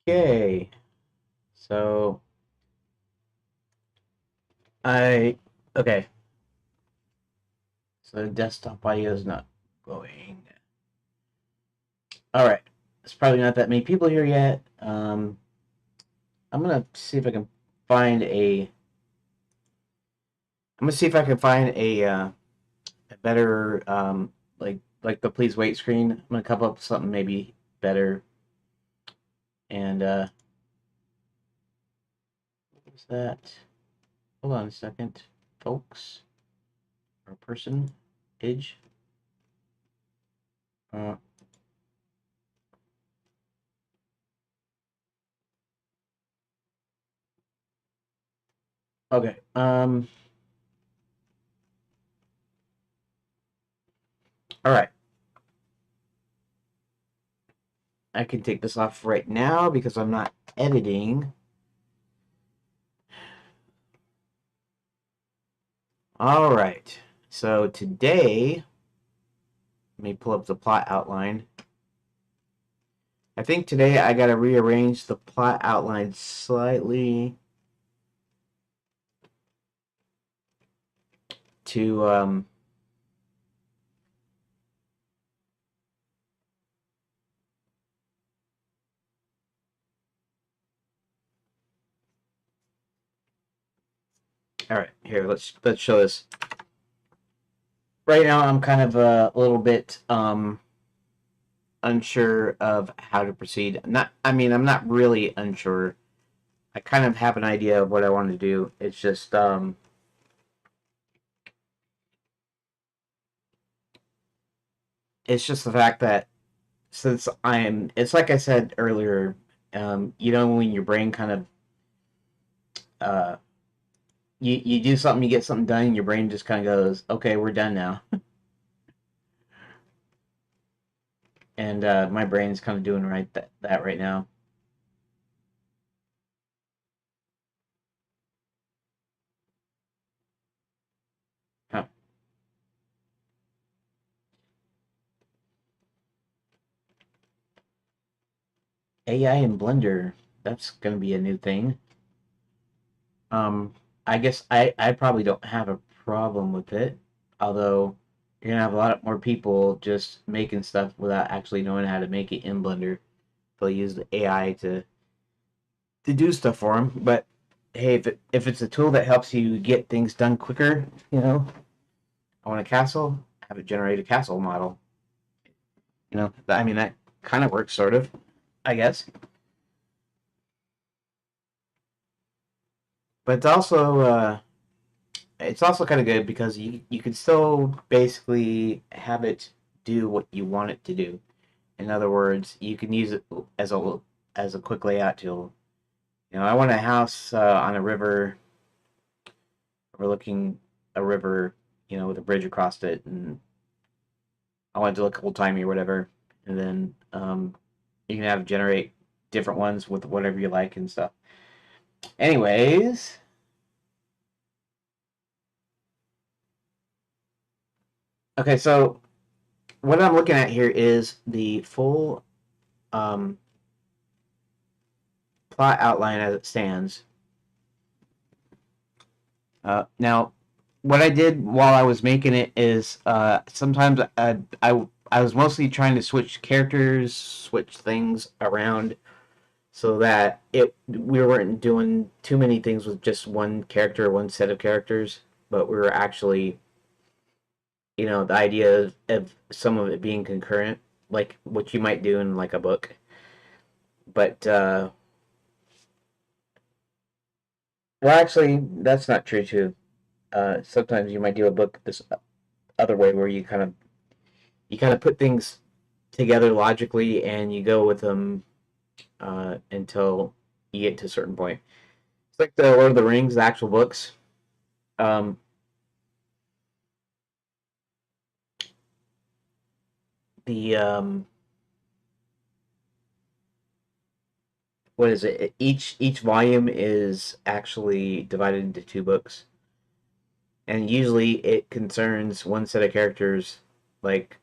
Okay, so I okay, so desktop audio is not going. All right, there's probably not that many people here yet. I'm gonna see if I can find a. I'm gonna see if I can find a better like the please wait screen. I'm gonna come up with something maybe better. And what was that? Hold on a second, folks or person, age. Uh, okay. All right. I can take this off right now because I'm not editing. All right. So today, let me pull up the plot outline. I think today I got to rearrange the plot outline slightly to all right, here let's show this. Right now I'm kind of a little bit unsure of how to proceed. Not I mean, I'm not really unsure. I kind of have an idea of what I want to do. It's just the fact that since I'm it's like I said earlier, you know when your brain kind of uh you do something, you get something done, and your brain just kind of goes, okay, we're done now. And my brain's kind of doing that right now. Huh. AI in Blender, that's gonna be a new thing. Um, I guess I probably don't have a problem with it, although you're gonna have a lot more people just making stuff without actually knowing how to make it in Blender. They'll use the AI to do stuff for them. But hey, if it's a tool that helps you get things done quicker, I want a castle, have it generate a castle model. I mean that kind of works, sort of, I guess. But it's also kind of good because you can still basically have it do what you want it to do. In other words, you can use it as a quick layout tool. I want a house on a river, overlooking a river, with a bridge across it, and I want it to look old timey or whatever. And then you can have it generate different ones with whatever you like and stuff. Anyways, okay, so what I'm looking at here is the full um, plot outline as it stands. Now, what I did while I was making it is sometimes I was mostly trying to switch characters, switch things around so that it we weren't doing too many things with just one character, one set of characters, but we were actually, the idea of some of it being concurrent, like what you might do in like a book. But well, actually, that's not true too. Sometimes you might do a book this other way where you kind of put things together logically and you go with them until you get to a certain point. It's like the Lord of the Rings, the actual books. Um, the what is it? Each volume is actually divided into two books, and usually it concerns one set of characters. Like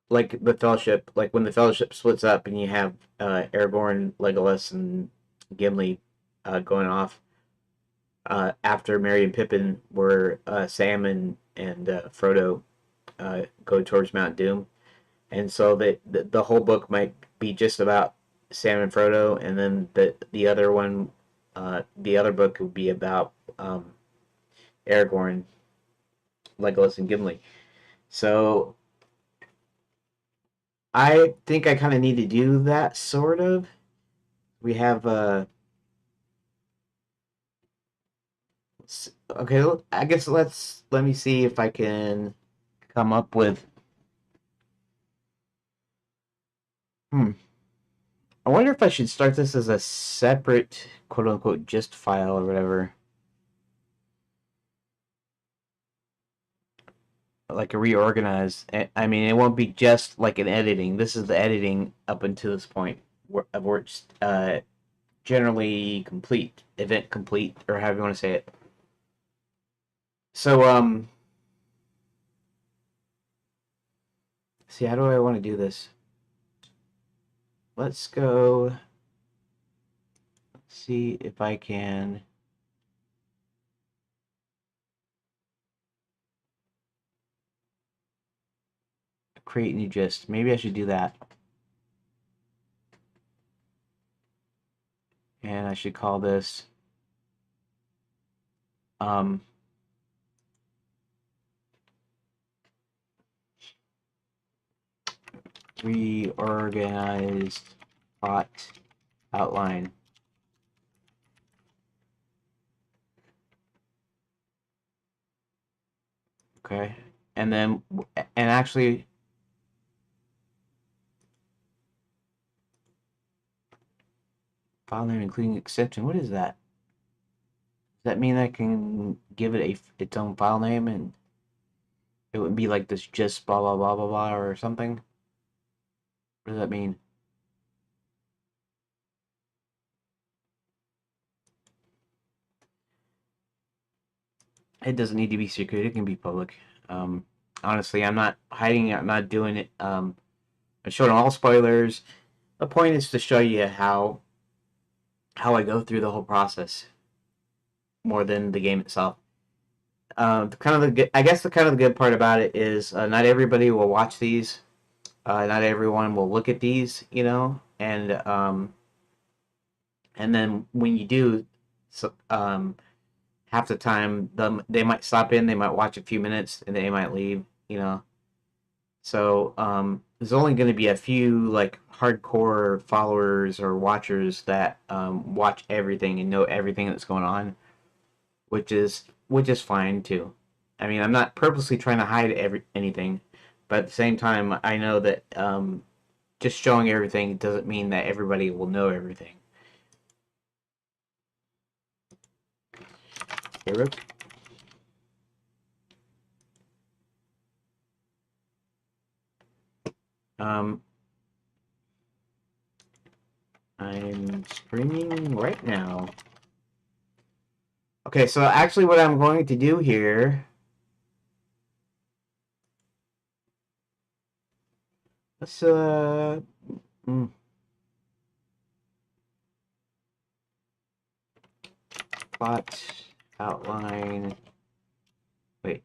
like the Fellowship, like when the Fellowship splits up and you have Aragorn, Legolas, and Gimli going off after Merry and Pippin, where Sam and Frodo go towards Mount Doom, and so the whole book might be just about Sam and Frodo, and then the other one, the other book would be about Aragorn, Legolas, and Gimli. So I think I kind of need to do that sort of. We have okay. I guess let me see if I can come up with. Hmm. I wonder if I should start this as a separate quote unquote gist file or whatever, like a reorganized. I mean, it won't be just like an editing. This is the editing up until this point where it's generally complete, event complete, or however you want to say it. So see, how do I want to do this? Let's go see if I can create new gist. Maybe I should do that. And I should call this um, reorganized plot outline. Okay. And then, and actually, file name including exception. What is that? Does that mean I can give it its own file name and it would be like this just blah blah blah blah blah or something? What does that mean? It doesn't need to be secret. It can be public. Um, Honestly, I'm not hiding it. I'm not doing it. I'm showing all spoilers. The point is to show you how I go through the whole process more than the game itself. Kind of the good, I guess the kind of the good part about it is not everybody will watch these. Not everyone will look at these, you know, and then when you do, so, half the time they might stop in, they might watch a few minutes, and they might leave, you know. So there's only going to be a few like hardcore followers or watchers that watch everything and know everything that's going on, which is fine too. I mean, I'm not purposely trying to hide anything, but at the same time, I know that just showing everything doesn't mean that everybody will know everything. Hey, Rook. Um, I'm streaming right now. Okay, so actually, what I'm going to do here. Let's mm, plot outline. Wait,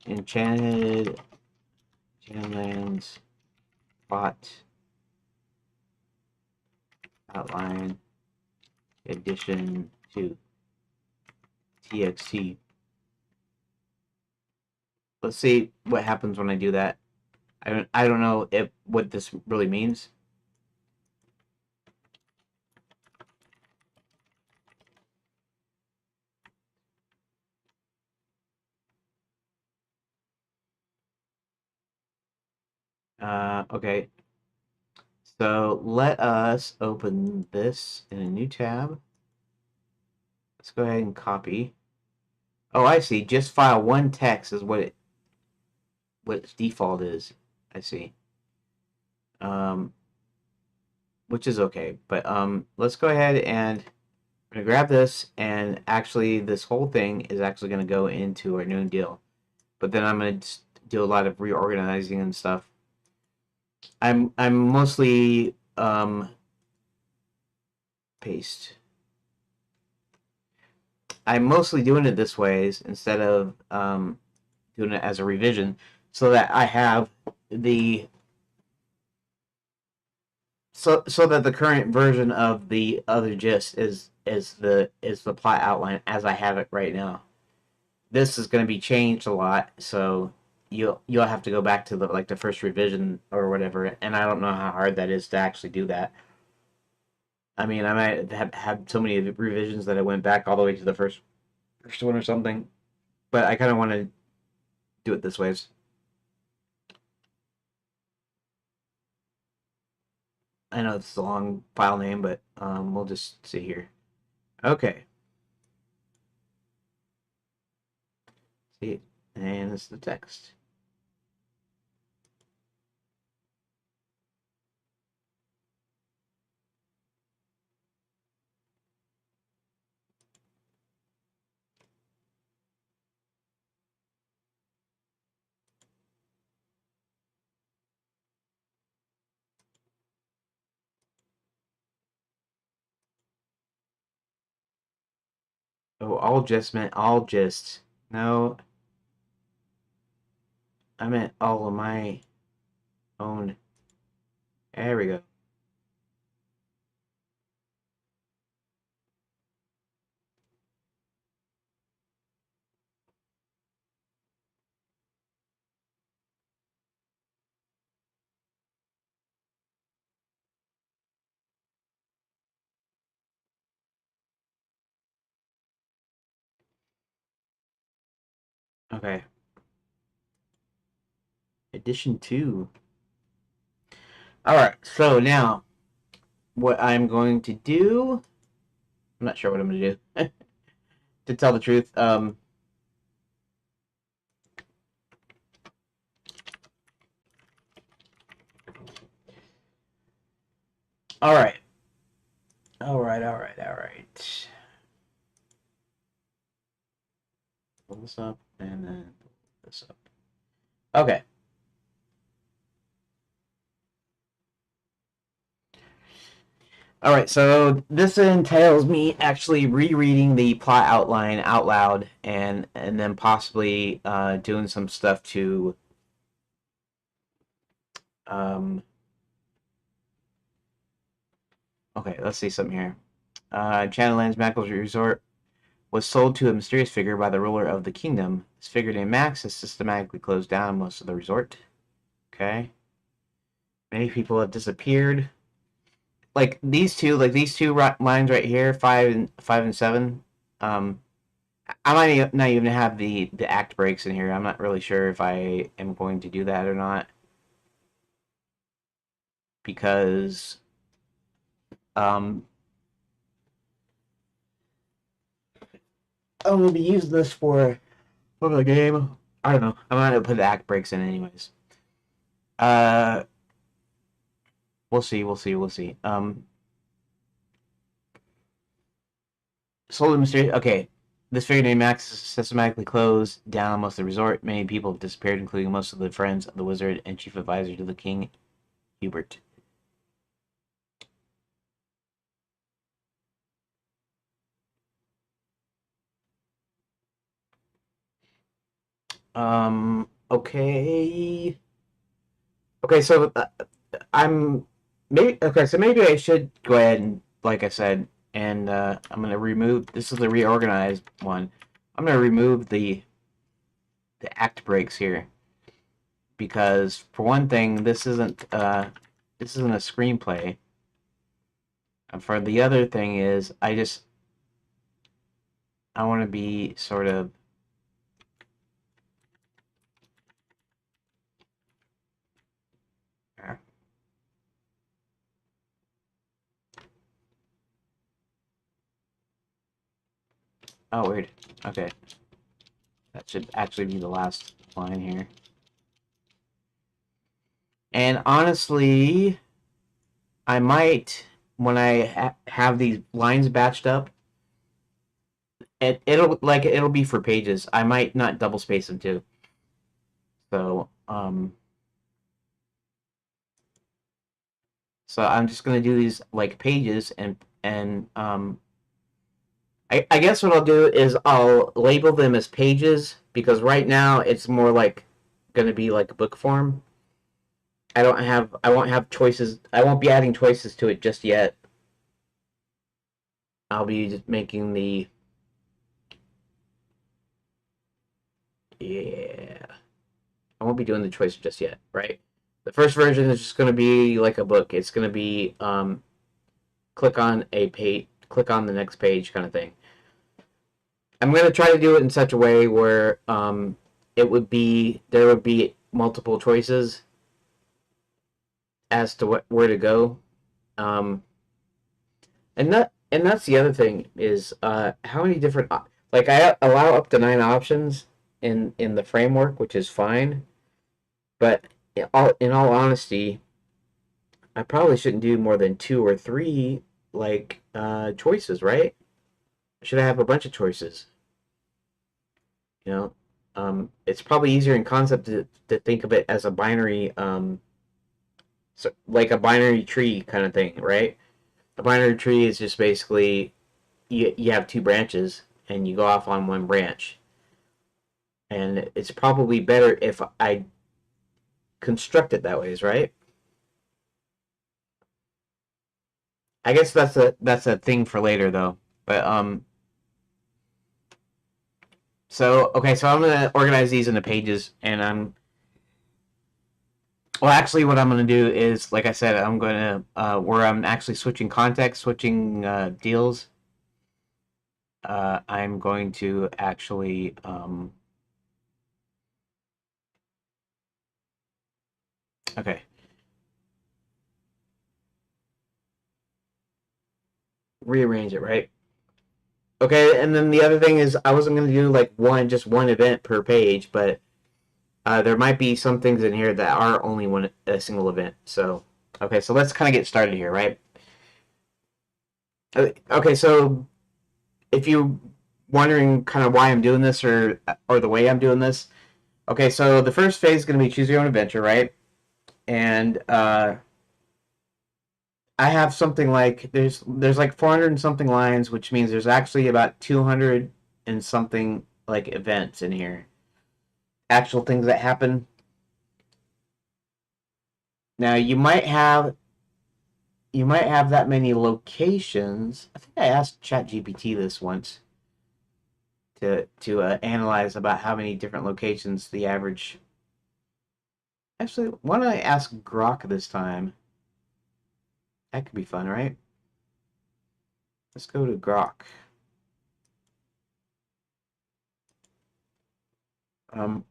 enchanted lands plot outline addition to txt. Let's see what happens when I do that. I don't know if what this really means. Okay. So let us open this in a new tab. Let's go ahead and copy. Oh, I see. Just file one text is what its default is. I see. Um, which is okay. But let's go ahead and I'm gonna grab this, and actually, this whole thing is actually gonna go into our new deal. But then I'm gonna do a lot of reorganizing and stuff. I'm mostly paste. I'm mostly doing it this way instead of doing it as a revision, so that I have the so that the current version of the other gist is the plot outline as I have it right now. This is going to be changed a lot, so you'll have to go back to the first revision or whatever, and I don't know how hard that is to actually do that. I mean, I might have had so many revisions that I went back all the way to the first one or something, but I kind of want to do it this way. I know it's a long file name, but we'll just see here. Okay, see, and this is the text. Oh, all just meant all just. No, I meant all of my own. There we go. Okay. Edition 2. Alright, so now what I'm going to do. I'm not sure what I'm going to do. To tell the truth. Alright. Alright. Pull this up and then pull this up. Okay. All right, so this entails me actually rereading the plot outline out loud and then possibly doing some stuff to okay, let's see something here. Shadowlands Magical Resort was sold to a mysterious figure by the ruler of the kingdom. This figure named Max has systematically closed down most of the resort. Okay. Many people have disappeared. Like these two lines right here, 5 and 7. Um, I might not even have the act breaks in here. I'm not really sure if I am going to do that or not because um, I'm gonna be using this for the game. I don't know. I'm gonna put the act breaks in anyways. Uh, we'll see. Soul of Mystery. Okay, this figure named Max is systematically closed down most of the resort. Many people have disappeared, including most of the friends of the wizard and chief advisor to the king, Hubert. Okay. Okay, so I'm maybe okay. So maybe I should go ahead and, like I said, and I'm gonna remove. This is the reorganized one. I'm gonna remove the act breaks here because, for one thing, this isn't a screenplay, and for the other thing is I want to be sort of. Oh, weird. Okay, that should actually be the last line here. And honestly, I might, when I have these lines batched up, it'll be for pages. I might not double space them too. So So I'm just gonna do these like pages and I guess what I'll do is I'll label them as pages because right now it's more like gonna be like a book form. I won't have choices. I won't be adding choices to it just yet. I'll be just making the yeah. I won't be doing the choice just yet, right? The first version is just going to be like a book. It's going to be click on a page, click on the next page kind of thing. I'm going to try to do it in such a way where there would be multiple choices as to where to go. Um, and that's the other thing is how many different like I allow up to 9 options in the framework, which is fine. But in all honesty, I probably shouldn't do more than 2 or 3 like choices, right? Should I have a bunch of choices? You know, it's probably easier in concept to think of it as a binary, so like a binary tree kind of thing, right? A binary tree is just basically you have 2 branches and you go off on one branch, and it's probably better if I construct it that way, right? I guess that's a thing for later though. But so okay, so I'm gonna organize these into pages, and well, actually, what I'm gonna do is, like I said, I'm gonna where I'm actually switching context, switching deals. I'm going to actually okay, rearrange it, right? Okay, and then the other thing is, I wasn't gonna do like just one event per page, but there might be some things in here that are only a single event. So okay, so let's kind of get started here, right? Okay, so if you're wondering kind of why I'm doing this or the way I'm doing this, okay, so the first phase is going to be choose your own adventure, right? And I have something like there's like 400 and something lines, which means there's actually about 200 and something like events in here, actual things that happen. Now you might have that many locations. I think I asked ChatGPT this once to analyze about how many different locations the average. Actually, why don't I ask Grok this time? That could be fun, right? Let's go to Grok. Um,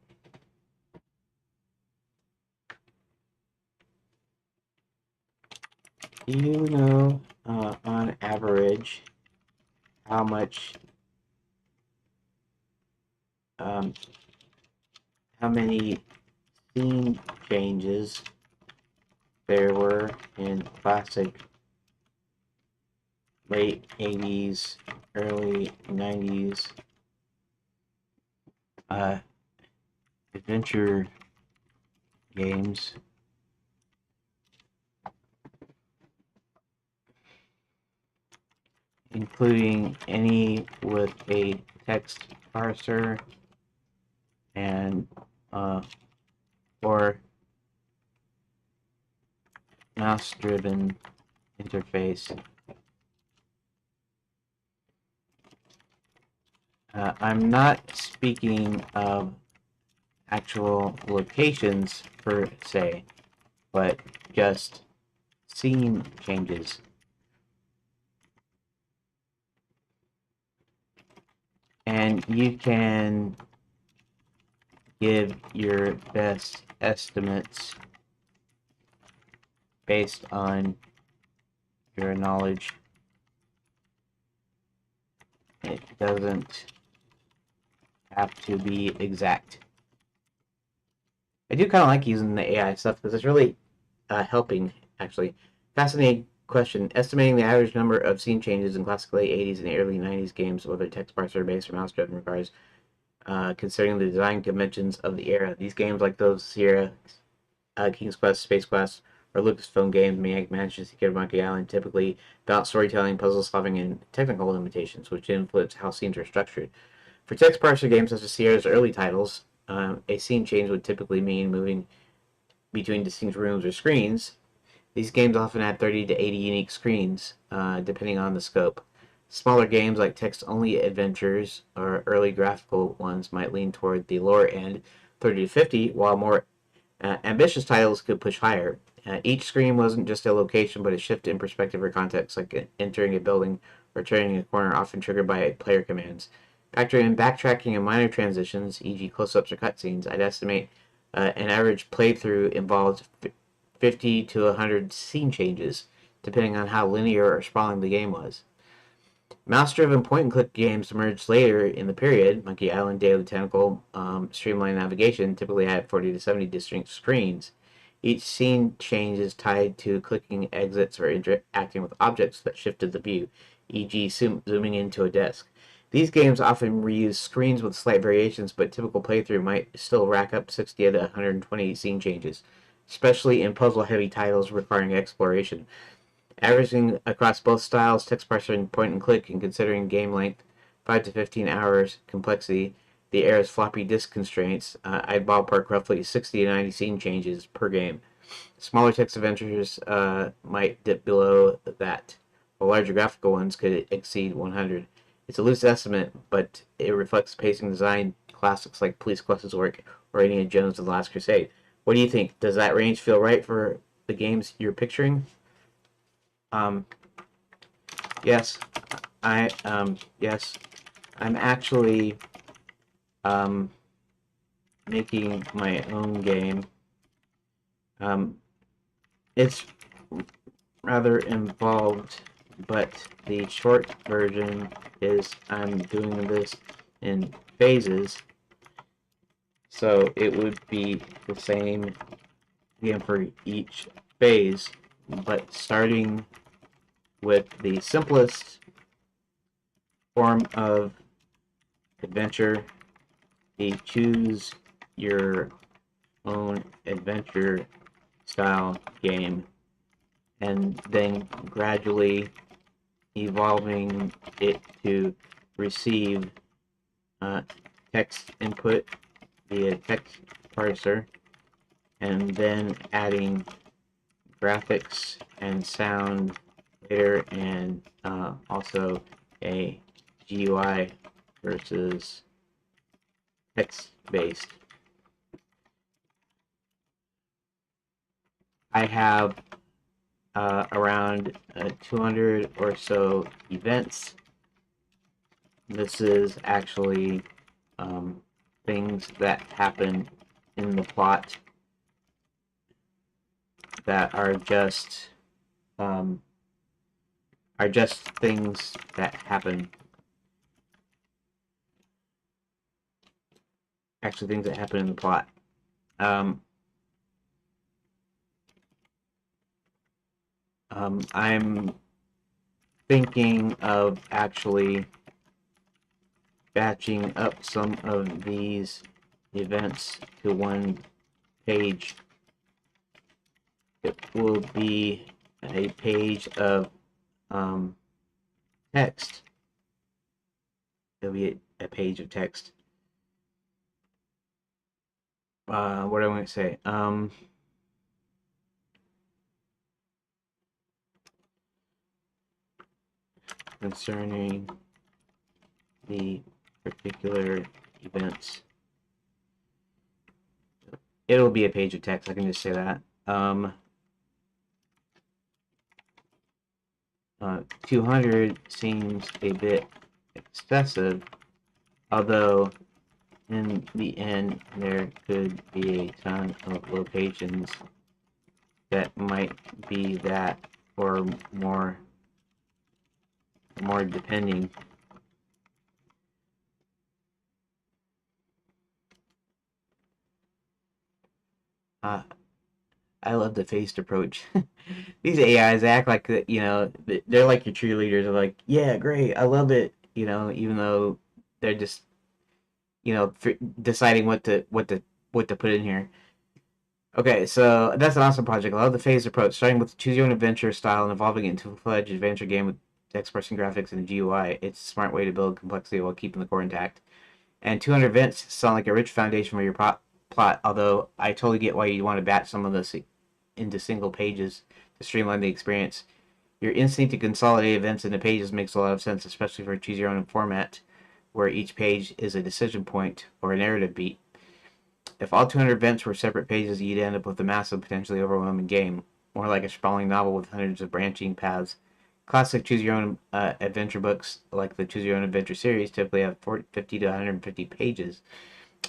do you know on average how much um, how many scene changes there were in classic late 80s, early 90s uh, adventure games, including any with a text parser and or mouse-driven interface. I'm not speaking of actual locations per se, but just scene changes. And you can give your best estimates based on your knowledge. It doesn't have to be exact. I do kind of like using the AI stuff because it's really helping, actually. Fascinating question. Estimating the average number of scene changes in classic late 80s and early 90s games, whether text parser based or mouse driven, requires considering the design conventions of the era. These games, like those Sierra, King's Quest, Space Quest, or Lucasfilm Games may manage to secure Monkey Island, typically about storytelling, puzzle solving, and technical limitations, which influence how scenes are structured. For text parser games such as Sierra's early titles, a scene change would typically mean moving between distinct rooms or screens. These games often had 30 to 80 unique screens, depending on the scope. Smaller games like text-only adventures or early graphical ones might lean toward the lower end, 30 to 50, while more ambitious titles could push higher. Each screen wasn't just a location, but a shift in perspective or context, like entering a building or turning a corner, often triggered by player commands. Factoring in backtracking and minor transitions, e.g., close-ups or cutscenes, I'd estimate an average playthrough involved 50 to 100 scene changes, depending on how linear or sprawling the game was. Mouse-driven point-and-click games emerged later in the period. Monkey Island, Day of the Tentacle, streamlined navigation typically had 40 to 70 distinct screens. Each scene change is tied to clicking exits or interacting with objects that shifted the view, e.g., zooming into a desk. These games often reuse screens with slight variations, but typical playthrough might still rack up 60 to 120 scene changes, especially in puzzle-heavy titles requiring exploration. Averaging across both styles, text parser and point and click, and considering game length, 5 to 15 hours, complexity, the era's floppy disk constraints, I'd ballpark roughly 60 to 90 scene changes per game. Smaller text adventures might dip below that, while larger graphical ones could exceed 100. It's a loose estimate, but it reflects pacing design classics like Police Quest's work or Indiana Jones and the Last Crusade. What do you think? Does that range feel right for the games you're picturing? Um, yes, yes, I'm actually um, making my own game. Um, it's rather involved, but the short version is I'm doing this in phases, so it would be the same game for each phase, but starting with the simplest form of adventure, the choose your own adventure style game, and then gradually evolving it to receive uh, text input via text parser, and then adding graphics and sound later, and also a GUI versus text-based. I have around 200 or so events. This is actually things that happen in the plot that are just things that happen. Actually, things that happen in the plot. I'm thinking of actually batching up some of these events to one page. It will be a page of text. It'll be a page of text. What do I want to say? Concerning the particular events. It'll be a page of text. I can just say that. 200 seems a bit excessive, although in the end there could be a ton of locations that might be that or more depending. I love the phased approach. These AIs act like they're like your cheerleaders. They're like, yeah, great, I love it. Even though they're just deciding what to put in here. Okay, so that's an awesome project. I love the phased approach, starting with the choose your own adventure style and evolving it into a full-fledged adventure game with text-person graphics and a GUI. It's a smart way to build complexity while keeping the core intact. And 200 events sound like a rich foundation for your plot, although I totally get why you want to batch some of this into single pages to streamline the experience. Your instinct to consolidate events into pages makes a lot of sense, especially for a choose your own format, where each page is a decision point or a narrative beat. If all 200 events were separate pages, you'd end up with a massive, potentially overwhelming game, more like a sprawling novel with hundreds of branching paths. Classic choose your own adventure books, like the Choose Your Own Adventure series, typically have 50 to 150 pages,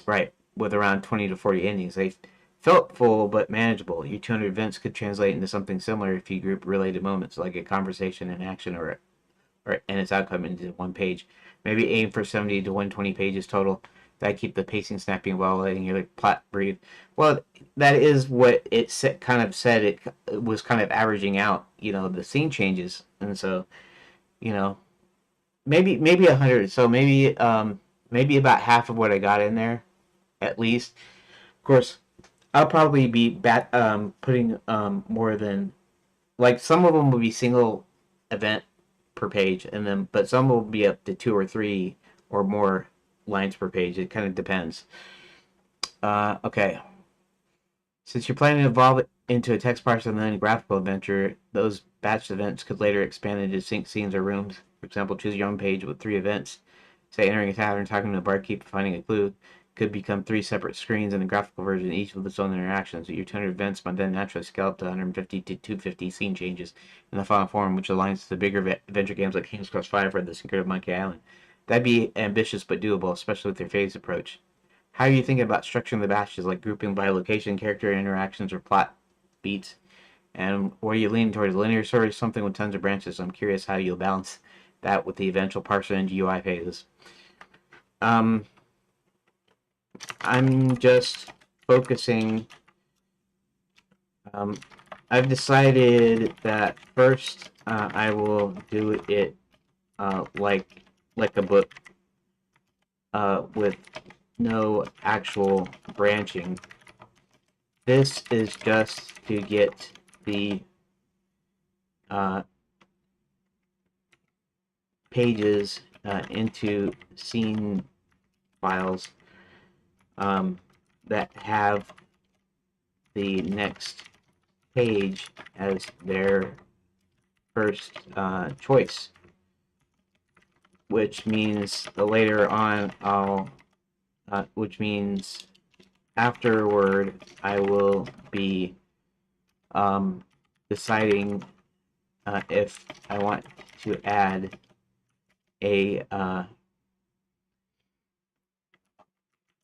right, with around 20 to 40 endings. They felt full but manageable. Your 200 events could translate into something similar if you group related moments, like a conversation, an action, and its outcome into one page. Maybe aim for 70 to 120 pages total. That keep the pacing snapping while letting your plot breathe. Well, that is what it kind of said. It was kind of averaging out, the scene changes, and so you know maybe 100. So maybe about half of what I got in there at least. Of course, I'll probably be putting more than, like, some of them will be single event per page, and then but some will be up to two or three or more lines per page. It kind of depends. Okay, since you're planning to evolve it into a text parser and then a graphical adventure, those batched events could later expand into distinct scenes or rooms. For example, choose your own page with 3 events. Say entering a tavern, talking to a barkeep, finding a clue, could become 3 separate screens in the graphical version, each with its own interactions. Your 200 events might then naturally scale up to 150 to 250 scene changes in the final form, which aligns to the bigger adventure games like King's Quest V or The Secret of Monkey Island. That'd be ambitious but doable, especially with your phased approach. How are you thinking about structuring the batches, like grouping by location, character interactions, or plot beats? And where you lean towards linear story, something with tons of branches? I'm curious how you'll balance that with the eventual parser and GUI phases. Um, I'm just focusing. Um, I've decided that first I will do it like a book with no actual branching. This is just to get the uh, pages into scene files um, that have the next page as their first choice, which means later on which means afterward I will be um, deciding if I want to add a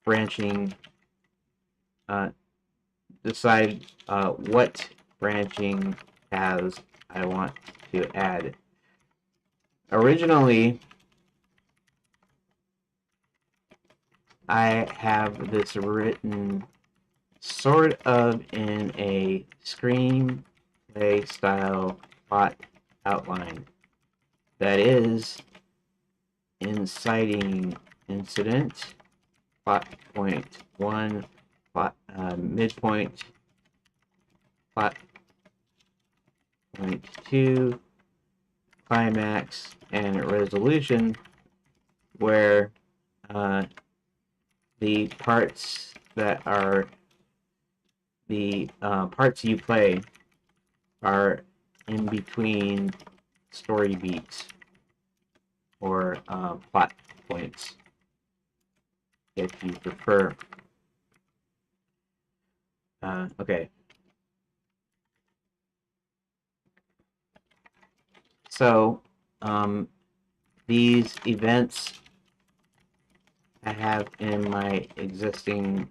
branching, uh, decide what branching paths I want to add. Originally, I have this written sort of in a screenplay style plot outline that is inciting incident, plot point 1, midpoint, plot point 2, climax, and resolution, where uh, the parts that are the parts you play are in between story beats or plot points, if you prefer. Okay, so um, these events I have in my existing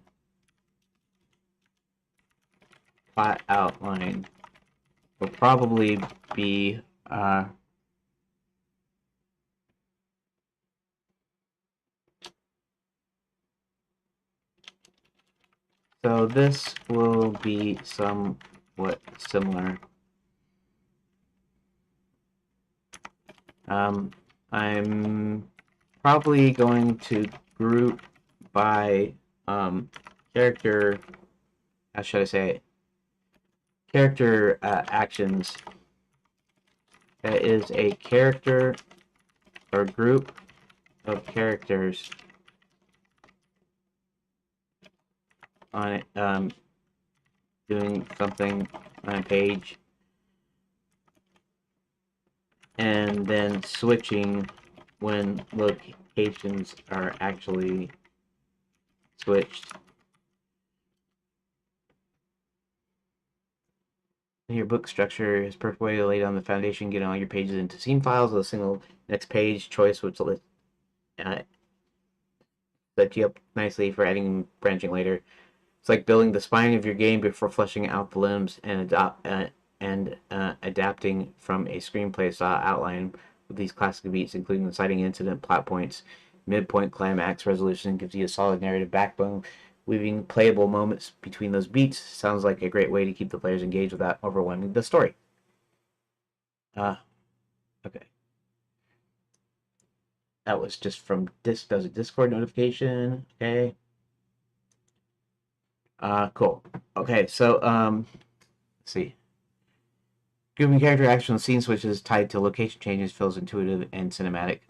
plot outline will probably be so this will be somewhat similar. I'm probably going to group by character, how should I say it? character actions. That is a character or group of characters on it, doing something on a page, and then switching when locations are actually switched. Your book structure is a perfect way to lay down the foundation, getting all your pages into scene files with a single next page choice, which will set you up nicely for adding and branching later. It's like building the spine of your game before fleshing out the limbs and adapting from a screenplay style outline with these classic beats, including inciting incident, plot points, midpoint, climax, resolution, gives you a solid narrative backbone. Weaving playable moments between those beats sounds like a great way to keep the players engaged without overwhelming the story. Okay. That was just from does a Discord notification. Okay. Cool. Okay, so let's see. Grouping character action scene switches tied to location changes feels intuitive and cinematic.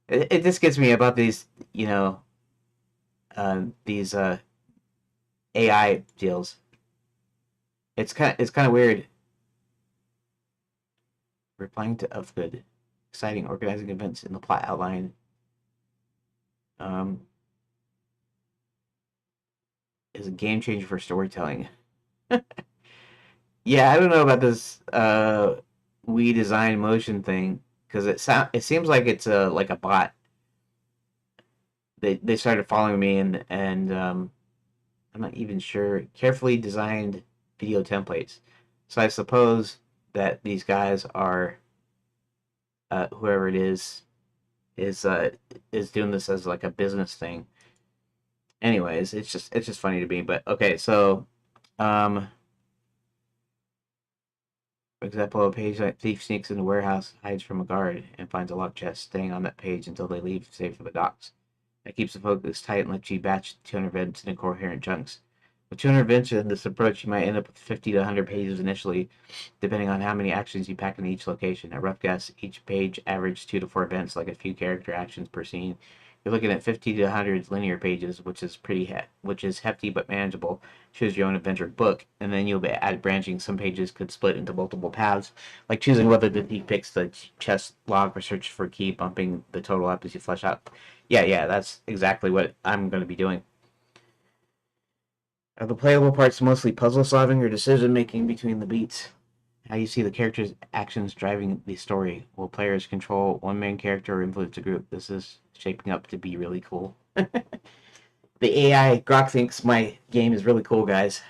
It just gets me about these, these AI deals. It's kind of weird. Replying to Upgood, exciting organizing events in the plot outline. Is a game changer for storytelling. Yeah, I don't know about this we design motion thing because it seems like it's like a bot. They started following me and I'm not even sure. Carefully designed video templates. So I suppose that these guys are whoever it is doing this as like a business thing. Anyways, it's just funny to me. But okay, so for example, a page like thief sneaks in the warehouse, hides from a guard, and finds a locked chest, staying on that page until they leave, save for the docks. That keeps the focus tight and lets you batch 200 events in coherent chunks. With 200 events in this approach, you might end up with 50 to 100 pages initially, depending on how many actions you pack in each location. A rough guess, each page averages 2 to 4 events, like a few character actions per scene. You're looking at 50 to 100 linear pages, which is hefty but manageable. Choose your own adventure book, and then you'll be add branching. Some pages could split into multiple paths, like choosing whether the thief picks the chest log or search for a key, bumping the total up as you flesh out. Yeah, that's exactly what I'm going to be doing. Are the playable parts mostly puzzle solving or decision making between the beats? How you see the character's actions driving the story? Will players control one main character or influence a group? This is shaping up to be really cool. The AI Grok thinks my game is really cool, guys.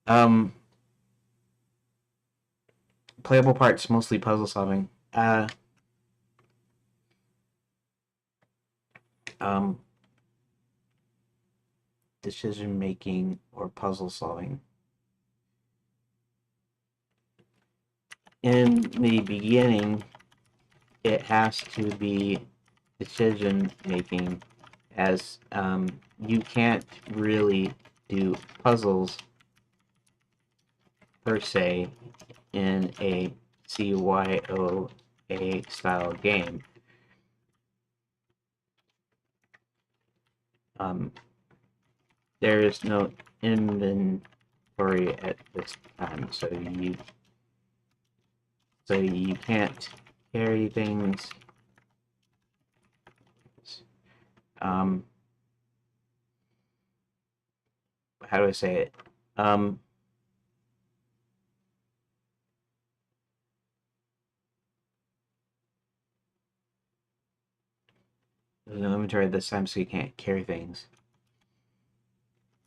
um, Playable parts mostly puzzle solving. Um, Decision making or puzzle solving. In the beginning, it has to be decision making, as you can't really do puzzles per se in a CYOA style game. There is no inventory at this time, so you can't carry things. How do I say it? There's no inventory at this time, so you can't carry things.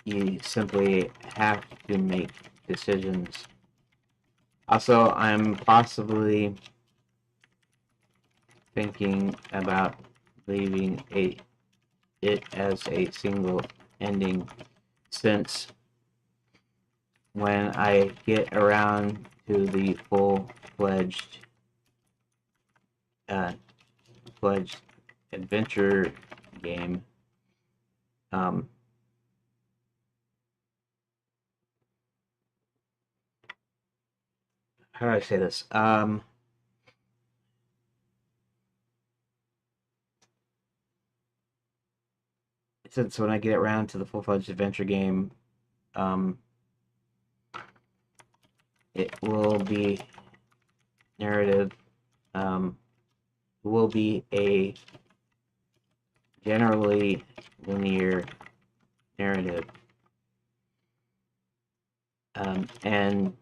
You simply have to make decisions. Also, I'm possibly thinking about leaving it as a single ending, since when I get around to the full-fledged adventure game, how do I say this? Since when I get around to the full-fledged adventure game, um, it will be narrative. Will be a generally linear narrative. And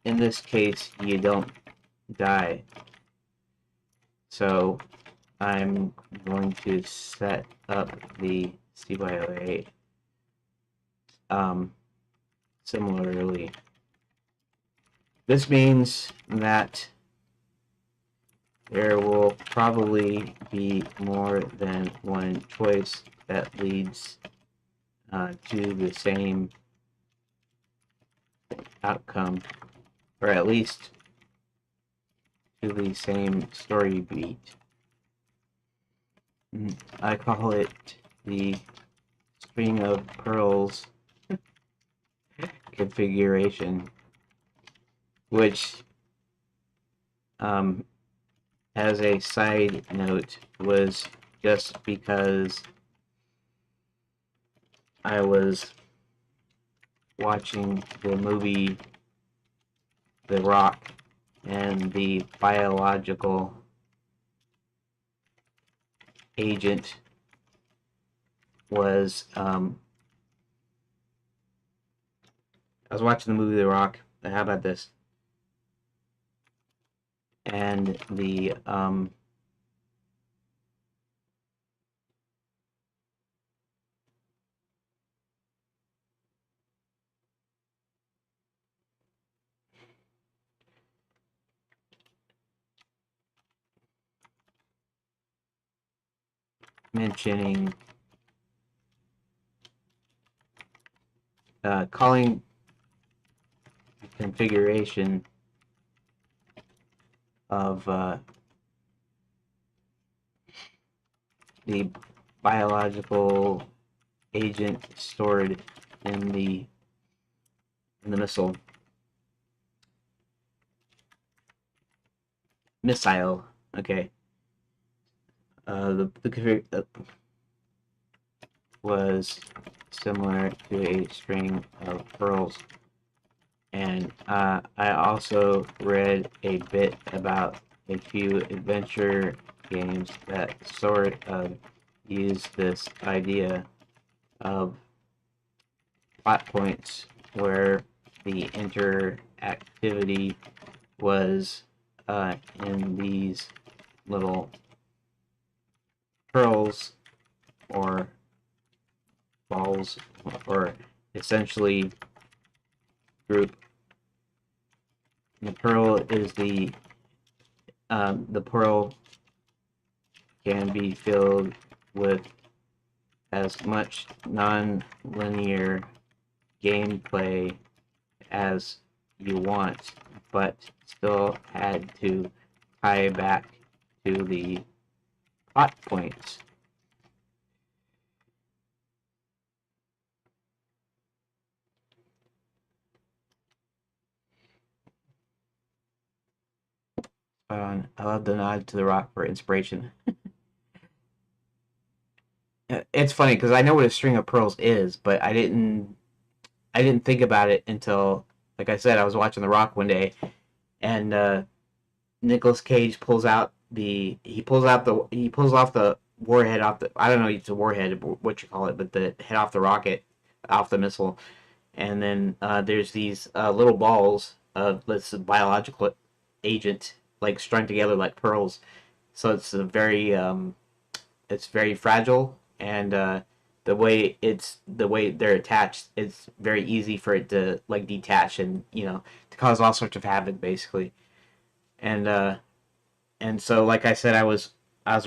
in this case, you don't die. So I'm going to set up the CYOA similarly. This means that there will probably be more than one choice that leads to the same outcome, or at least to the same story beat. I call it the string of pearls configuration, which, as a side note, was just because I was watching the movie The Rock, and the biological agent was I was watching the movie The Rock. How about this? And the mentioning calling configuration of the biological agent stored in the missile missile. Okay. The config was similar to a string of pearls, and I also read a bit about a few adventure games that sort of use this idea of plot points where the interactivity was in these little pearls or balls, or essentially group. The pearl is the pearl can be filled with as much non-linear gameplay as you want, but still had to tie back to the plot points. I love the nod to The Rock for inspiration. It's funny because I know what a string of pearls is, but I didn't think about it until, like I said, I was watching The Rock one day, and Nicolas Cage pulls off the warhead off the, I don't know if it's a warhead, what you call it, but the head off the rocket, off the missile, and then there's these little balls of this biological agent like strung together like pearls. So it's very fragile, and the way they're attached, it's very easy for it to like detach and to cause all sorts of havoc basically. And so like I said, I was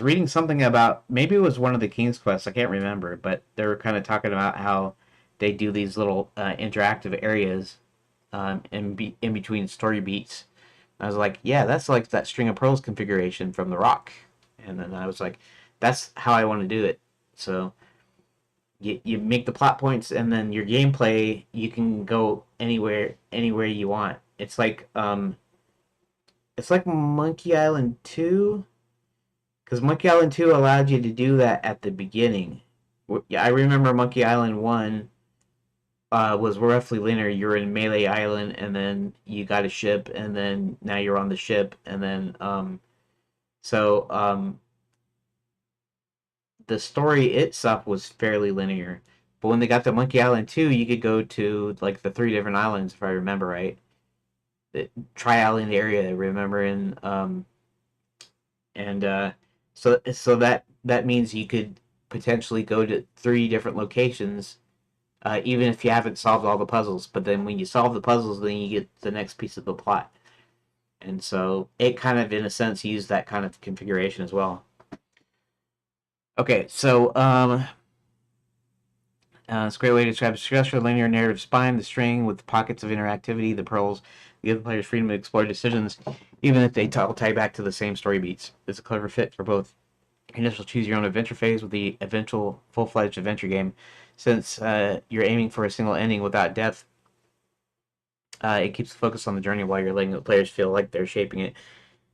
reading something about, maybe it was one of the King's Quests, I can't remember, but they were kind of talking about how they do these little interactive areas in between story beats. I was like, yeah, that's like that string of pearls configuration from The Rock. And then I was like, that's how I want to do it. So you make the plot points, and then your gameplay, you can go anywhere you want. It's like It's like Monkey Island 2, because Monkey Island 2 allowed you to do that at the beginning. Yeah, I remember Monkey Island 1 was roughly linear. You're in Melee Island, and then you got a ship, and then now you're on the ship, and then so the story itself was fairly linear. But when they got to Monkey Island 2, you could go to like the three different islands, if I remember right. The Tri Island area, remember, and so that means you could potentially go to three different locations, even if you haven't solved all the puzzles. But then when you solve the puzzles, then you get the next piece of the plot. And so it kind of, in a sense, used that kind of configuration as well. Okay, so it's a great way to describe a structured linear narrative spine, the string with pockets of interactivity, the pearls, give the players freedom to explore decisions, even if they all tie back to the same story beats. It's a clever fit for both initial choose your own adventure phase with the eventual full-fledged adventure game. Since you're aiming for a single ending without depth, it keeps the focus on the journey while you're letting the players feel like they're shaping it.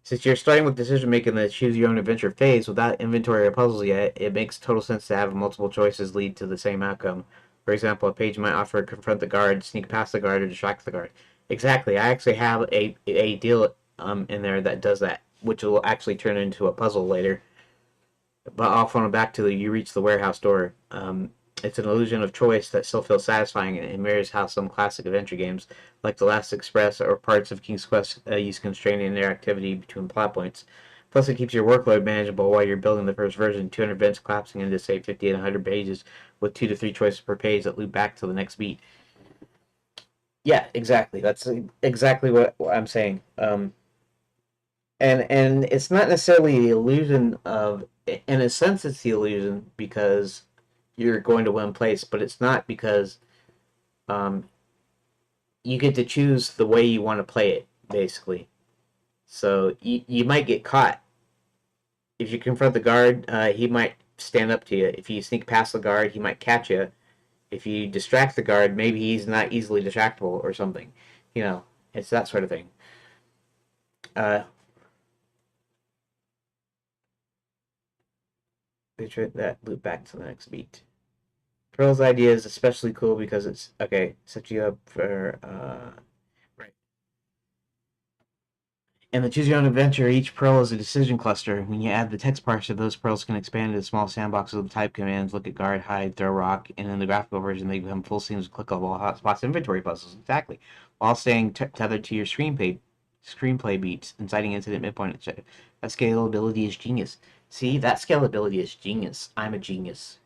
Since you're starting with decision making in the choose your own adventure phase without inventory or puzzles yet, it makes total sense to have multiple choices lead to the same outcome. For example, a page might offer to confront the guard, sneak past the guard, or distract the guard. Exactly. I actually have a deal in there that does that, which will actually turn into a puzzle later. But I'll funnel back to the you reach the warehouse door. It's an illusion of choice that still feels satisfying and mirrors how some classic adventure games, like The Last Express or parts of King's Quest, use constrained interactivity between plot points. Plus, it keeps your workload manageable while you're building the first version, 200 events collapsing into, say, 50 and 100 pages with 2 to 3 choices per page that loop back to the next beat. Yeah, exactly. That's exactly what I'm saying. And it's not necessarily the illusion of, in a sense it's the illusion because you're going to one place, but it's not, because um, you get to choose the way you want to play it, basically. So you might get caught. If you confront the guard, he might stand up to you. If you sneak past the guard, he might catch you. If you distract the guard, maybe he's not easily distractible or something. You know, it's that sort of thing. uh, that loop back to the next beat. Pearl's idea is especially cool because it's okay. Set you up for right. In the Choose Your Own Adventure, each pearl is a decision cluster. When you add the text parser, those pearls can expand into small sandboxes with type commands, look at guard, hide, throw rock, and in the graphical version, they become full scenes with clickable hotspots, inventory puzzles. Exactly, while staying tethered to your screenplay beats, inciting incident midpoint. That scalability is genius. See, that scalability is genius. I'm a genius.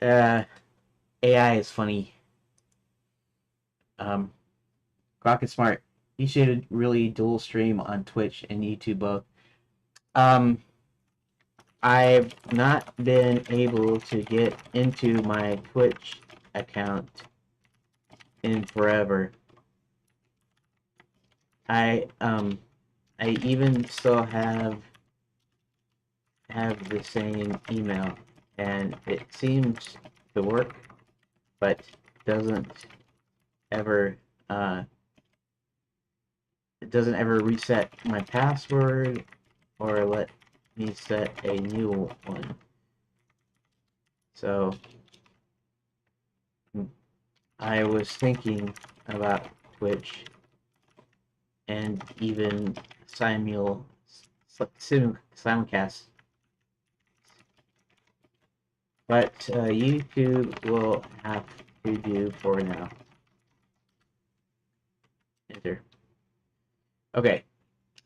AI is funny. Um, Grok is smart. You should really dual stream on Twitch and YouTube both. Um, I've not been able to get into my Twitch account in forever. I I even still have the same email, and it seems to work, but doesn't ever it doesn't ever reset my password or let me set a new one. So I was thinking about Twitch and even simulcast, but YouTube will have to do for now. Enter. Okay.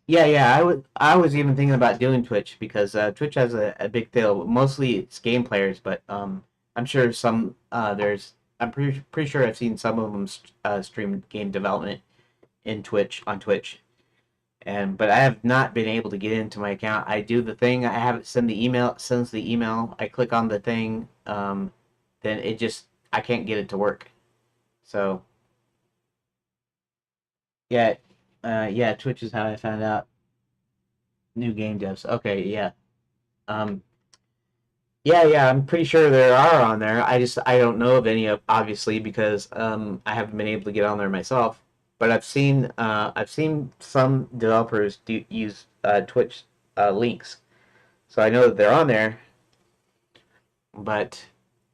Yeah. I was even thinking about doing Twitch because Twitch has a big deal. Mostly it's game players, but I'm sure some there's I'm pretty sure I've seen some of them stream game development in Twitch on Twitch. But I have not been able to get into my account. I do the thing. I have it sends the email. I click on the thing. Then it just I can't get it to work. So yeah, yeah. Twitch is how I found out new game devs. Okay, yeah. Um, yeah. I'm pretty sure there are on there. I don't know of any, obviously, because I haven't been able to get on there myself. but I've seen some developers do use Twitch links, so I know that they're on there. But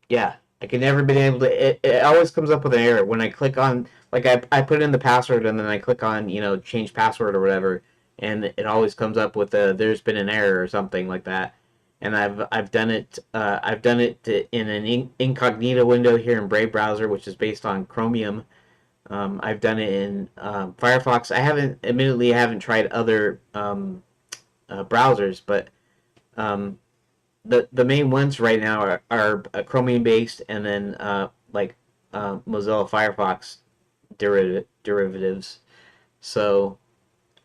yeah, I can never been able to. It always comes up with an error when I click on, like, I put in the password and then I click on, change password or whatever, and it always comes up with a there's been an error or something like that. And I've done it in an incognito window here in Brave browser, which is based on Chromium. I've done it in Firefox. Admittedly, I haven't tried other browsers, but um, the main ones right now are Chromium based, and then Mozilla Firefox derivatives. So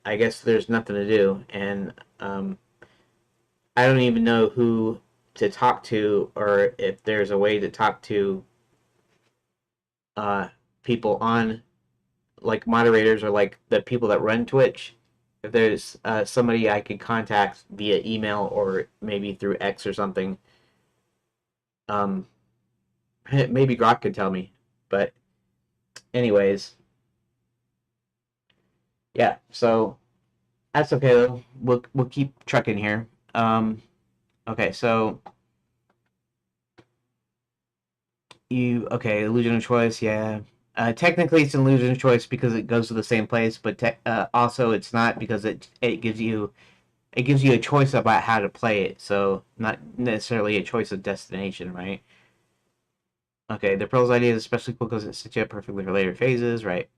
I guess there's nothing to do, and I don't even know who to talk to, or if there's a way to talk to uh, people on, like, moderators, or like the people that run Twitch. If there's somebody I could contact via email or maybe through X or something, um, maybe Grok could tell me. But anyways, yeah. So that's okay though. We'll keep trucking here. Okay. So illusion of choice. Yeah. Technically, it's an illusion of choice because it goes to the same place, but also it's not, because it gives you a choice about how to play it. So not necessarily a choice of destination, right? Okay, the Pearl's idea is especially cool because it sets you up perfectly for later phases, right?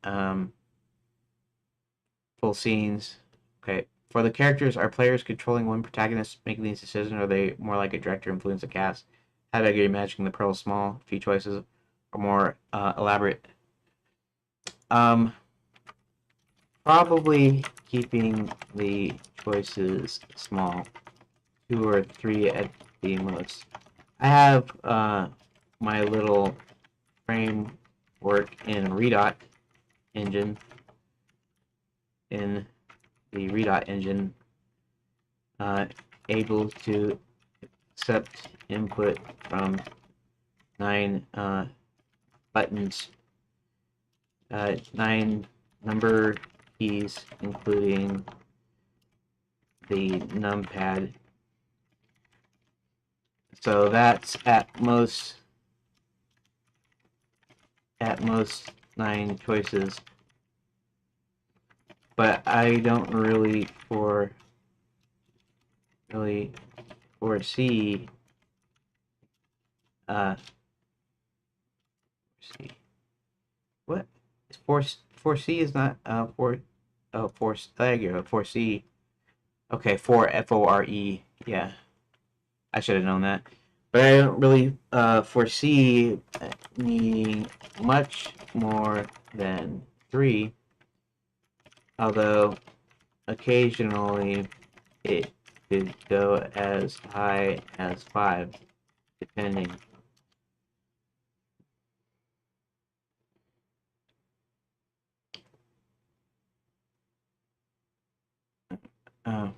Full scenes. Okay. For the characters, are players controlling one protagonist making these decisions, or are they more like a director influence the cast? How big are you imagining the Pearl small? Few choices or more elaborate? Um, Probably keeping the choices small, two or three at the most. I have my little framework in Redot engine, in the Redot engine, uh, able to accept input from 9 buttons, 9 number keys, including the numpad. So that's at most 9 choices, but I don't really foresee see what is foresee is not force foresee. Okay, for FORE. Yeah, I should have known that. But I don't really foresee needing much more than 3, although occasionally it could go as high as 5, depending. Uh,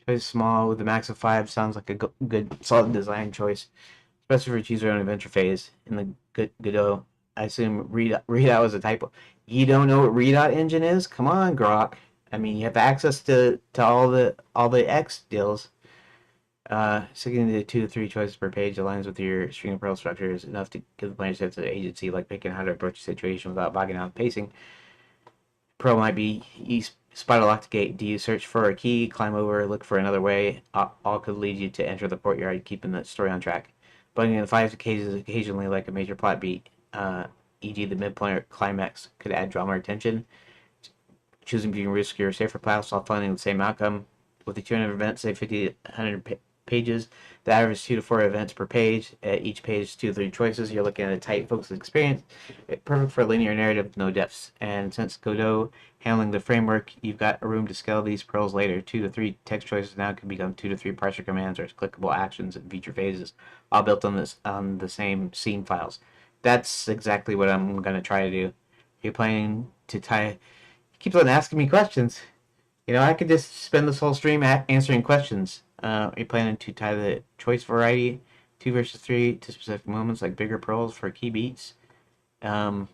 Choice small with a max of 5 sounds like a good, solid design choice, especially for choose your own adventure phase in the Godot. I assume Redot was a typo. You don't know what Redot engine is? Come on, Grok. I mean, you have access to all the X deals. Sticking to 2 to 3 choices per page aligns with your string of pearl structure is enough to give the player a sense of agency, like picking how to approach a situation without bogging down the pacing. Pro might be you spot a locked gate. Do you search for a key, climb over, look for another way? All could lead you to enter the courtyard, keeping the story on track. But in the 5 cases, occasionally, like a major plot beat, e.g., the midpoint climax, could add drama or tension. Choosing between riskier or safer paths while finding the same outcome. With the 200 events, say 50 to 100 pages, the average 2 to 4 events per page. At each page, 2 to 3 choices. You're looking at a tight, focused experience. Perfect for a linear narrative with no depths. And since Godot handling the framework, you've got a room to scale these pearls later. 2 to 3 text choices now can become 2 to 3 parser commands or clickable actions and feature phases, all built on the same scene files. That's exactly what I'm going to try to do. You're planning to tie. He keeps on asking me questions. I could just spend this whole stream answering questions. Are you planning to tie the choice variety 2 versus 3 to specific moments like bigger pearls for key beats? Um,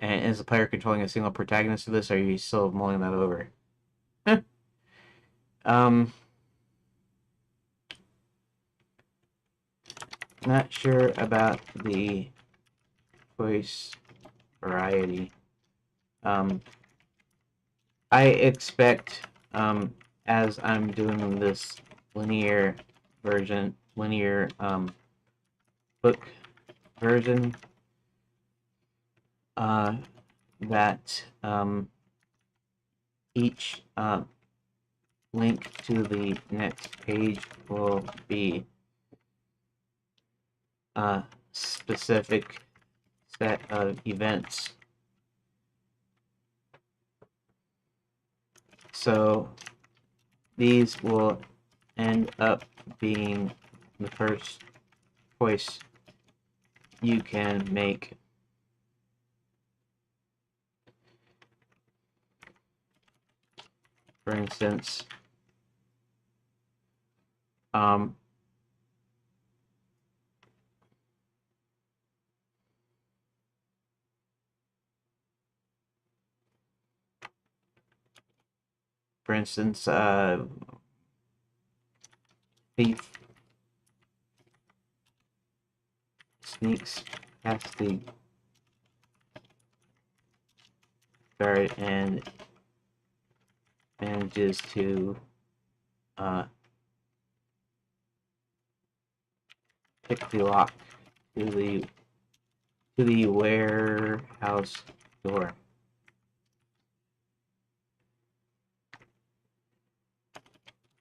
And is the player controlling a single protagonist of this, or are you still mulling that over? um, not sure about the voice variety. I expect, as I'm doing this linear book version, uh, that each link to the next page will be a specific set of events. So these will end up being the first choice you can make. For instance, um, thief sneaks past the guard and manages to uh, pick the lock to the warehouse door.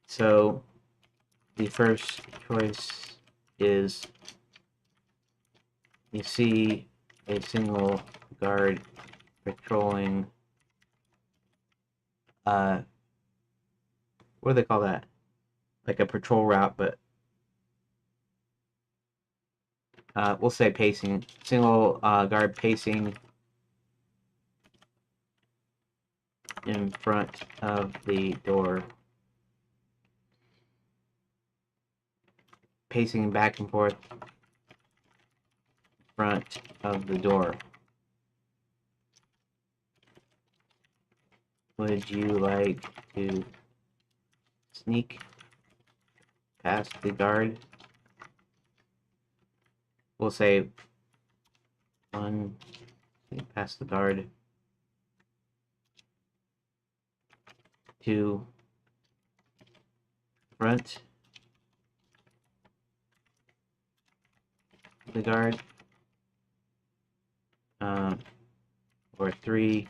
So the first choice is you see a single guard patrolling what do they call that? Like a patrol route, but we'll say pacing. Single guard pacing in front of the door. Pacing back and forth in front of the door. Would you like to sneak past the guard? We'll say one, sneak past the guard. 2, front the guard. Or 3,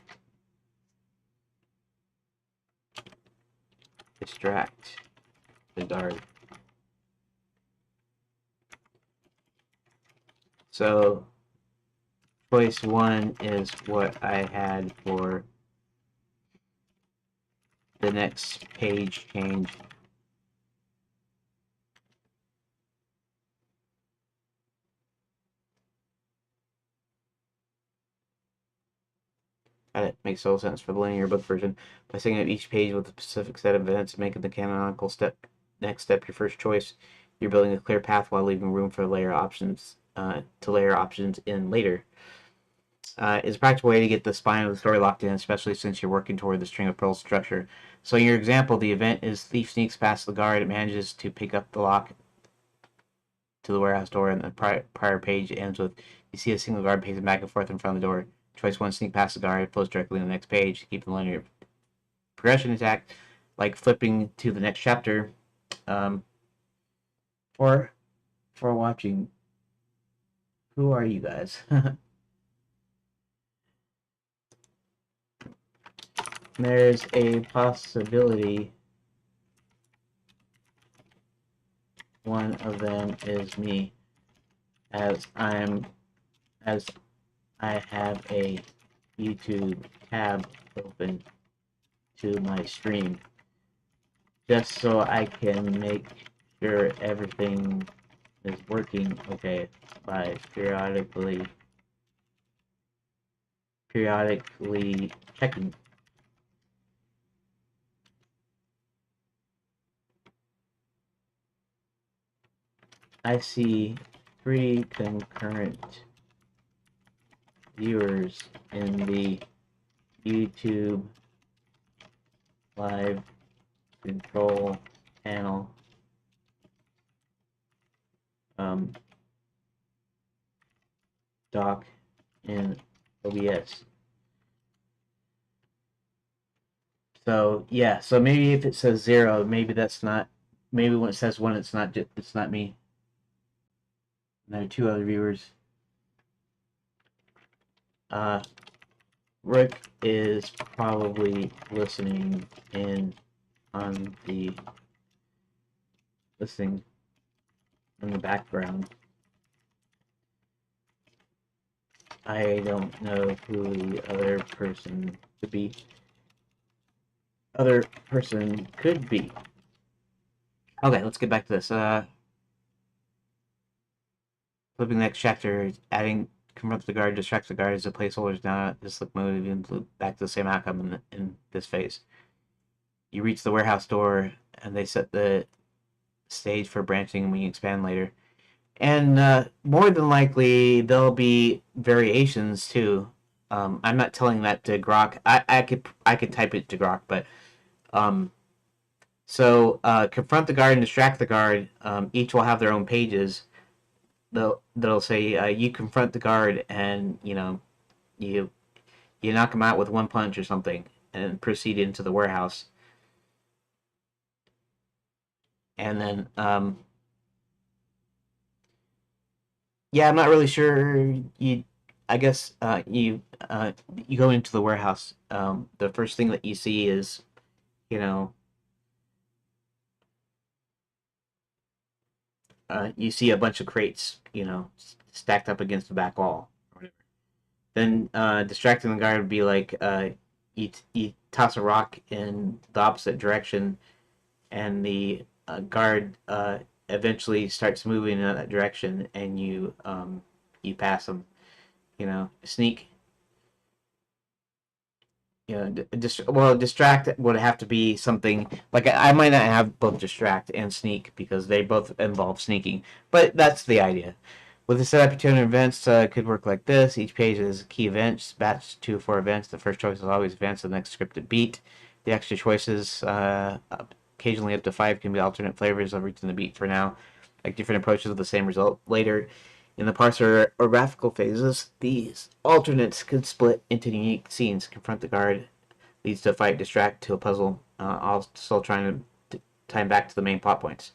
distract the guard. So choice 1 is what I had for the next page change. It makes total sense for the linear book version. By setting up each page with a specific set of events, making the canonical next step your first choice, you're building a clear path while leaving room for layer options to layer options in later. Is a practical way to get the spine of the story locked in, especially since you're working toward the string of pearls structure. So in your example, the event is thief sneaks past the guard. It manages to pick up the lock to the warehouse door, and the prior page ends with you see a single guard pacing back and forth in front of the door. Choice 1, sneak past the guard, flows directly to the next page, keep the linear progression intact, like flipping to the next chapter. Um, for watching, who are you guys? There's a possibility one of them is me, as as I have a YouTube tab open to my stream, just so I can make sure everything is working okay by periodically checking. I see 3 concurrent viewers in the YouTube live control panel doc in OBS. So yeah, so maybe if it says 0, maybe that's not. Maybe when it says 1, it's not me. And there are 2 other viewers. Rick is probably listening in on the listening in the background. I don't know who the other person could be. Other person could be. Okay, let's get back to this. Flipping the next chapter, adding confront the guard, distract the guard as the placeholders now. This look mode and back to the same outcome in this phase. You reach the warehouse door, and they set the stage for branching when you expand later. And more than likely, there'll be variations too. I'm not telling that to Grok. I could type it to Grok, but confront the guard and distract the guard. Each will have their own pages. That'll say you confront the guard, and you knock him out with one punch or something, and proceed into the warehouse. And then yeah, I'm not really sure. I guess you go into the warehouse. The first thing that you see is, you see a bunch of crates, stacked up against the back wall or whatever. Then distracting the guard would be like you toss a rock in the opposite direction, and the guard eventually starts moving in that direction, and you pass them. Sneak. Distract would have to be something like I might not have both distract and sneak because they both involve sneaking, but that's the idea. With the setup, your events could work like this. Each page is key events, batch 2 4 events. The first choice is always advance to the next scripted beat. The extra choices, occasionally up to 5, can be alternate flavors of reaching the beat for now, like different approaches with the same result later. In the parser or graphical phases, these alternates could split into unique scenes. Confront the guard leads to a fight, distract to a puzzle, all still trying to time back to the main plot points.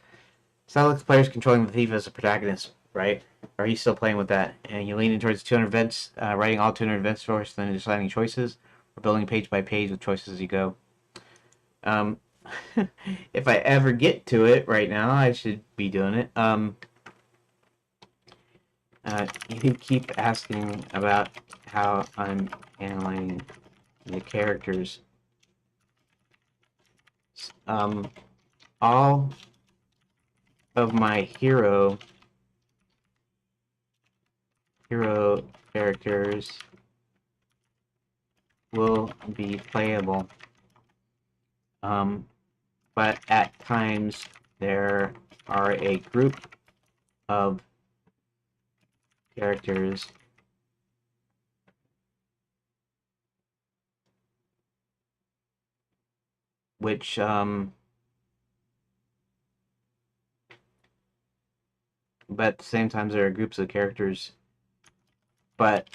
Sounds like the player's controlling the thief as a protagonist, right? Or he's still playing with that. And you're leaning towards 200 events, writing all 200 events first, then deciding choices, or building page by page with choices as you go. If I ever get to it right now, I should be doing it. You keep asking about how I'm handling the characters. All of my hero characters will be playable. But at times there are a group of characters which but at the same time there are groups of characters, but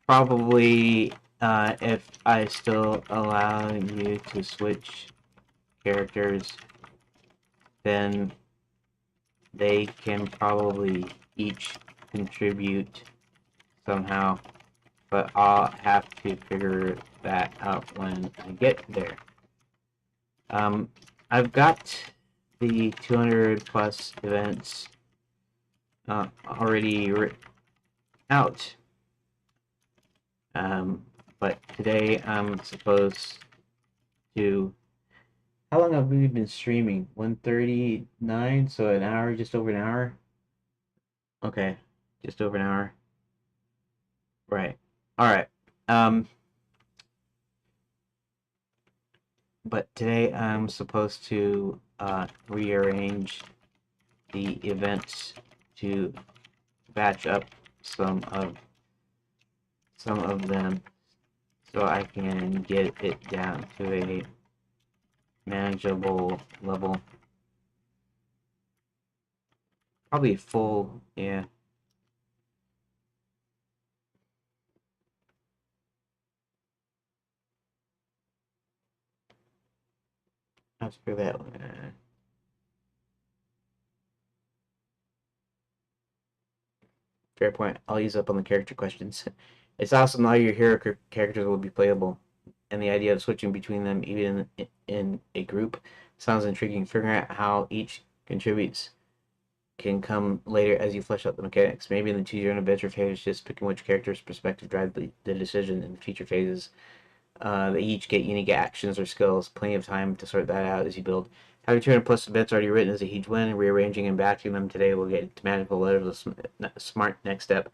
probably if I still allow you to switch characters, then they can probably each contribute somehow, but I'll have to figure that out when I get there. I've got the 200 plus events already written out, but today I'm supposed to. How long have we been streaming? 1:39, so an hour, just over an hour. Okay, just over an hour. Right. All right. But today I'm supposed to rearrange the events to batch up some some of them so I can get it down to a manageable level. Probably full, yeah. I'll screw that one. Fair point. I'll use up on the character questions. It's awesome all your hero characters will be playable, and the idea of switching between them, even in a group, sounds intriguing. Figuring out how each contributes can come later as you flesh out the mechanics. Maybe in the choose your own adventure phase, just picking which character's perspective drives the decision. In future phases, they each get unique actions or skills. Plenty of time to sort that out as you build. Having 200 plus events already written is a huge win. Rearranging and batching them today will get to magical letters. A smart next step.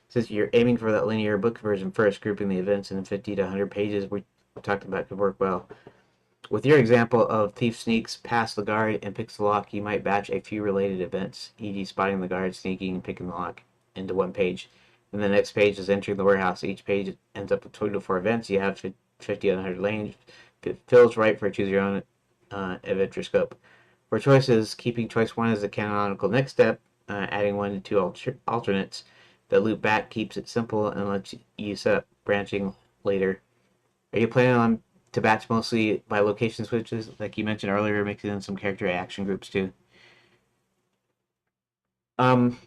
Since you're aiming for that linear book version first, grouping the events in 50 to 100 pages we talked about could work well. With your example of thief sneaks past the guard and picks the lock, you might batch a few related events, e.g. spotting the guard, sneaking, and picking the lock, into one page. And the next page is entering the warehouse. Each page ends up with 24 events. You have 50 to 100 lanes. It feels right for choose your own adventure scope. For choices, keeping choice 1 as the canonical next step, adding 1 to 2 alternates that loop back keeps it simple and lets you set up branching later. Are you planning on to batch mostly by location switches, like you mentioned earlier, mixing in some character action groups too? Um,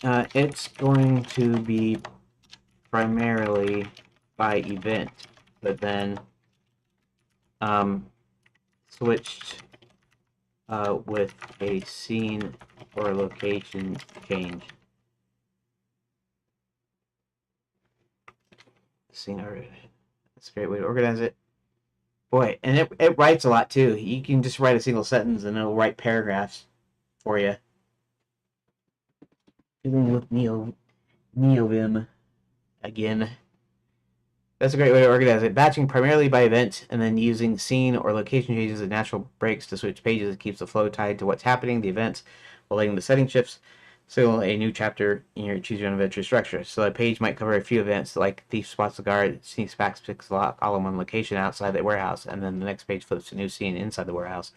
it's going to be primarily by event, but then um, switched with a scene or location change. Scene or that's a great way to organize it. Boy, and it writes a lot too. You can just write a single sentence and it'll write paragraphs for you. Even with NeoVim again. That's a great way to organize it. Batching primarily by event and then using scene or location changes as natural breaks to switch pages. It keeps the flow tied to what's happening, the events, while letting the setting shifts. So a new chapter in your choose your own adventure structure. So a page might cover a few events like thief spots the guard, sneaks back, picks lock, all in one location outside the warehouse, and then the next page flips to a new scene inside the warehouse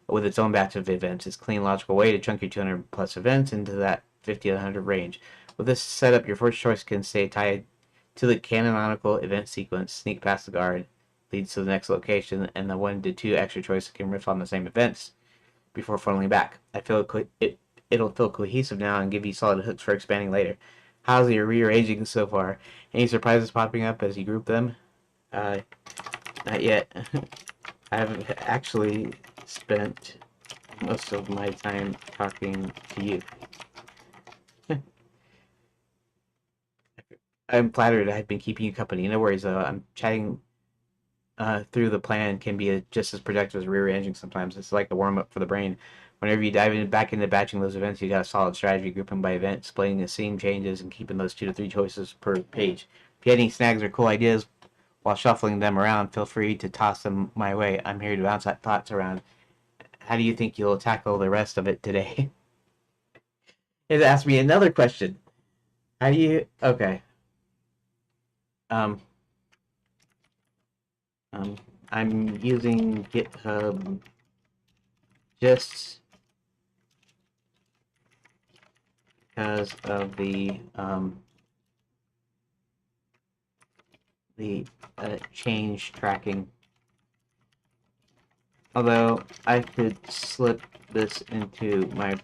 with its own batch of events. It's a clean, logical way to chunk your 200 plus events into that 50 to 100 range. With this setup, your first choice can stay tied to the canonical event sequence, sneak past the guard, leads to the next location, and the 1 to 2 extra choices can riff on the same events before funneling back. I feel it'll feel cohesive now and give you solid hooks for expanding later. How's your rearranging so far? Any surprises popping up as you group them? Uh, Not yet. I've actually spent most of my time talking to you. I'm flattered I've been keeping you company. No worries, though. I'm chatting through the plan can be just as productive as rearranging sometimes. It's like the warm up for the brain. Whenever you dive back into batching those events, you got a solid strategy grouping by event, splitting the scene changes, and keeping those 2 to 3 choices per page. If you had any snags or cool ideas while shuffling them around, feel free to toss them my way. I'm here to bounce thoughts around. How do you think you'll tackle the rest of it today? It asked me another question. How do you? Okay. Um. Um. I'm using GitHub just because of the change tracking. Although I could slip this into my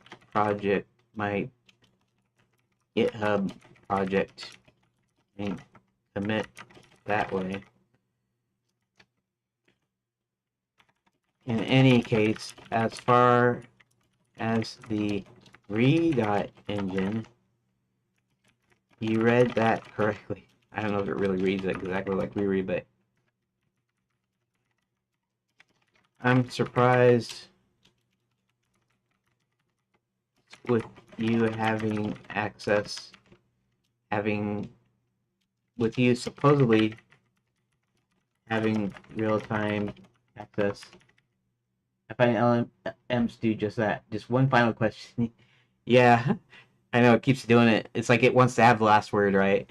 GitHub project, and commit that way. In any case, as far as the Redot engine, you read that correctly. I don't know if it really reads it exactly like we read, but I'm surprised with you having access, having, with you supposedly having real-time access. I find LMs do just that. Just one final question. Yeah, I know it keeps doing it. It's like it wants to have the last word, right?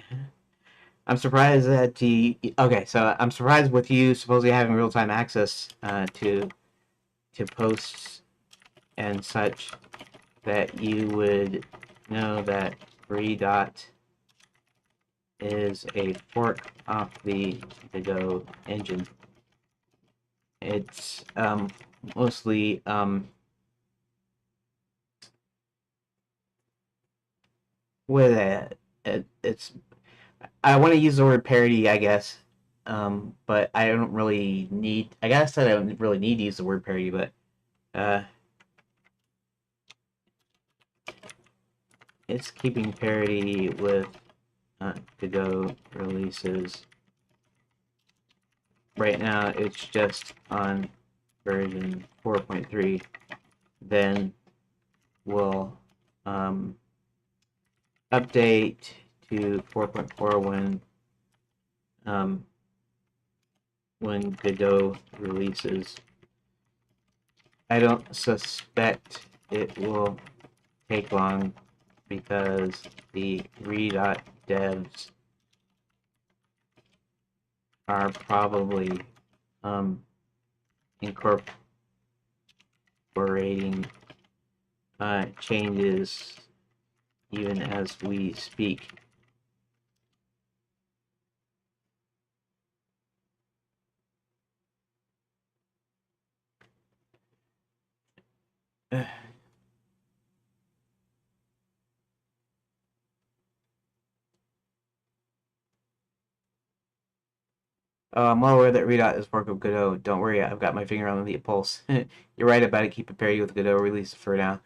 I'm surprised that the okay. So I'm surprised with you supposedly having real time access to posts and such that you would know that Redot is a fork off the Godot engine. It's mostly with it's I want to use the word parody, I guess, but I don't really need. I guess I don't really need to use the word parody, but uh, it's keeping parity with Godot releases. Right now, it's just on version 4.3. Then we'll update to 4.4 when Godot releases. I don't suspect it will take long because the Redot devs are probably incorporating changes even as we speak. I'm well aware that Redot is work of Godot. Don't worry, I've got my finger on the pulse. You're right about it. Keep it parity with Godot release for now.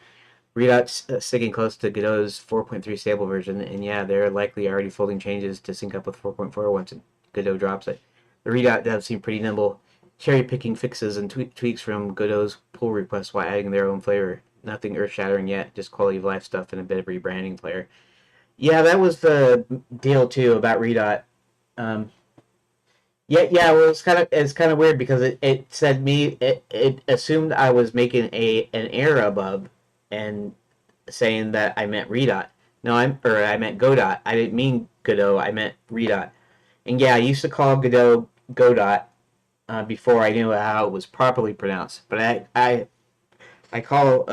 Redot's sticking close to Godot's 4.3 stable version, and yeah, they're likely already folding changes to sync up with 4.4 once Godot drops it. The Redot devs seem pretty nimble, cherry-picking fixes and tweaks from Godot's pull requests while adding their own flavor. Nothing earth-shattering yet, just quality of life stuff and a bit of rebranding flair. Yeah, that was the deal too about Redot. Um, yeah. Well, it's kind of weird because it said it assumed I was making an error above and saying that I meant Redot. No, I meant Godot. I didn't mean Godot. I meant Redot. And yeah, I used to call Godot Godot before I knew how it was properly pronounced. But I call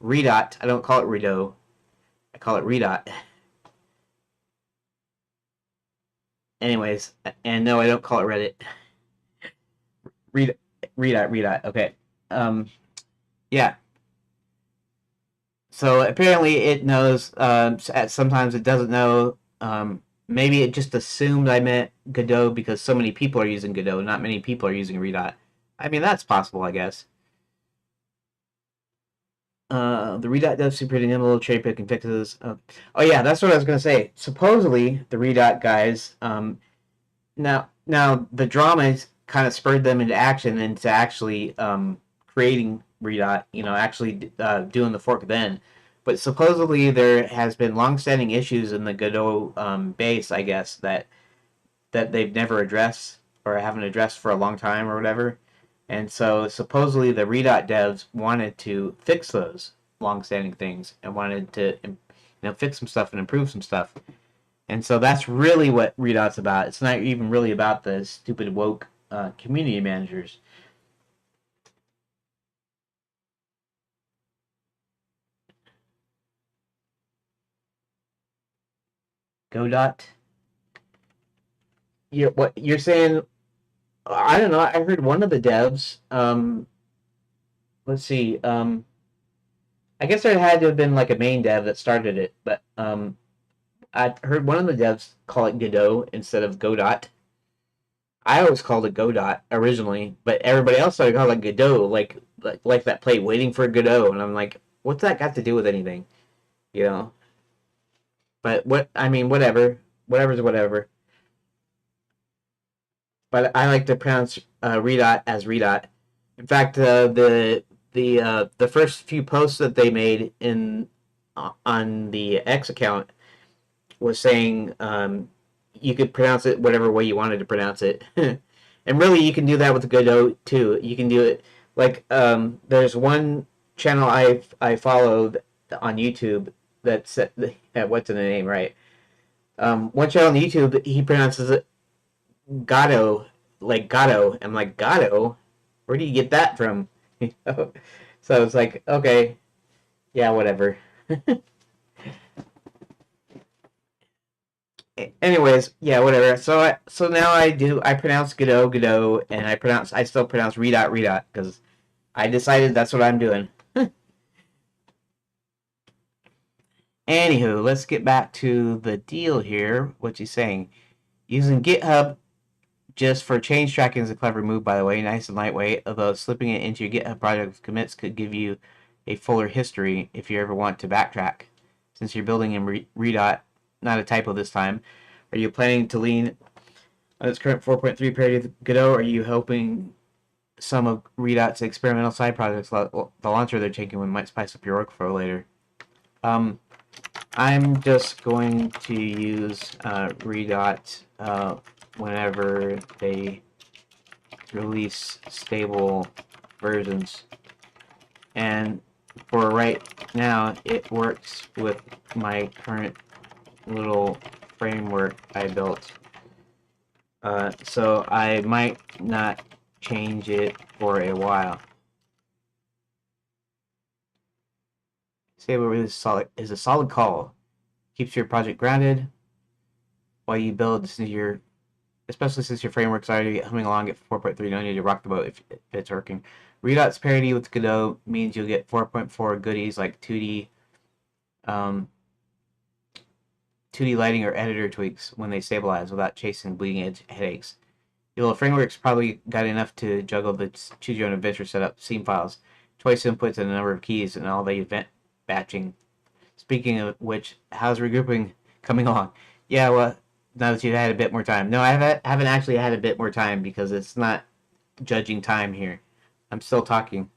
Redot. I don't call it Redot. I call it Redot. Anyways, and no, I don't call it Reddit. Redot, Redot. Okay. Um, yeah. So apparently it knows. Sometimes it doesn't know. Maybe it just assumed I meant Godot because so many people are using Godot. Not many people are using Redot. I mean, that's possible, I guess. The Redot does seem pretty nimble, cherry pick and fixes. Oh yeah, that's what I was gonna say. Supposedly the Redot guys. Now the dramas kind of spurred them into action into actually creating Redot. You know, actually doing the fork then. But supposedly there has been long-standing issues in the Godot base, I guess, that they've never addressed or haven't addressed for a long time or whatever. And so supposedly the Redot devs wanted to fix those long-standing things and wanted to fix some stuff and improve some stuff. And so that's really what Redot's about. It's not even really about the stupid woke community managers. Godot. You're saying? I don't know. I heard one of the devs. Let's see. I guess there had to have been like a main dev that started it, but I heard one of the devs call it Godot instead of Godot. I always called it Godot originally, but everybody else started calling it Godot, like that play Waiting for Godot, and I'm like, what's that got to do with anything, you know? But what I mean, whatever's whatever. But I like to pronounce Redot as Redot. In fact, the first few posts that they made in on the X account was saying you could pronounce it whatever way you wanted to pronounce it, and really you can do that with Godot too. You can do it like there's one channel I followed on YouTube that's what's in the name, right? One channel on YouTube, he pronounces it Gatto, like Gatto. I'm like, Gatto? Where do you get that from? So it's like, okay, yeah, whatever. Anyways, yeah, whatever. So now I pronounce Godot Godot, and I still pronounce Redot Redot because I decided that's what I'm doing. Anywho, let's get back to the deal here. What he's saying, using GitHub just for change tracking is a clever move, by the way, nice and lightweight. Although slipping it into your GitHub project commits could give you a fuller history if you ever want to backtrack. Since you're building in Redot, not a typo this time. Are you planning to lean on its current 4.3 parity with Godot? Or are you hoping some of Redot's experimental side projects, the launcher they're taking, might spice up your workflow later? I'm just going to use Redot whenever they release stable versions. And for right now, it works with my current little framework I built. So I might not change it for a while. Stable is a solid call. Keeps your project grounded while you build especially since your framework's already humming along at 4.3. No need to rock the boat if it's working. Redot's parity with Godot means you'll get 4.4 goodies like 2D lighting or editor tweaks when they stabilize without chasing bleeding edge headaches. Your little framework's probably got enough to juggle the choose your own adventure setup, scene files, choice inputs, and a number of keys, and all the event batching. Speaking of which, how's regrouping coming along? Yeah, well, now that you've had a bit more time. No, I haven't actually had a bit more time because it's not judging time here. I'm still talking.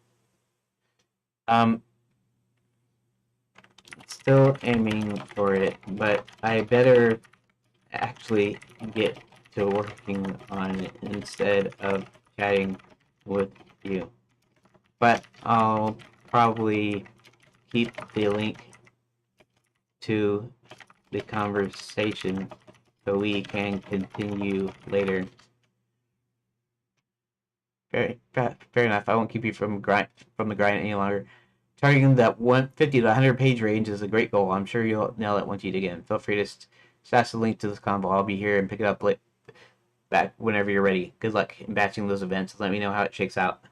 Still aiming for it, but I better actually get to working on it instead of chatting with you. But I'll probably keep the link to the conversation so we can continue later. Fair enough. I won't keep you from the grind any longer. Targeting that 150 to 100 page range is a great goal. I'm sure you'll nail it once you dig in. Feel free to stash the link to this convo. I'll be here and pick it up back whenever you're ready. Good luck in batching those events. Let me know how it shakes out.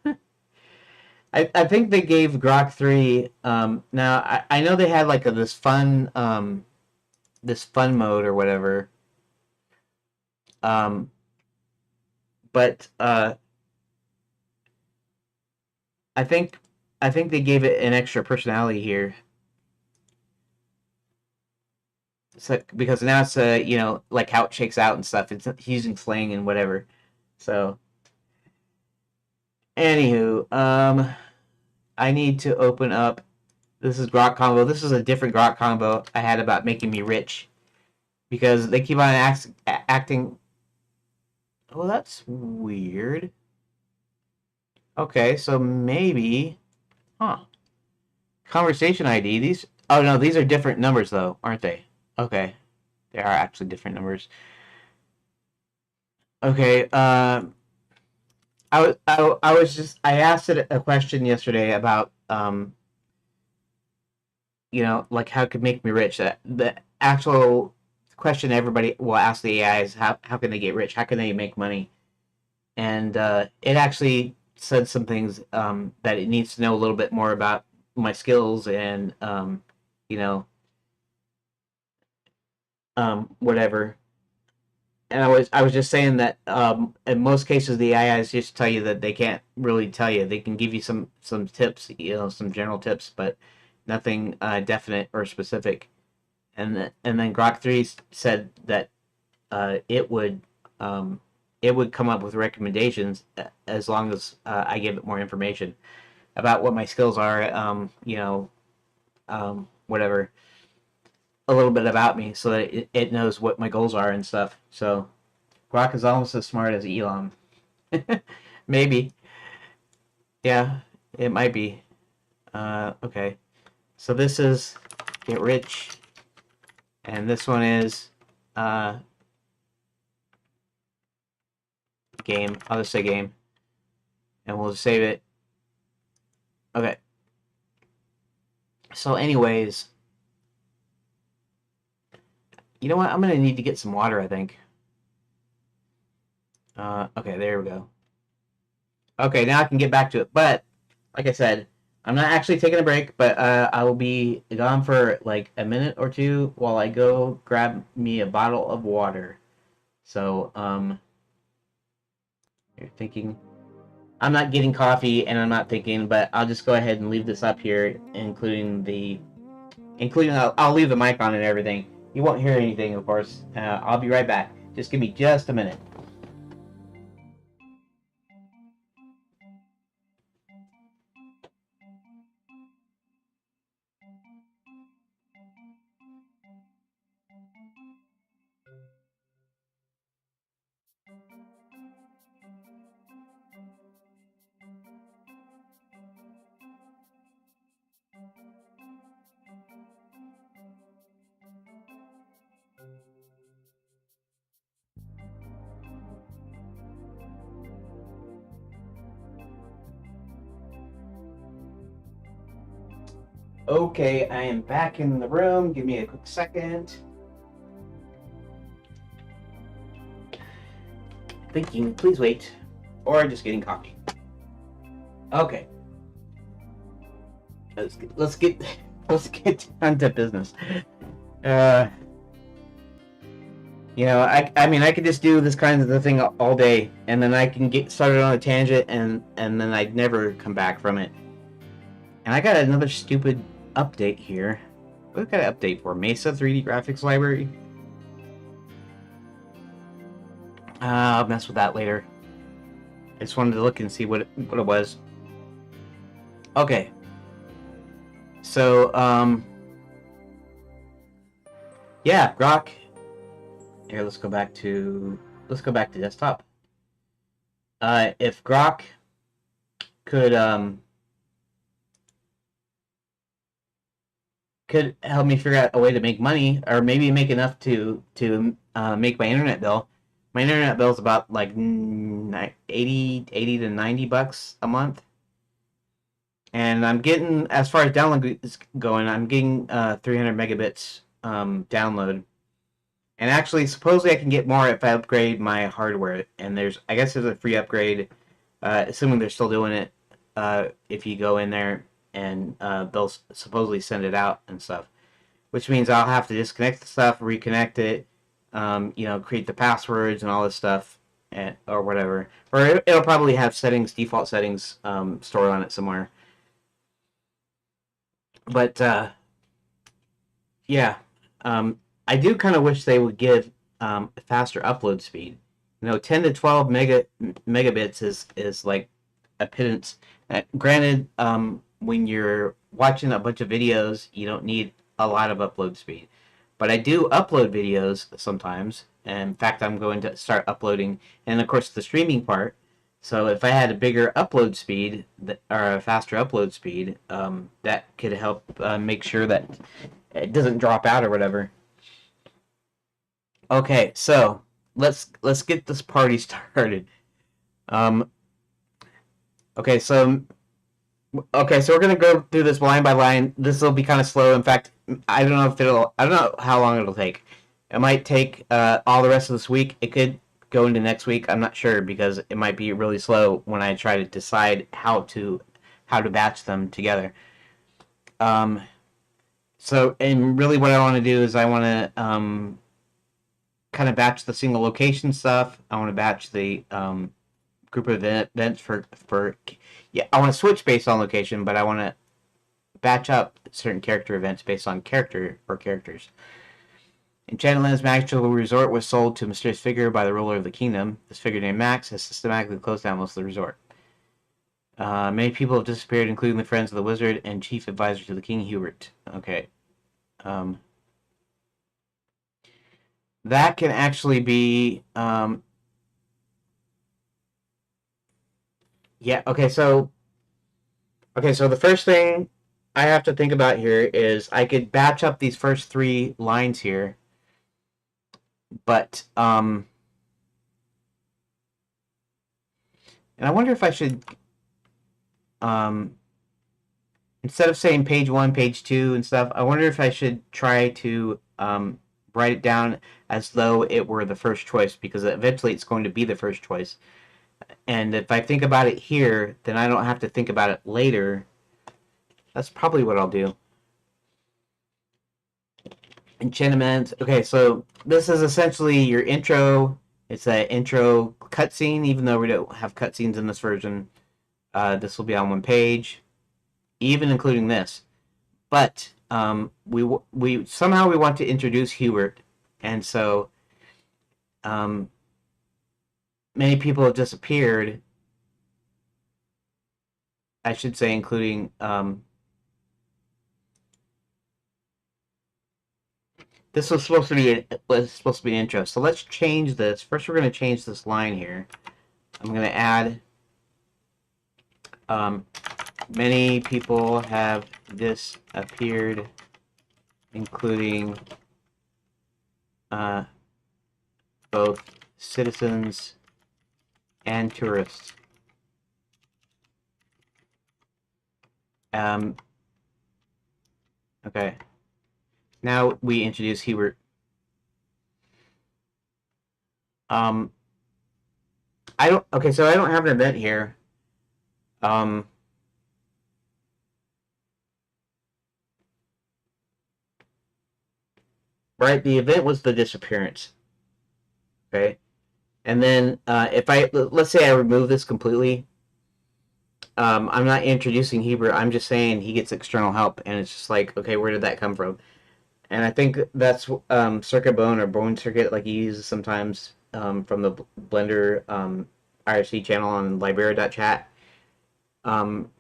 I think they gave Grok 3. Now I know they had like this fun mode or whatever. But I think they gave it an extra personality here. So, because now it's like how it shakes out and stuff. It's using slang and whatever. So anywho, I need to open up. This is Grok combo. This is a different Grok combo I had about making me rich, because they keep on acting. Oh, that's weird. Okay, so maybe, Conversation ID. These. Oh no, these are different numbers though, aren't they? Okay, they are actually different numbers. Okay. I asked it a question yesterday about like how it could make me rich. The actual question everybody will ask the AI is how can they get rich? How can they make money? And it actually said some things that it needs to know a little bit more about my skills and whatever. And I was just saying that in most cases the AIs just tell you that they can't really tell you. They can give you some tips, some general tips, but nothing definite or specific. And then Grok 3 said that it would come up with recommendations as long as I give it more information about what my skills are. Whatever, a little bit about me so that it knows what my goals are and stuff. So Grok is almost as smart as Elon. Maybe. Yeah, it might be. Okay. So this is get rich. And this one is game. I'll just say game. And we'll just save it. Okay. So anyways, you know what? I'm going to need to get some water, I think. Okay, there we go. Okay, now I can get back to it. But, like I said, I'm not actually taking a break, but I will be gone for like a minute or two while I go grab me a bottle of water. So, you're thinking... I'm not getting coffee, and I'm not thinking, but I'll just go ahead and leave this up here, including I'll leave the mic on and everything. You won't hear anything, of course. I'll be right back. Just give me just a minute. Okay, I am back in the room. Give me a quick second. Thinking, please wait. Or just getting coffee. Okay. Let's get down to business. You know, I mean, I could just do this kind of thing all day, and then I can get started on a tangent, and then I'd never come back from it. And I got another stupid update here. What got an update for? Mesa 3D graphics library? I'll mess with that later. I just wanted to look and see what it was. Okay. So, yeah, Grok. Here, let's go back to desktop. If Grok could help me figure out a way to make money, or maybe make enough to make my internet bill. My internet bill is about like 80 to $90 a month, and I'm getting, as far as download is going, I'm getting 300 megabits download. And actually, supposedly I can get more if I upgrade my hardware. And I guess there's a free upgrade, assuming they're still doing it. If you go in there, and they'll supposedly send it out and stuff, which means I'll have to disconnect the stuff, reconnect it, create the passwords and all this stuff, or whatever. Or it'll probably have default settings stored on it somewhere. But yeah. I do kind of wish they would give faster upload speed. 10 to 12 megabits is like a pittance. Granted, when you're watching a bunch of videos, you don't need a lot of upload speed. But I do upload videos sometimes. And in fact, I'm going to start uploading, and of course the streaming part. So if I had a bigger upload speed, or a faster upload speed, that could help make sure that it doesn't drop out or whatever. Okay, so let's get this party started. Okay, so we're gonna go through this line by line. This will be kind of slow. In fact, I don't know how long it'll take. It might take all the rest of this week. It could go into next week. I'm not sure, because it might be really slow when I try to decide how to batch them together. So, and really what I want to do is I want to kind of batch the single location stuff. I want to batch the group of events for I want to switch based on location, but I want to batch up certain character events based on character or characters. Enchantment's magical resort was sold to a mysterious figure by the ruler of the kingdom. This figure named Max has systematically closed down most of the resort. Many people have disappeared, including the friends of the wizard and chief advisor to the king, Hubert. Okay. That can actually be... yeah, okay, so the first thing I have to think about here is I could batch up these first three lines here, but and I wonder if I should um instead of saying page one, page two, and stuff, I wonder if I should try to write it down as though it were the first choice, because eventually it's going to be the first choice. And if I think about it here, then I don't have to think about it later. That's probably what I'll do. Enchantment. Okay, so this is essentially your intro. It's an intro cutscene, even though we don't have cutscenes in this version. This will be on one page, even including this. But we somehow we want to introduce Hubert, and so um, many people have disappeared. I should say, including this was supposed to be an intro. So let's change this. First, we're going to change this line here. I'm going to add many people have disappeared, including both citizens and tourists. Okay. Now we introduce Hubert. I don't. Okay, so I don't have an event here. Right. The event was the disappearance. Okay, and then if let's say I remove this completely, I'm not introducing Hubert. I'm just saying he gets external help, and it's just like, okay, where did that come from? And I think that's Circuit Bone or Bone Circuit, like he uses sometimes from the Blender IRC channel on Libera.chat. Um,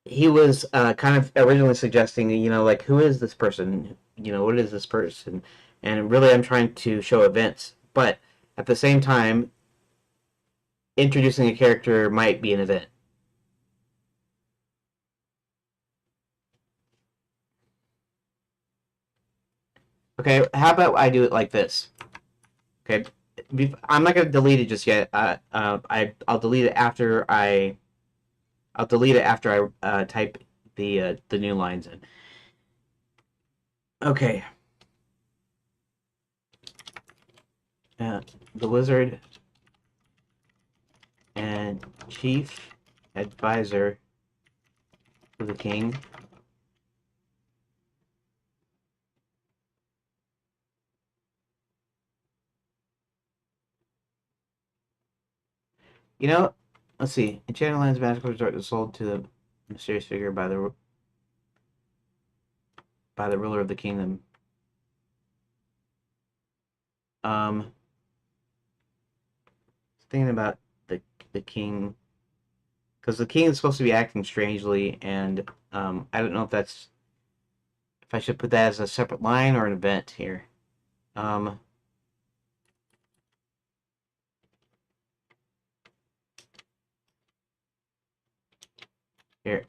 he was kind of originally suggesting, like, who is this person? What is this person? And really, I'm trying to show events, but at the same time, introducing a character might be an event. Okay, how about I do it like this? Okay, I'm not gonna delete it just yet. I'll delete it after I type the new lines in. Okay. The wizard and chief advisor to the king. Let's see. Enchanted lands magical resort is sold to the mysterious figure by the ruler of the kingdom. Um, Thinking about the king, because the king is supposed to be acting strangely, and I don't know if I should put that as a separate line or an event here. Um, Here.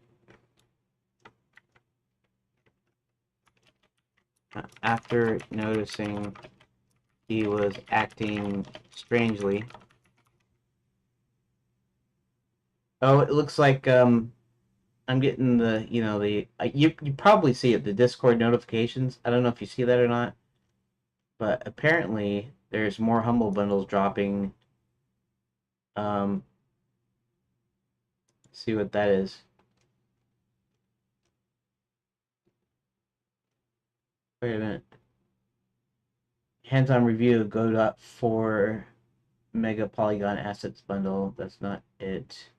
After noticing he was acting strangely. Oh, it looks like I'm getting you probably see it, the Discord notifications. I don't know if you see that or not, but apparently there's more Humble Bundles dropping. Um, see what that is. Wait a minute. Hands-on review, Go.4 Mega Polygon Assets Bundle. That's not it.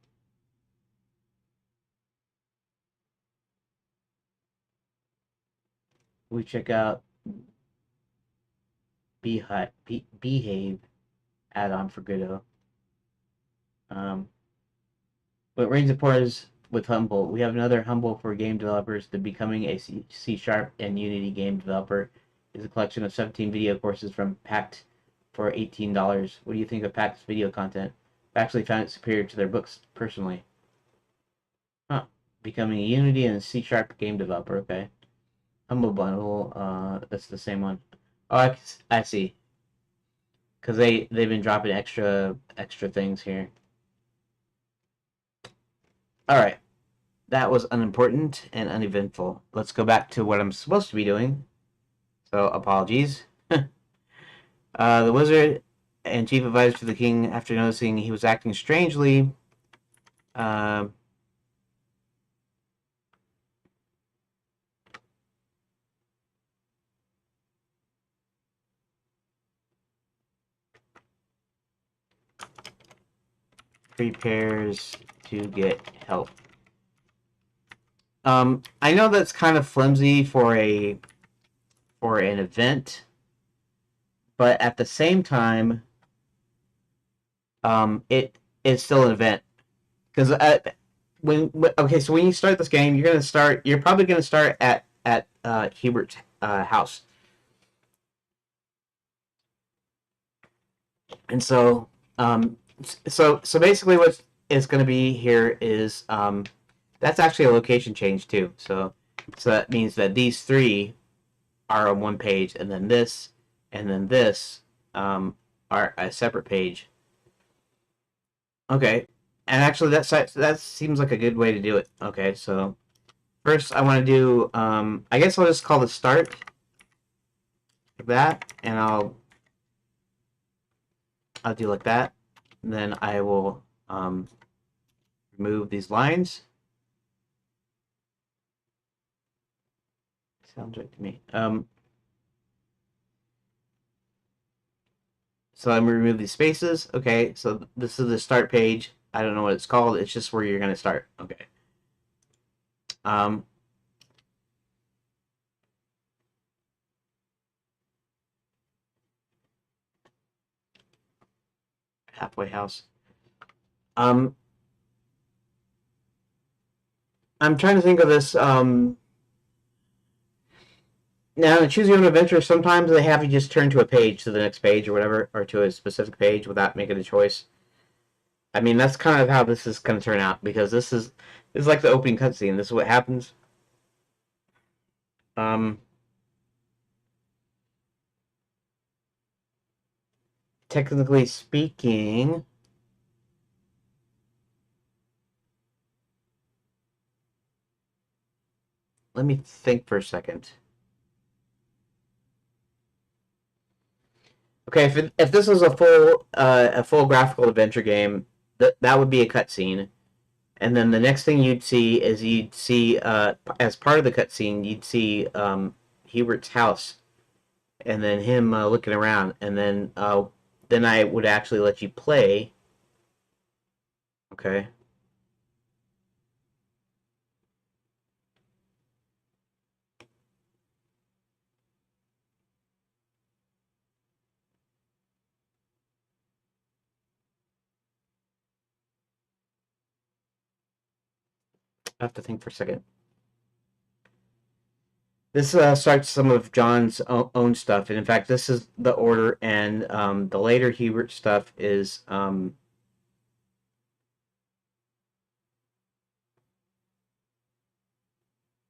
We check out Behave add-on for Godot. But Reigns of Porters with Humble. We have another Humble for game developers. The Becoming a C Sharp and Unity game developer is a collection of 17 video courses from Pact for $18. What do you think of Pact's video content? I've actually found it superior to their books personally. Huh. Becoming a Unity and C# game developer. Okay. Humble Bundle. That's the same one. Oh, I see. Because they've been dropping extra things here. All right. That was unimportant and uneventful. Let's go back to what I'm supposed to be doing. So apologies. The wizard and chief advisor to the king, after noticing he was acting strangely, uh, prepares to get help. I know that's kind of flimsy for an event, but at the same time, it is still an event because so when you start this game, you're probably gonna start at Hubert's house, and so basically what is going to be here is that's actually a location change too. So that means that these three are on one page, and then this are a separate page. Okay, and actually that seems like a good way to do it. Okay, so first I want to do I guess I'll just call the start like that, and I'll do like that. And then I will remove these lines. Sounds right to me. So I'm going to remove these spaces. Okay, so this is the start page. I don't know what it's called. It's just where you're going to start. Okay. Um, Halfway house. Um, I'm trying to think of this. Now, in Choose Your Own Adventure, sometimes they have you just turn to a page, to the next page or whatever, or to a specific page without making a choice. I mean, that's kind of how this is going to turn out because this is like the opening cutscene. This is what happens. Um, Technically speaking, let me think for a second. Okay, if this was a full graphical adventure game, that would be a cutscene, and then the next thing you'd see is as part of the cutscene you'd see Hubert's house, and then him looking around, and then I would actually let you play. Okay, I have to think for a second. This starts some of John's own stuff, and in fact, this is the order, and the later Hubert stuff is the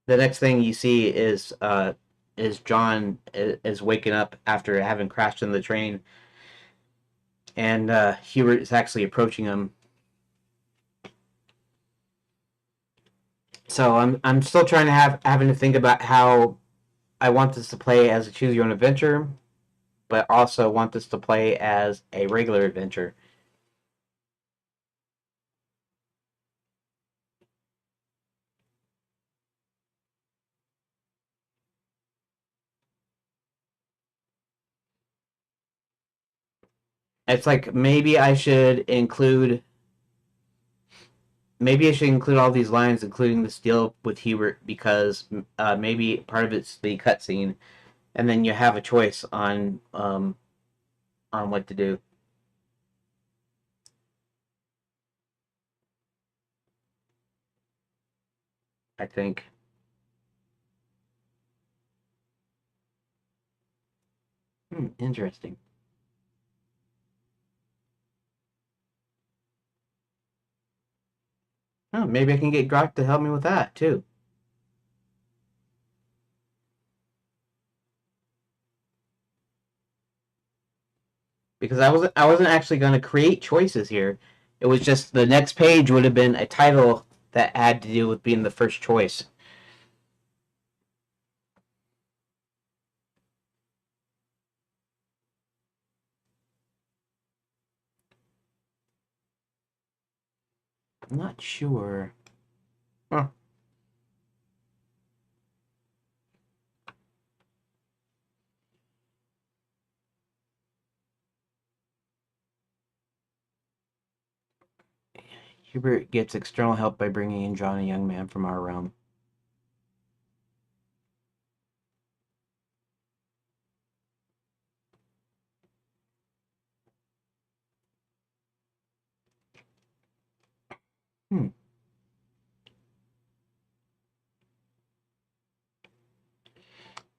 next thing you see is John is waking up after having crashed in the train, and Hubert is actually approaching him. So I'm still trying to having to think about how I want this to play as a choose your own adventure, but also want this to play as a regular adventure. It's like maybe I should include all these lines, including this deal with Hubert, because maybe part of it's the cutscene, and then you have a choice on what to do. I think. Interesting. Oh, maybe I can get Grok to help me with that too. Because I wasn't actually going to create choices here. It was just the next page would have been a title that had to do with being the first choice. I'm not sure. Huh. Hubert gets external help by bringing in John, a young man from our realm. Hmm.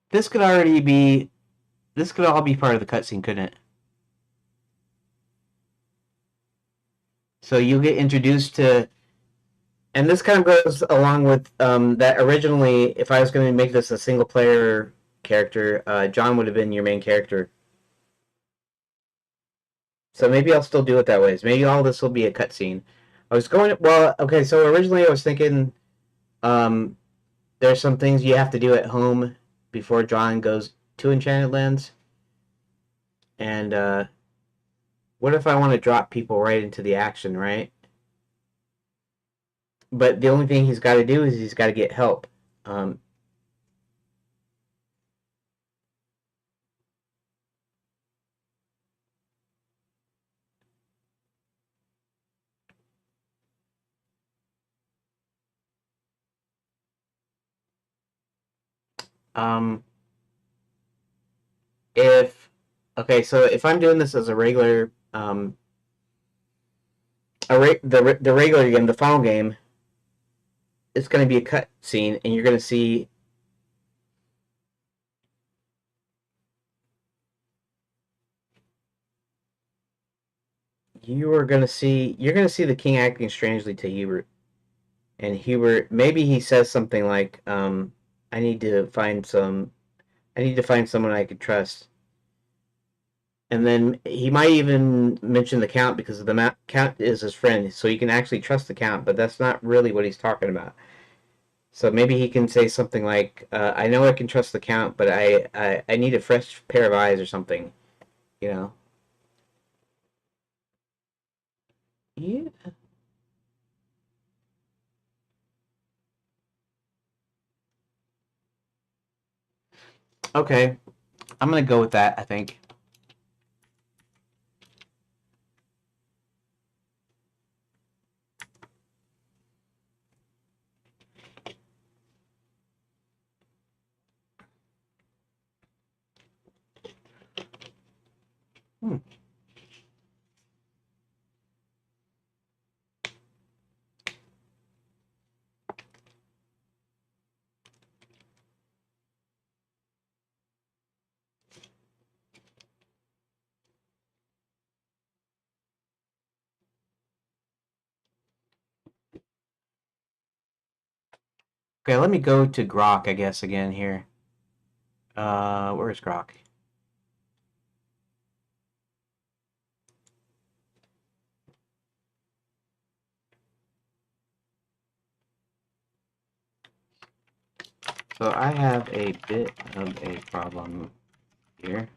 This could already be. This could all be part of the cutscene, couldn't it? So you get introduced to, and this kind of goes along with that. Originally, if I was going to make this a single player character, John would have been your main character. So maybe I'll still do it that way. So maybe all this will be a cutscene. I was going well. Okay, so originally I was thinking um, there's some things you have to do at home before John goes to Enchanted Lands, and what if I want to drop people right into the action, right? But the only thing he's got to do is he's got to get help. Um, um, if okay, so if I'm doing this as a regular, the regular game, the final game, it's going to be a cut scene, and you're going to see you're going to see the king acting strangely to Hubert, and Hubert maybe he says something like, "I need to find some, I need to find someone I could trust." And then he might even mention the count because the count is his friend, so you can actually trust the count. But that's not really what he's talking about. So maybe he can say something like, "I know I can trust the count, but I need a fresh pair of eyes or something." You know? Yeah. Okay, I'm gonna go with that. I think. Hmm. Okay, let me go to Grok, I guess, again here. Where's Grok? So I have a bit of a problem here.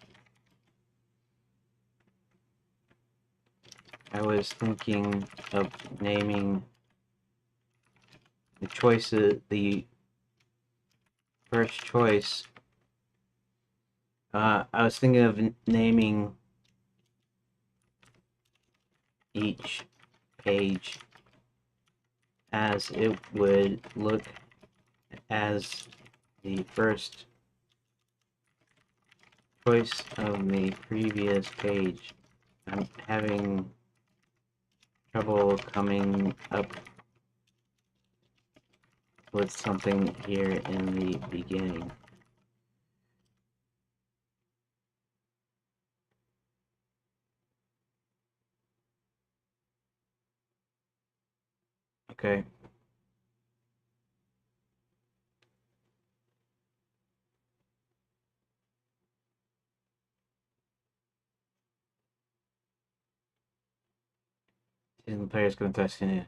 I was thinking of naming the choices, the first choice. I was thinking of naming each page as it would look as the first choice of the previous page. I'm having trouble coming up with something here in the beginning. Okay. And the player's going to continue.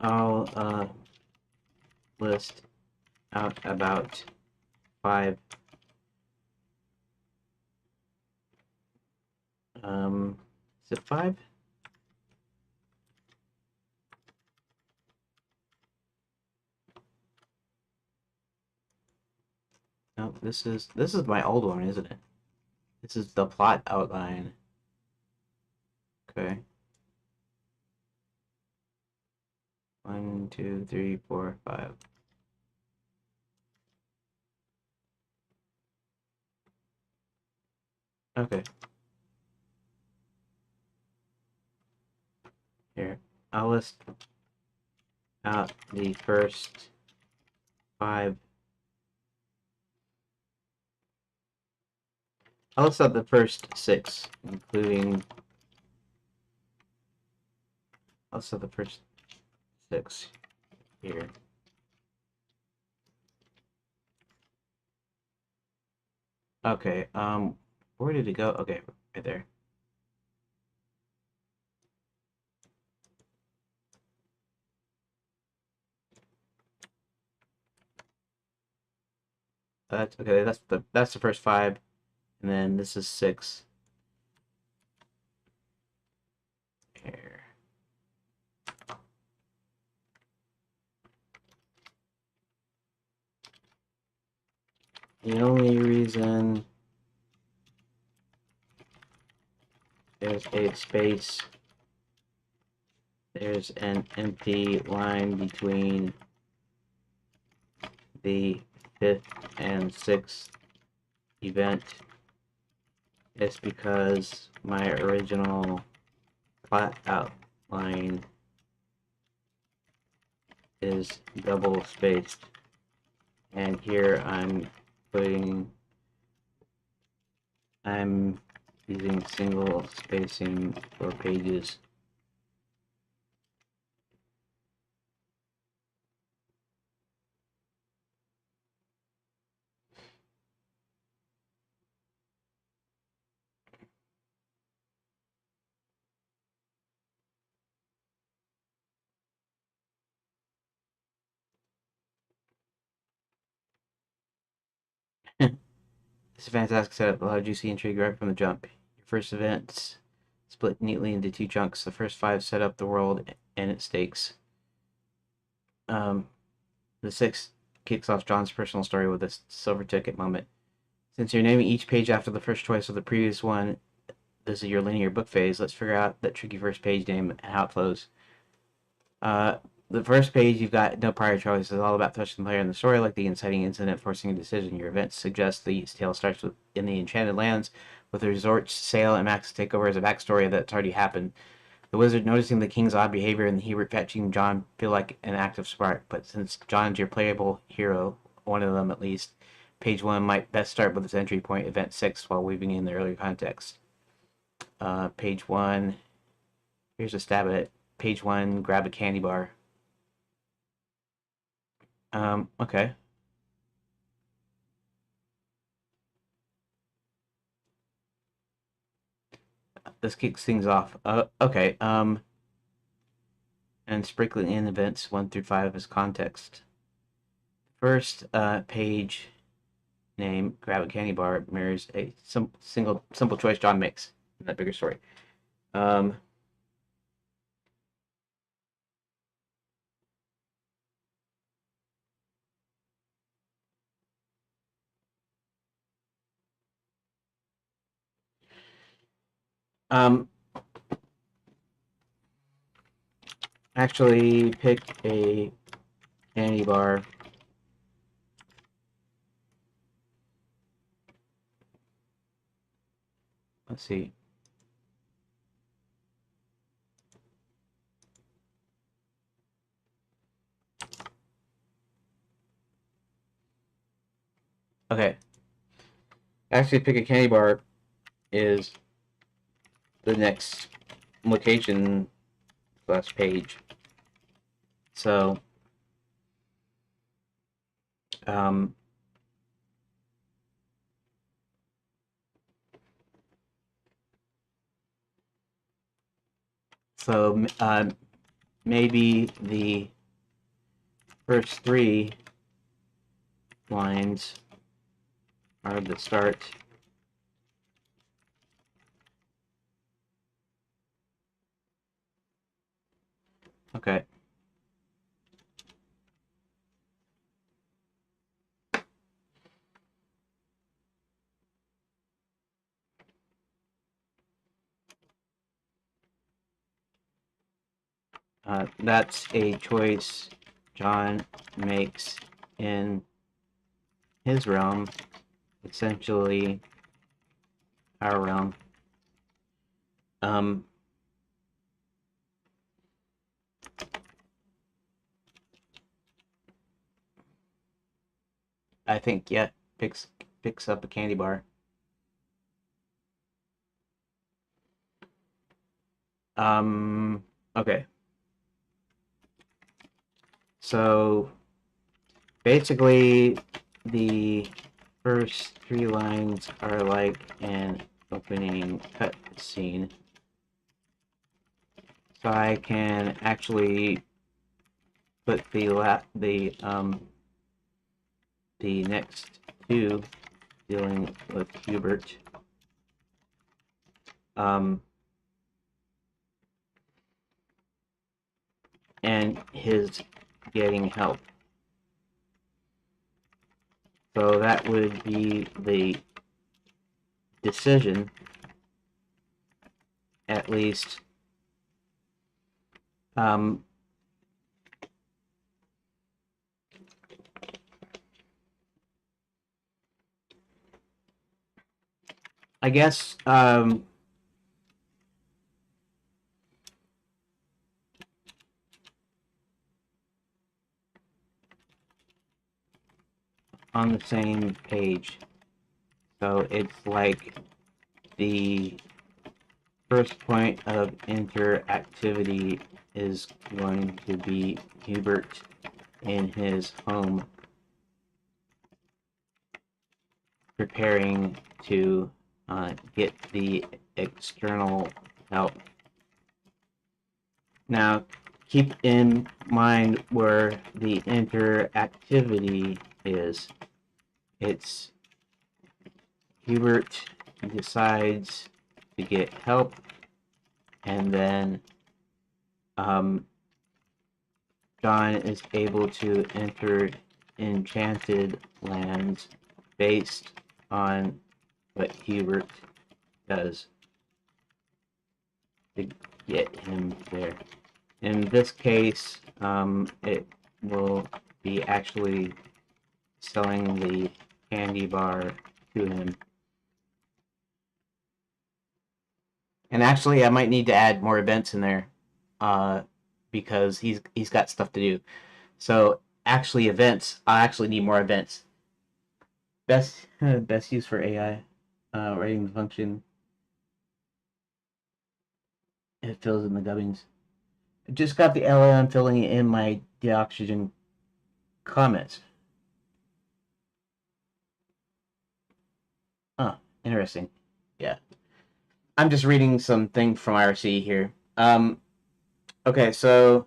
I'll list out about 5 is it 5? No, this is my old one, isn't it? This is the plot outline. Okay. 1, 2, 3, 4, 5. Okay. Here. I'll list out the first 5. I'll list out the first 6, including. I'll list out the first 6 here. Okay, where did it go? Okay, right there. That's okay, that's the first 5, and then this is 6. Here. The only reason there's a space, there's an empty line between the 5th and 6th event is because my original plot outline is double spaced, and here I'm using single spacing for pages. This fantastic setup allowed juicy intrigue right from the jump. Your first events split neatly into 2 chunks. The first 5 set up the world and its stakes. The 6th kicks off John's personal story with a silver ticket moment. Since you're naming each page after the first choice of the previous one, this is your linear book phase. Let's figure out that tricky first page name and how it flows. The first page, you've got no prior choice. It's all about thrusting the player in the story, like the inciting incident forcing a decision. Your events suggest the tale starts in the Enchanted Lands, with the resort's sale and Max's takeover as a backstory that's already happened. The wizard noticing the king's odd behavior and the Hebert fetching John feel like an act of spark, but since John's your playable hero, one of them at least, page 1 might best start with its entry point, event 6, while weaving in the earlier context. Page 1, here's a stab at it. Page 1, grab a candy bar. Okay. This kicks things off. Okay. And sprinkling in events 1 through 5 as context. First, page name, grab a candy bar, mirrors a simple choice John makes in that bigger story. Um, um, actually, pick a candy bar. Let's see. Okay. Actually, pick a candy bar is the next location / page. So so maybe the first three lines are the start. Okay. That's a choice John makes in his realm, essentially our realm. Um, I think, yeah, picks up a candy bar. Okay. So basically, the first three lines are like an opening cut scene. So I can actually put the next two dealing with Hubert. And his getting help. So that would be the decision, at least. I guess on the same page. So it's like the first point of interactivity is going to be Hubert in his home preparing to get the external help. Now, keep in mind where the interactivity is. It's Hubert decides to get help, and then John is able to enter enchanted lands based on what Hubert does to get him there. In this case, it will be actually selling the candy bar to him. And actually, I might need to add more events in there, because he's got stuff to do. So actually, events. I actually need more events. Best use for AI, writing the function. It fills in the gubbins. I just got the LLM filling in my deoxygen comments. Huh, interesting. Yeah. I'm just reading something from IRC here. Okay, so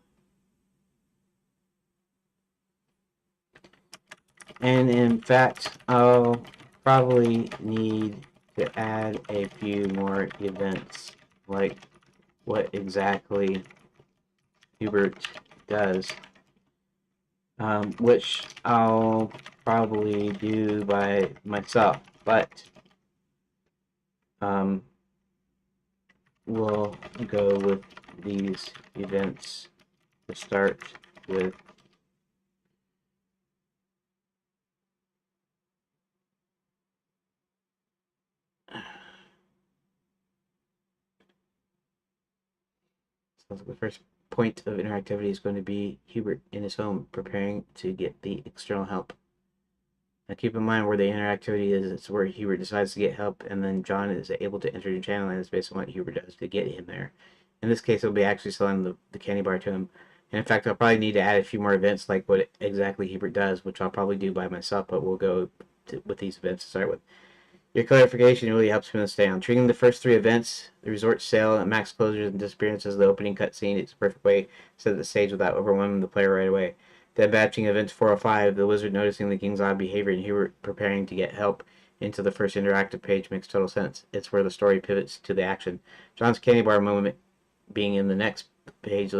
and in fact, I'll probably need to add a few more events, like what exactly Hubert does, which I'll probably do by myself, but we'll go with these events to start with. So the first point of interactivity is going to be Hubert in his home preparing to get the external help. Now keep in mind where the interactivity is. It's where Hubert decides to get help, and then John is able to enter the channel, and it's based on what Hubert does to get him there. In this case, it'll be actually selling the candy bar to him. And in fact, I'll probably need to add a few more events like what exactly Hebert does, which I'll probably do by myself, but we'll go with these events to start with. Your clarification really helps me stay on. Treating the first three events, the resort sale, and max closures and disappearances, the opening cutscene, it's a perfect way to set the stage without overwhelming the player right away. Then batching events 405, the wizard noticing the king's odd behavior and Hubert preparing to get help into the first interactive page makes total sense. It's where the story pivots to the action. John's candy bar moment being in the next page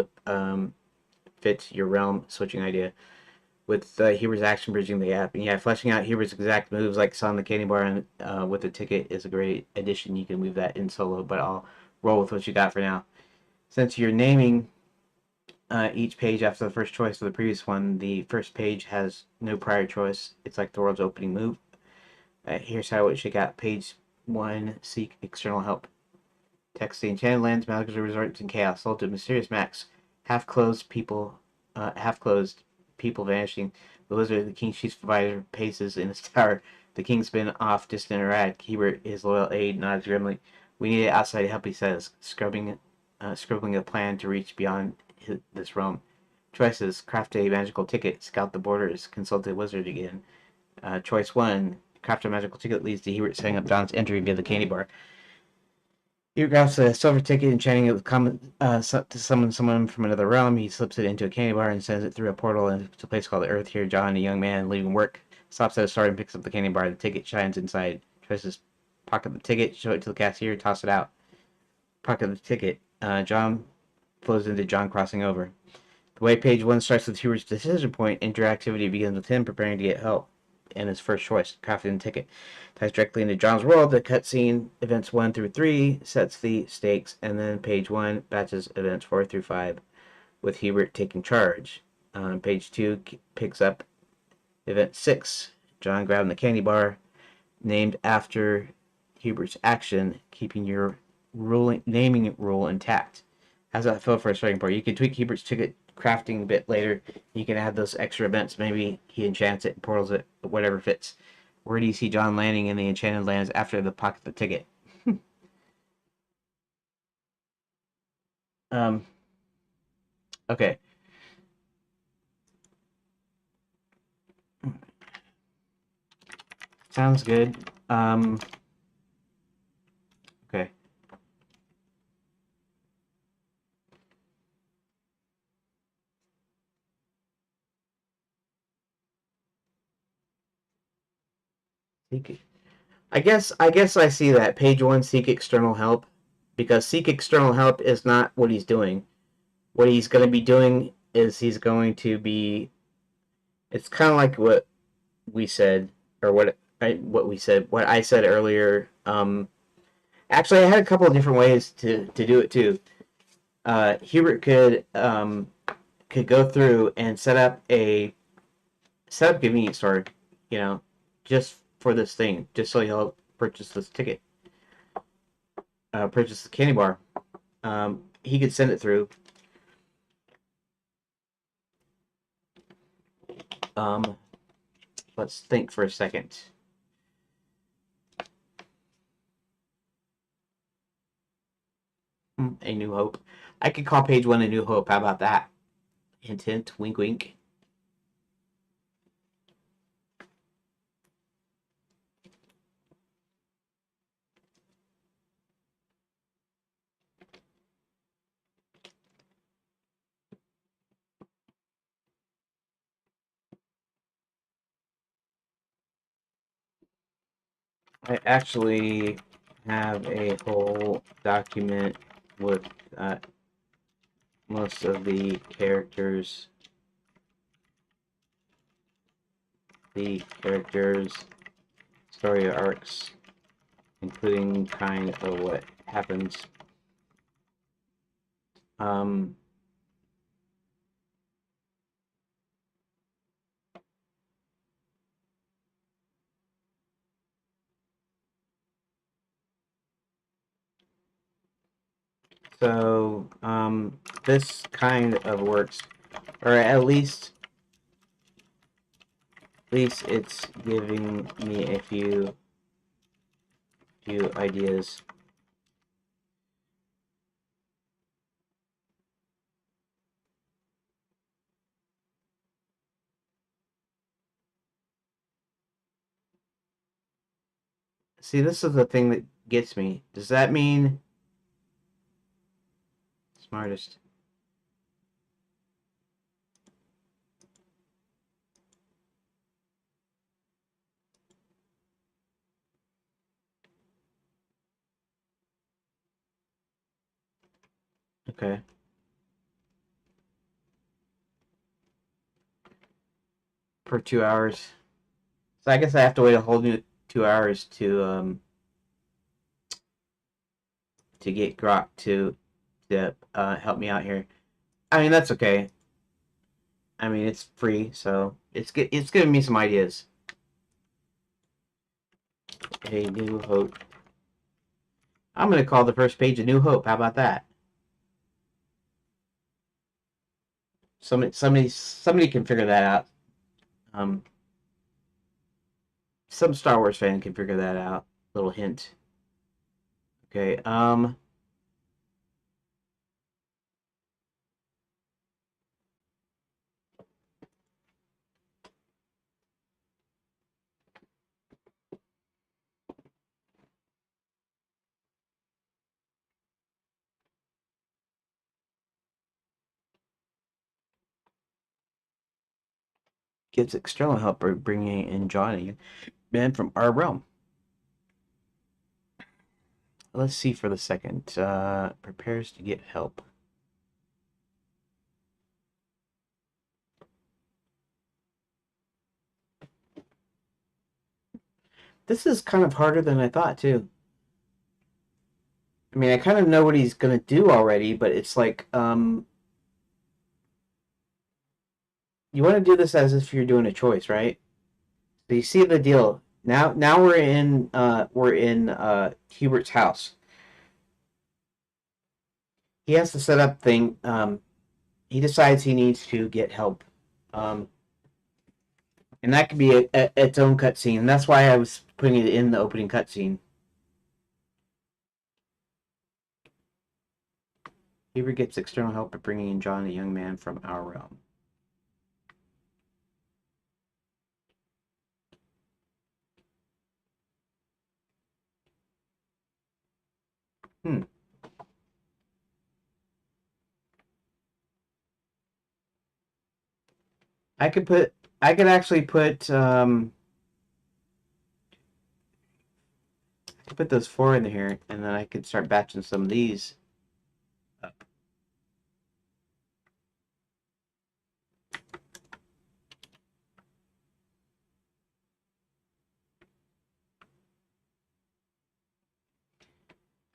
fits your realm switching idea with Huber's action bridging the gap. And yeah, fleshing out Huber's exact moves like saw on the candy bar and with the ticket is a great addition. You can move that in solo, but I'll roll with what you got for now. Since you're naming each page after the first choice of the previous one, the first page has no prior choice. It's like the world's opening move. Here's how it should got. Page 1, seek external help. Text the enchanted lands, magical resorts, and chaos. Sold to mysterious max. Half-closed people vanishing. The wizard, the king's chief provider, paces in his tower. The king's been off, distant or rad. Hebert, his loyal aide, nods grimly. We need outside help, he says, scribbling a plan to reach beyond this realm. Choices: craft a magical ticket, scout the borders, consult the wizard again. Choice 1: craft a magical ticket leads to Hebert setting up John's entry via the candy bar. He grabs a silver ticket and chanting it with to summon someone from another realm. He slips it into a candy bar and sends it through a portal into a place called Earth. Here, John, a young man leaving work, stops at a store and picks up the candy bar. The ticket shines inside. Tries to pocket the ticket, show it to the cashier, toss it out. Pocket the ticket. John flows into John crossing over. The way page 1 starts with Hubert's decision point, interactivity begins with him preparing to get help and his first choice, crafting the ticket. Ties directly into John's world. The cutscene, events 1 through 3, sets the stakes, and then page 1 batches events 4 through 5 with Hubert taking charge. Page 2 picks up event 6, John grabbing the candy bar, named after Hubert's action, keeping your naming rule intact. How's that feel for a starting point? You can tweak Hubert's ticket crafting a bit later. You can add those extra events. Maybe he enchants it, portals it, whatever fits. Where do you see John landing in the Enchanted Lands after the pocket the ticket? um, okay. Sounds good. Okay. I guess I see that. Page 1, seek external help. Because seek external help is not what he's doing. What he's going to be doing is he's going to be. It's kind of like what we said, or what I said earlier. Actually, I had a couple of different ways to do it too. Hubert could go through and set up convenience store, you know, just for this thing, just so he'll purchase this ticket, purchase the candy bar. He could send it through. Um, let's think for a second. A New Hope. I could call page 1 A New Hope. How about that? Hint, hint, wink, wink. I actually have a whole document with most of the characters, story arcs, including kind of what happens. Um, so this kind of works, or at least it's giving me a few ideas. See, this is the thing that gets me. Does that mean smartest? Okay. For 2 hours. So I guess I have to wait a whole new 2 hours to get Grok to help me out here. I mean that's okay. I mean it's free, so it's giving me some ideas. A New Hope. I'm gonna call the first page A New Hope. How about that? Somebody can figure that out. Um, some Star Wars fan can figure that out. Little hint. Okay. Gets external help by bringing in Johnny, man from our realm. Let's see for the second. Prepares to get help. This is kind of harder than I thought too. I mean, I kind of know what he's gonna do already, but it's like, you want to do this as if you're doing a choice, right? So you see the deal. Now we're in Hubert's house. He has to set up thing. He decides he needs to get help. Um, and that could be its own cutscene. And that's why I was putting it in the opening cutscene. Hubert gets external help by bringing in John, a young man from our realm. Hmm. I could put. I could actually put. I could put those four in here, and then I could start batching some of these up.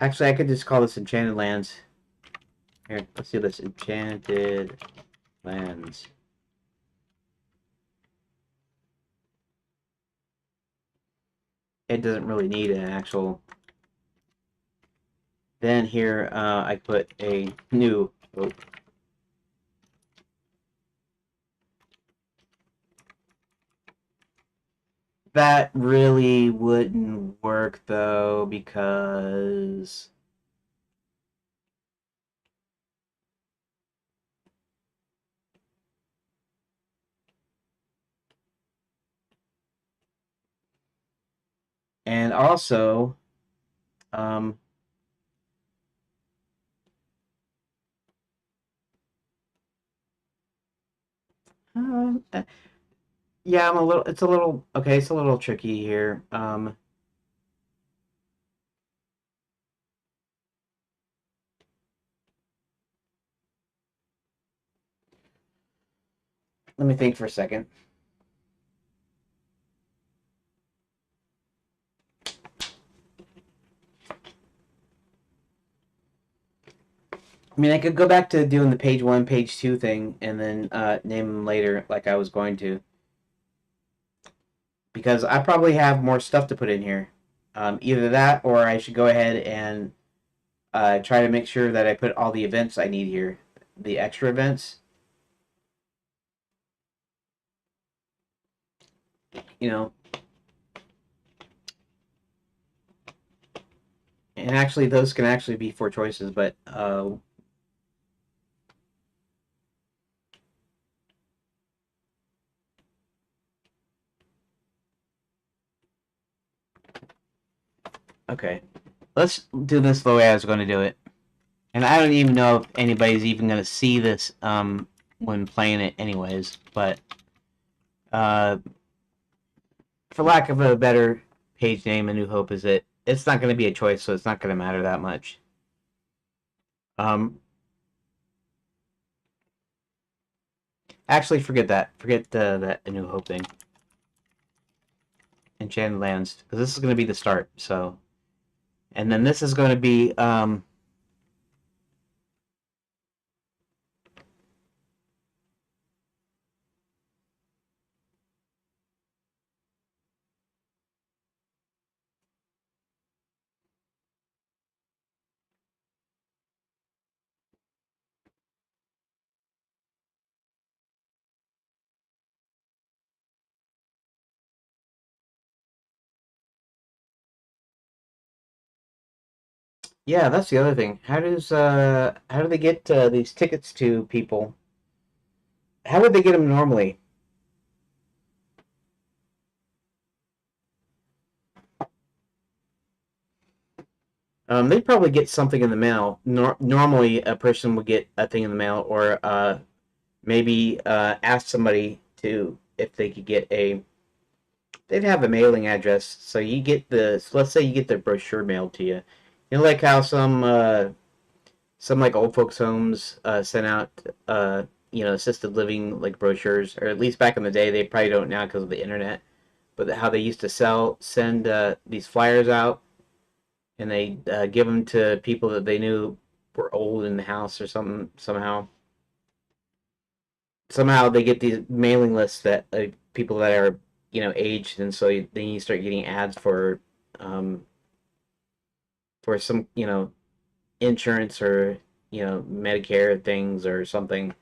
Actually, I could just call this Enchanted Lands. Here, let's do this. Enchanted Lands. It doesn't really need an actual. Then here, I put a new. Oh, that really wouldn't work though, because and also, um, uh, yeah, I'm a little. It's a little okay. It's a little tricky here. Let me think for a second. I mean, I could go back to doing the page one, page two thing, and then name them later, like I was going to, because I probably have more stuff to put in here. Either that, or I should go ahead and try to make sure that I put all the events I need here, the extra events. You know, and actually, those can actually be four choices, but Okay. Let's do this the way I was going to do it. And I don't even know if anybody's even going to see this when playing it anyways. But uh, for lack of a better page name, A New Hope is it. It's not going to be a choice, so it's not going to matter that much. Um, Actually, forget that. Forget that A New Hope thing. Enchanted Lands, because this is going to be the start. So, and then this is going to be yeah. That's the other thing. How do they get these tickets to people? How would they get them normally? They'd probably get something in the mail. Normally, a person would get a thing in the mail, or maybe ask somebody to if they could get a. They'd have a mailing address, so you get the. So let's say you get the brochure mailed to you. You know, like how some like old folks' homes sent out assisted living like brochures, or at least back in the day. They probably don't now because of the internet. But how they used to send these flyers out and they give them to people that they knew were old in the house or something. Somehow they get these mailing lists that people that are aged, and so then you start getting ads um, for some insurance or Medicare things or something.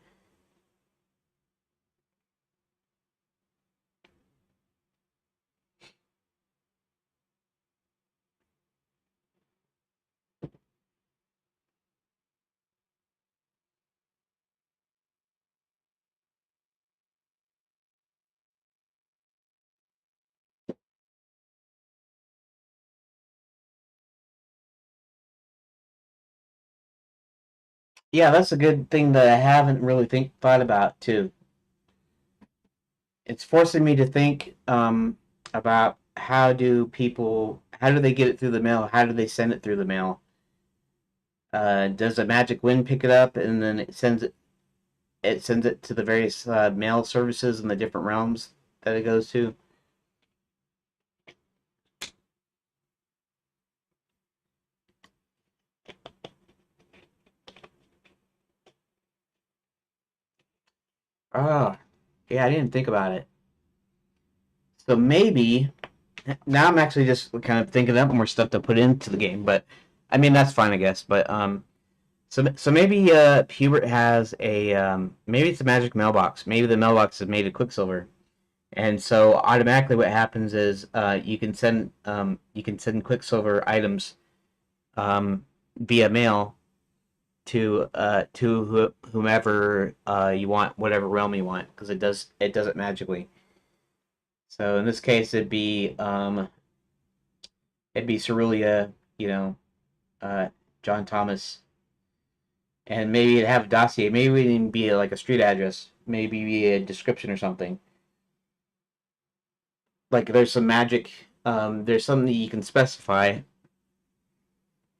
Yeah, that's a good thing that I haven't really thought about too. It's forcing me to think about how do they get it through the mail? How do they send it through the mail? Does a magic wind pick it up and then it sends it to the various mail services in the different realms that it goes to? Oh, yeah, I didn't think about it. So maybe now I'm actually just kind of thinking up more stuff to put into the game, but I mean that's fine, I guess. But so maybe Hubert has maybe it's a magic mailbox. Maybe the mailbox is made of Quicksilver, and so automatically what happens is you can send Quicksilver items via mail to whomever you want, whatever realm you want, because it does it magically. So in this case, it'd be Cerulia, you know, John Thomas, and maybe it'd have a dossier. Maybe it would even be like a street address, maybe be a description or something. Like there's some magic. There's something that you can specify.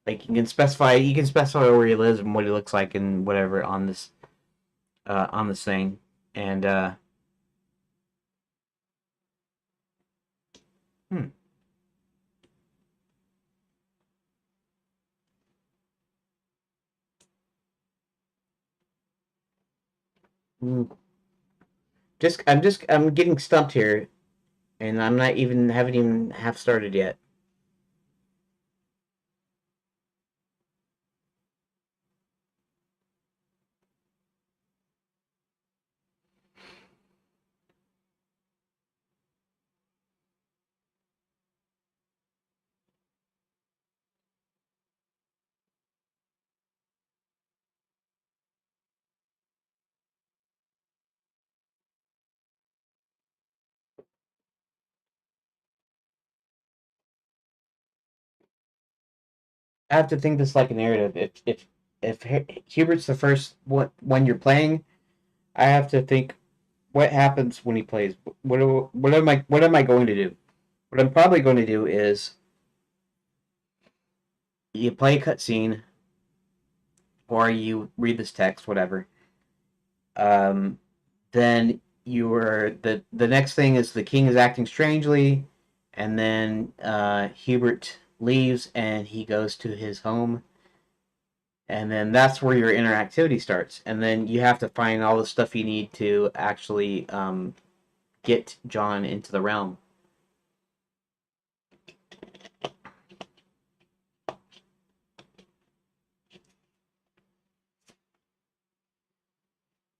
Like you can specify where he lives and what he looks like and whatever on this thing, and hmm. Hmm. I'm getting stumped here, and I'm not even haven't even half started yet. I have to think this like a narrative. If Hubert's the first one when you're playing, I have to think what happens when he plays. What am I going to do? What I'm probably going to do is you play a cutscene or you read this text, whatever. Um, then the next thing is the king is acting strangely, and then Hubert leaves and he goes to his home, and then that's where your interactivity starts. And then you have to find all the stuff you need to actually get John into the realm.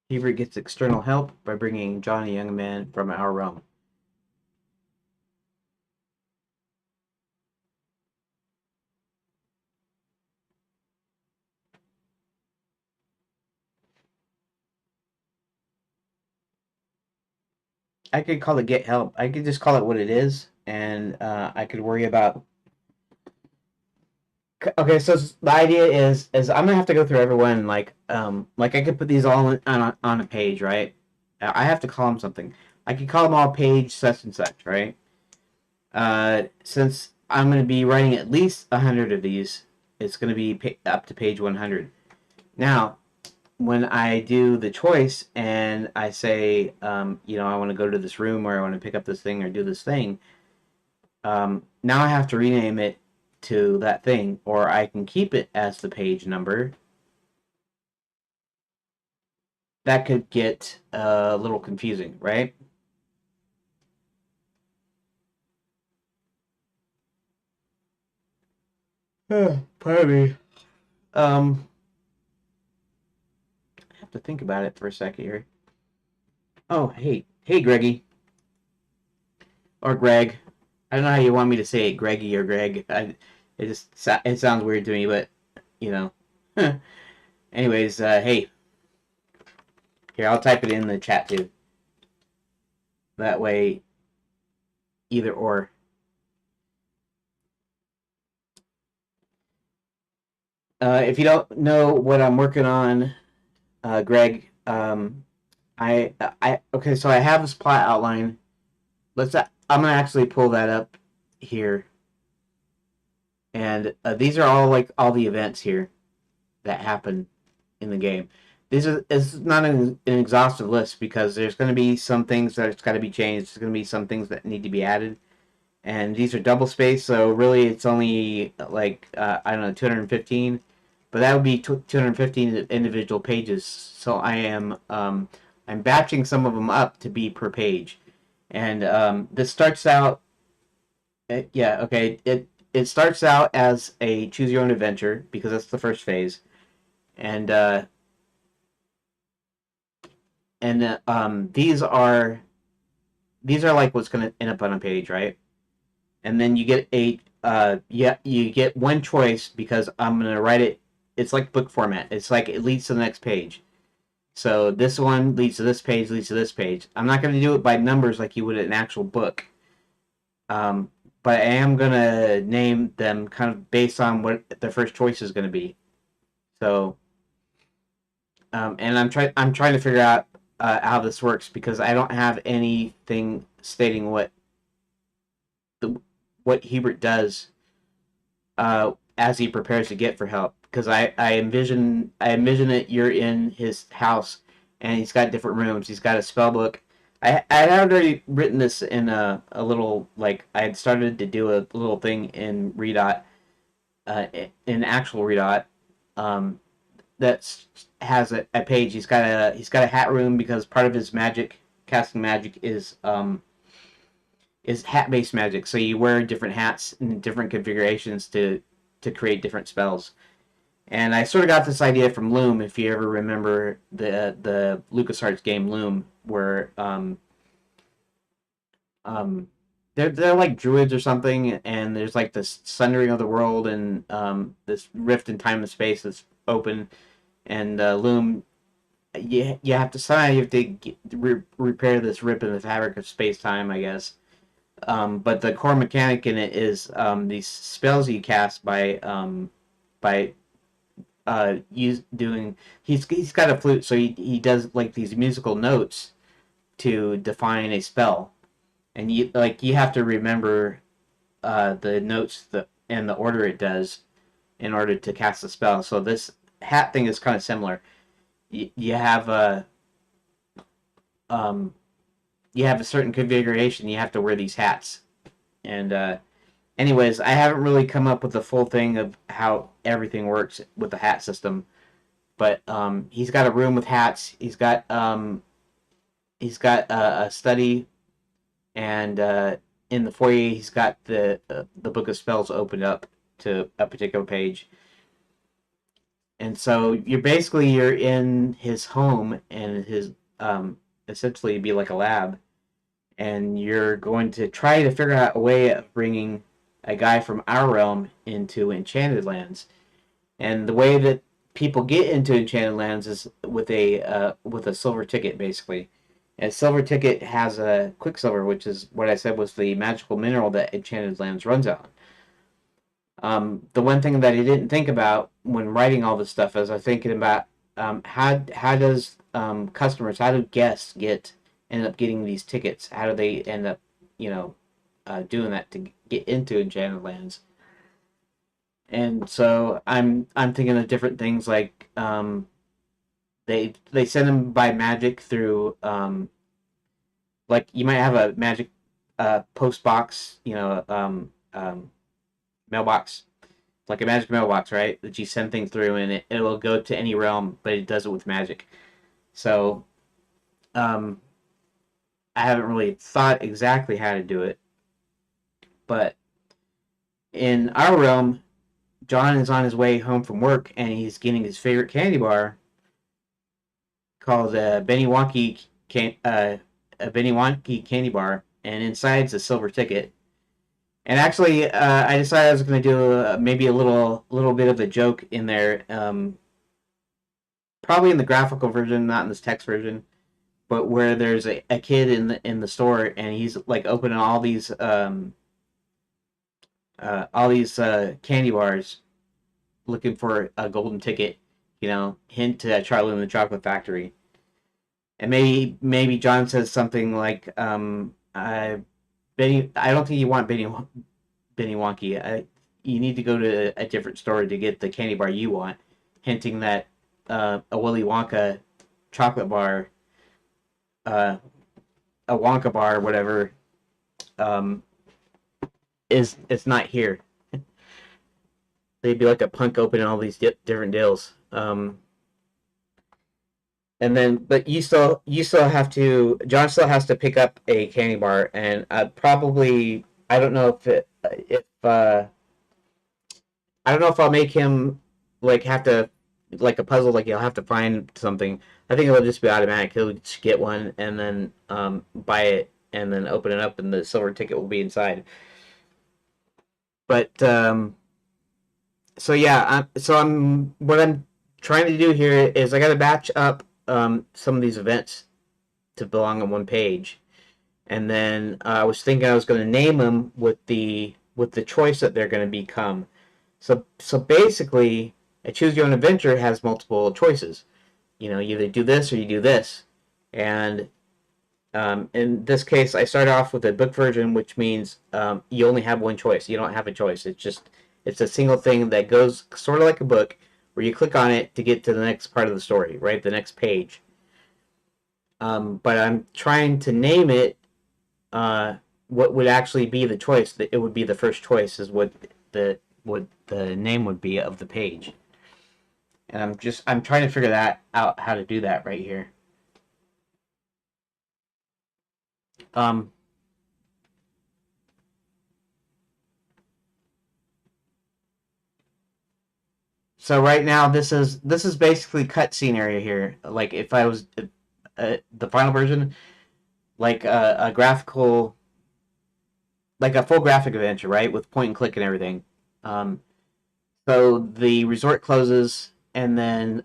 Hubert gets external help by bringing John, a young man from our realm. I could call it get help. I could just call it what it is, and I could worry about. Okay, so the idea is I'm gonna have to go through everyone like I could put these all on a page, right? I have to call them something. I could call them all page such and such, right? Since I'm gonna be writing at least 100 of these, it's gonna be up to page 100. Now, when I do the choice and I say, I want to go to this room or I want to pick up this thing or do this thing, now I have to rename it to that thing, or I can keep it as the page number. That could get a little confusing, right? Pardon me. Um, I have to think about it for a second here. Oh, hey, Greggy or Greg. I don't know how you want me to say it, Greggy or Greg. It sounds weird to me, but you know. Anyways, hey, here I'll type it in the chat too. That way, either or. If you don't know what I'm working on, Greg, okay. So I have this plot outline. I'm gonna actually pull that up here, and these are all like all the events here that happen in the game. It's not an exhaustive list because there's going to be some things that it's got to be changed. There's going to be some things that need to be added, and these are double spaced. So really, it's only like I don't know 215, but that would be 215 individual pages. So I'm batching some of them up to be per page, and this starts out. Yeah, okay. It starts out as a choose your own adventure because that's the first phase, and these are like what's going to end up on a page, right? And then you get you get one choice because I'm going to write it. It's like book format. It's like it leads to the next page. So this one leads to this page, leads to this page. I'm not going to do it by numbers like you would an actual book. Um, but I am going to name them kind of based on what the first choice is going to be. So, and I'm trying to figure out how this works because I don't have anything stating the what Hubert does as he prepares to get for help. Because I envision that you're in his house and he's got different rooms. He's got a spell book. I had already written this in a little like I had started to do a little thing in Redot, in actual Redot, um, that has a page. He's got a hat room because part of his magic casting magic is hat based magic. So you wear different hats in different configurations to create different spells. And I sort of got this idea from Loom, if you ever remember the LucasArts game Loom, where um, they're like druids or something, and there's like this sundering of the world and this rift in time and space that's open, and Loom, you have to somehow you have to repair this rip in the fabric of space time, I guess. But the core mechanic in it is these spells you cast by by use doing. He's got a flute, so he does like these musical notes to define a spell, and you have to remember the notes and the order it does in order to cast the spell. So this hat thing is kind of similar. You have um, you have a certain configuration. You have to wear these hats, and anyways, I haven't really come up with the full thing of how everything works with the hat system. But he's got a room with hats. He's got a study, and in the foyer he's got the book of spells opened up to a particular page. And so you're in his home, and his essentially be like a lab, and you're going to try to figure out a way of bringing a guy from our realm into Enchanted Lands. And the way that people get into Enchanted Lands is with a silver ticket, basically. And a silver ticket has a quicksilver, which is what I said was the magical mineral that Enchanted Lands runs on. The one thing that I didn't think about when writing all this stuff is I was thinking about how does customers, how do guests end up getting these tickets? How do they end up, you know, doing that to get into Enchanted Lands? And so I'm thinking of different things like they send them by magic through like you might have a magic post box, mailbox, like a magic mailbox, right? That you send things through, and it will go to any realm, but it does it with magic. So um, I haven't really thought exactly how to do it, but in our realm, John is on his way home from work, and he's getting his favorite candy bar called a Benny Wonky candy bar, and inside's a silver ticket. And actually, I decided I was going to do maybe a little bit of a joke in there, probably in the graphical version, not in this text version, but where there's a kid in the store, and he's like opening all these candy bars, looking for a golden ticket. Hint to Charlie and the Chocolate Factory. And maybe John says something like, Benny, I don't think you want Benny Wonky. You need to go to a different store to get the candy bar you want," hinting that a Willy Wonka chocolate bar, uh, a Wonka bar, whatever, um, is it's not here. They'd be like a punk opening all these different deals. And then, but you still have to. John still has to pick up a candy bar, and probably I don't know if I don't know if I'll make him like have to like a puzzle, like he'll have to find something. I think it'll just be automatic. He'll just get one and then buy it and then open it up, and the silver ticket will be inside. But so yeah, I'm what I'm trying to do here is I got to batch up some of these events to belong on one page, and then I was thinking I was going to name them with the choice that they're going to become. So basically, a choose your own adventure has multiple choices. You either do this or you do this, and in this case, I start off with a book version, which means you only have one choice. You don't have a choice. It's a single thing that goes sort of like a book, where you click on it to get to the next part of the story, right? The next page. But I'm trying to name it what would actually be the choice. That it would be the first choice is what the name would be of the page. And I'm trying to figure that out, how to do that right here. Um, so right now this is basically cutscene area here. Like if I was the final version, like a graphical, like a full graphic adventure, right, with point and click and everything. Um, so the resort closes, and then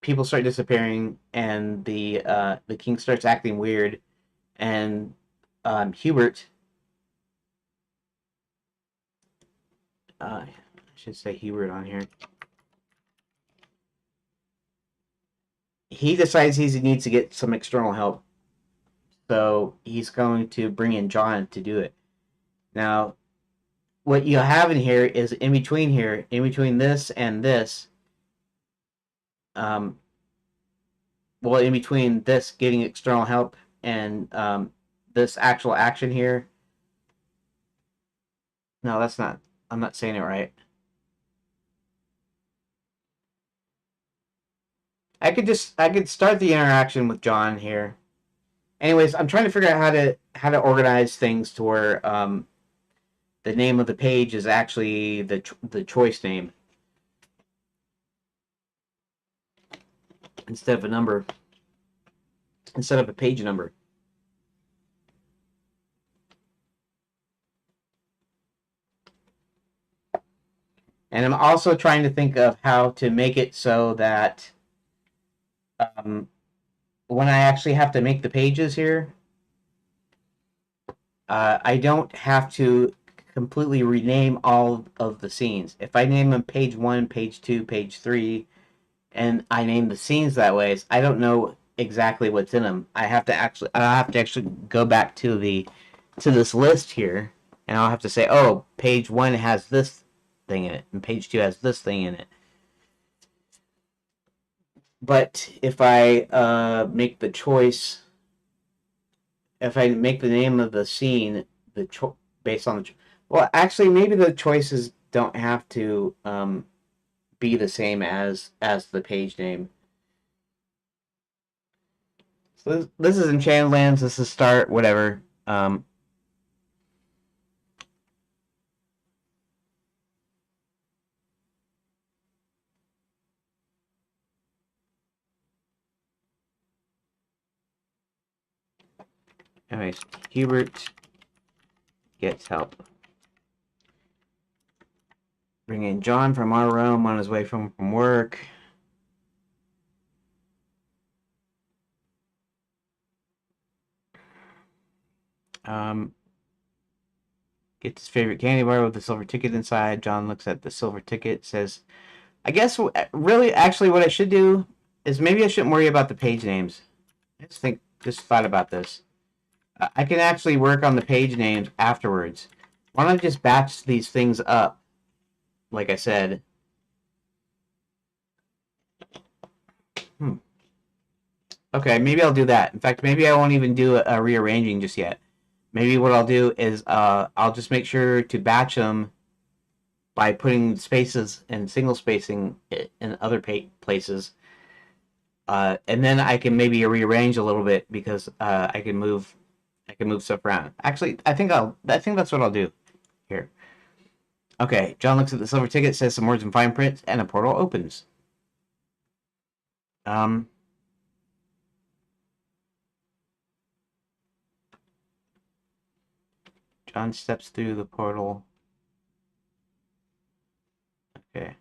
people start disappearing, and the king starts acting weird, and Hubert, should say Hubert on here. He decides he needs to get some external help. So he's going to bring in John to do it. Now, what you have in here is in between this and this, well, in between this getting external help and this actual action here. No, that's not. I'm not saying it right. I could start the interaction with John here. Anyways, I'm trying to figure out how to organize things to where the name of the page is actually the choice name instead of a number, instead of a page number. And I'm also trying to think of how to make it so that when I actually have to make the pages here, I don't have to completely rename all of the scenes. If I name them page 1, page 2, page 3, and I name the scenes that way, I don't know exactly what's in them. I have to actually go back to this list here, and I'll have to say, oh, page 1 has this thing in it, and page 2 has this thing in it. But if I make the choice, if I make the name of the scene based on the well, actually, maybe the choices don't have to be the same as the page name. So this is Enchanted Lands. This is start whatever. Anyways, Hubert gets help. Bring in John from our realm on his way from work. Gets his favorite candy bar with the silver ticket inside. John looks at the silver ticket, says, I guess really actually what I should do is maybe I shouldn't worry about the page names. I just thought about this. I can actually work on the page names afterwards. Why don't I just batch these things up, like I said. Okay, maybe I'll do that. In fact, maybe I won't even do a rearranging just yet. Maybe what I'll do is I'll just make sure to batch them by putting spaces and single spacing in other places. And then I can maybe rearrange a little bit because I can move stuff around. Actually, I think that's what I'll do here. Okay, John looks at the silver ticket, says some words in fine print, and a portal opens. John steps through the portal. Okay.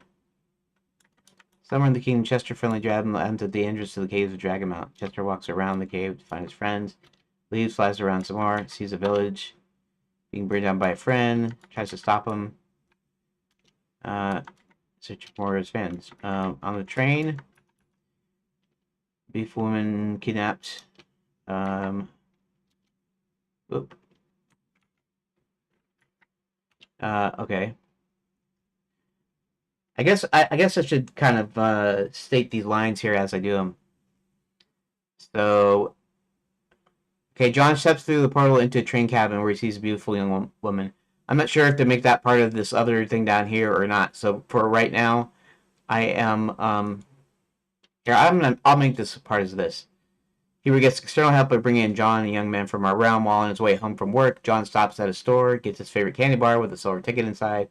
Somewhere in the kingdom, Chester friendly dragon lands at the entrance to the caves of Dragonmount. Chester walks around the cave to find his friends. Leaves, flies around some more, sees a village being burned down by a friend, tries to stop him. Searching for his fans. On the train, beef woman kidnapped. Oop. Okay. I guess I should kind of state these lines here as I do them. So, okay, John steps through the portal into a train cabin where he sees a beautiful young woman. I'm not sure if to make that part of this other thing down here or not. So for right now, I am here. I'll make this part as this. He gets external help by bringing in John, a young man from our realm, while on his way home from work. John stops at a store, gets his favorite candy bar with a silver ticket inside.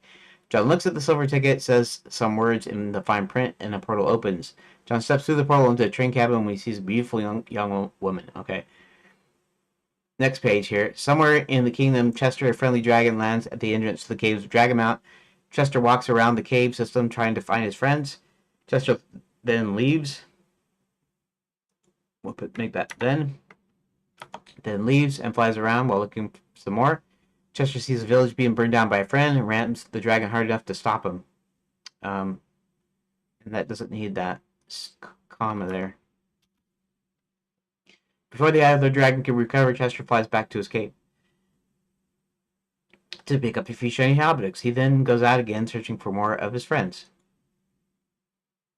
John looks at the silver ticket, says some words in the fine print, and a portal opens. John steps through the portal into a train cabin when he sees a beautiful young woman. Okay. Next page here. Somewhere in the kingdom, Chester, a friendly dragon, lands at the entrance to the caves of Dragonmount. Chester walks around the cave system trying to find his friends. Chester then leaves. We'll make that then. Then leaves and flies around while looking for some more. Chester sees a village being burned down by a friend and rams the dragon hard enough to stop him. and that doesn't need that comma there. Before the eye of the dragon can recover, Chester flies back to his cave to pick up a few shiny objects. He then goes out again, searching for more of his friends.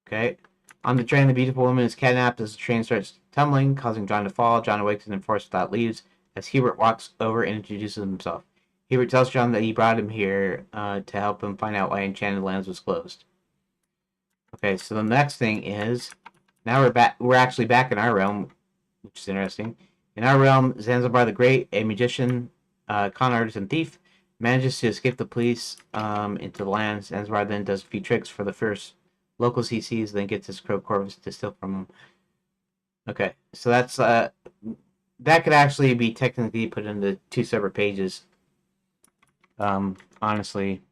Okay. On the train, the beautiful woman is kidnapped as the train starts tumbling, causing John to fall. John awakens in forest without leaves as Hubert walks over and introduces himself. Hubert tells John that he brought him here to help him find out why Enchanted Lands was closed. Okay, so the next thing is now we're back. We're actually back in our realm, which is interesting. In our realm, Zanzibar the Great, a magician, con artist, and thief, manages to escape the police into the land. Zanzibar then does a few tricks for the first locals he sees, then gets his crow corvus to steal from him. Okay, so that's that could actually be technically put into 2 separate pages. Honestly,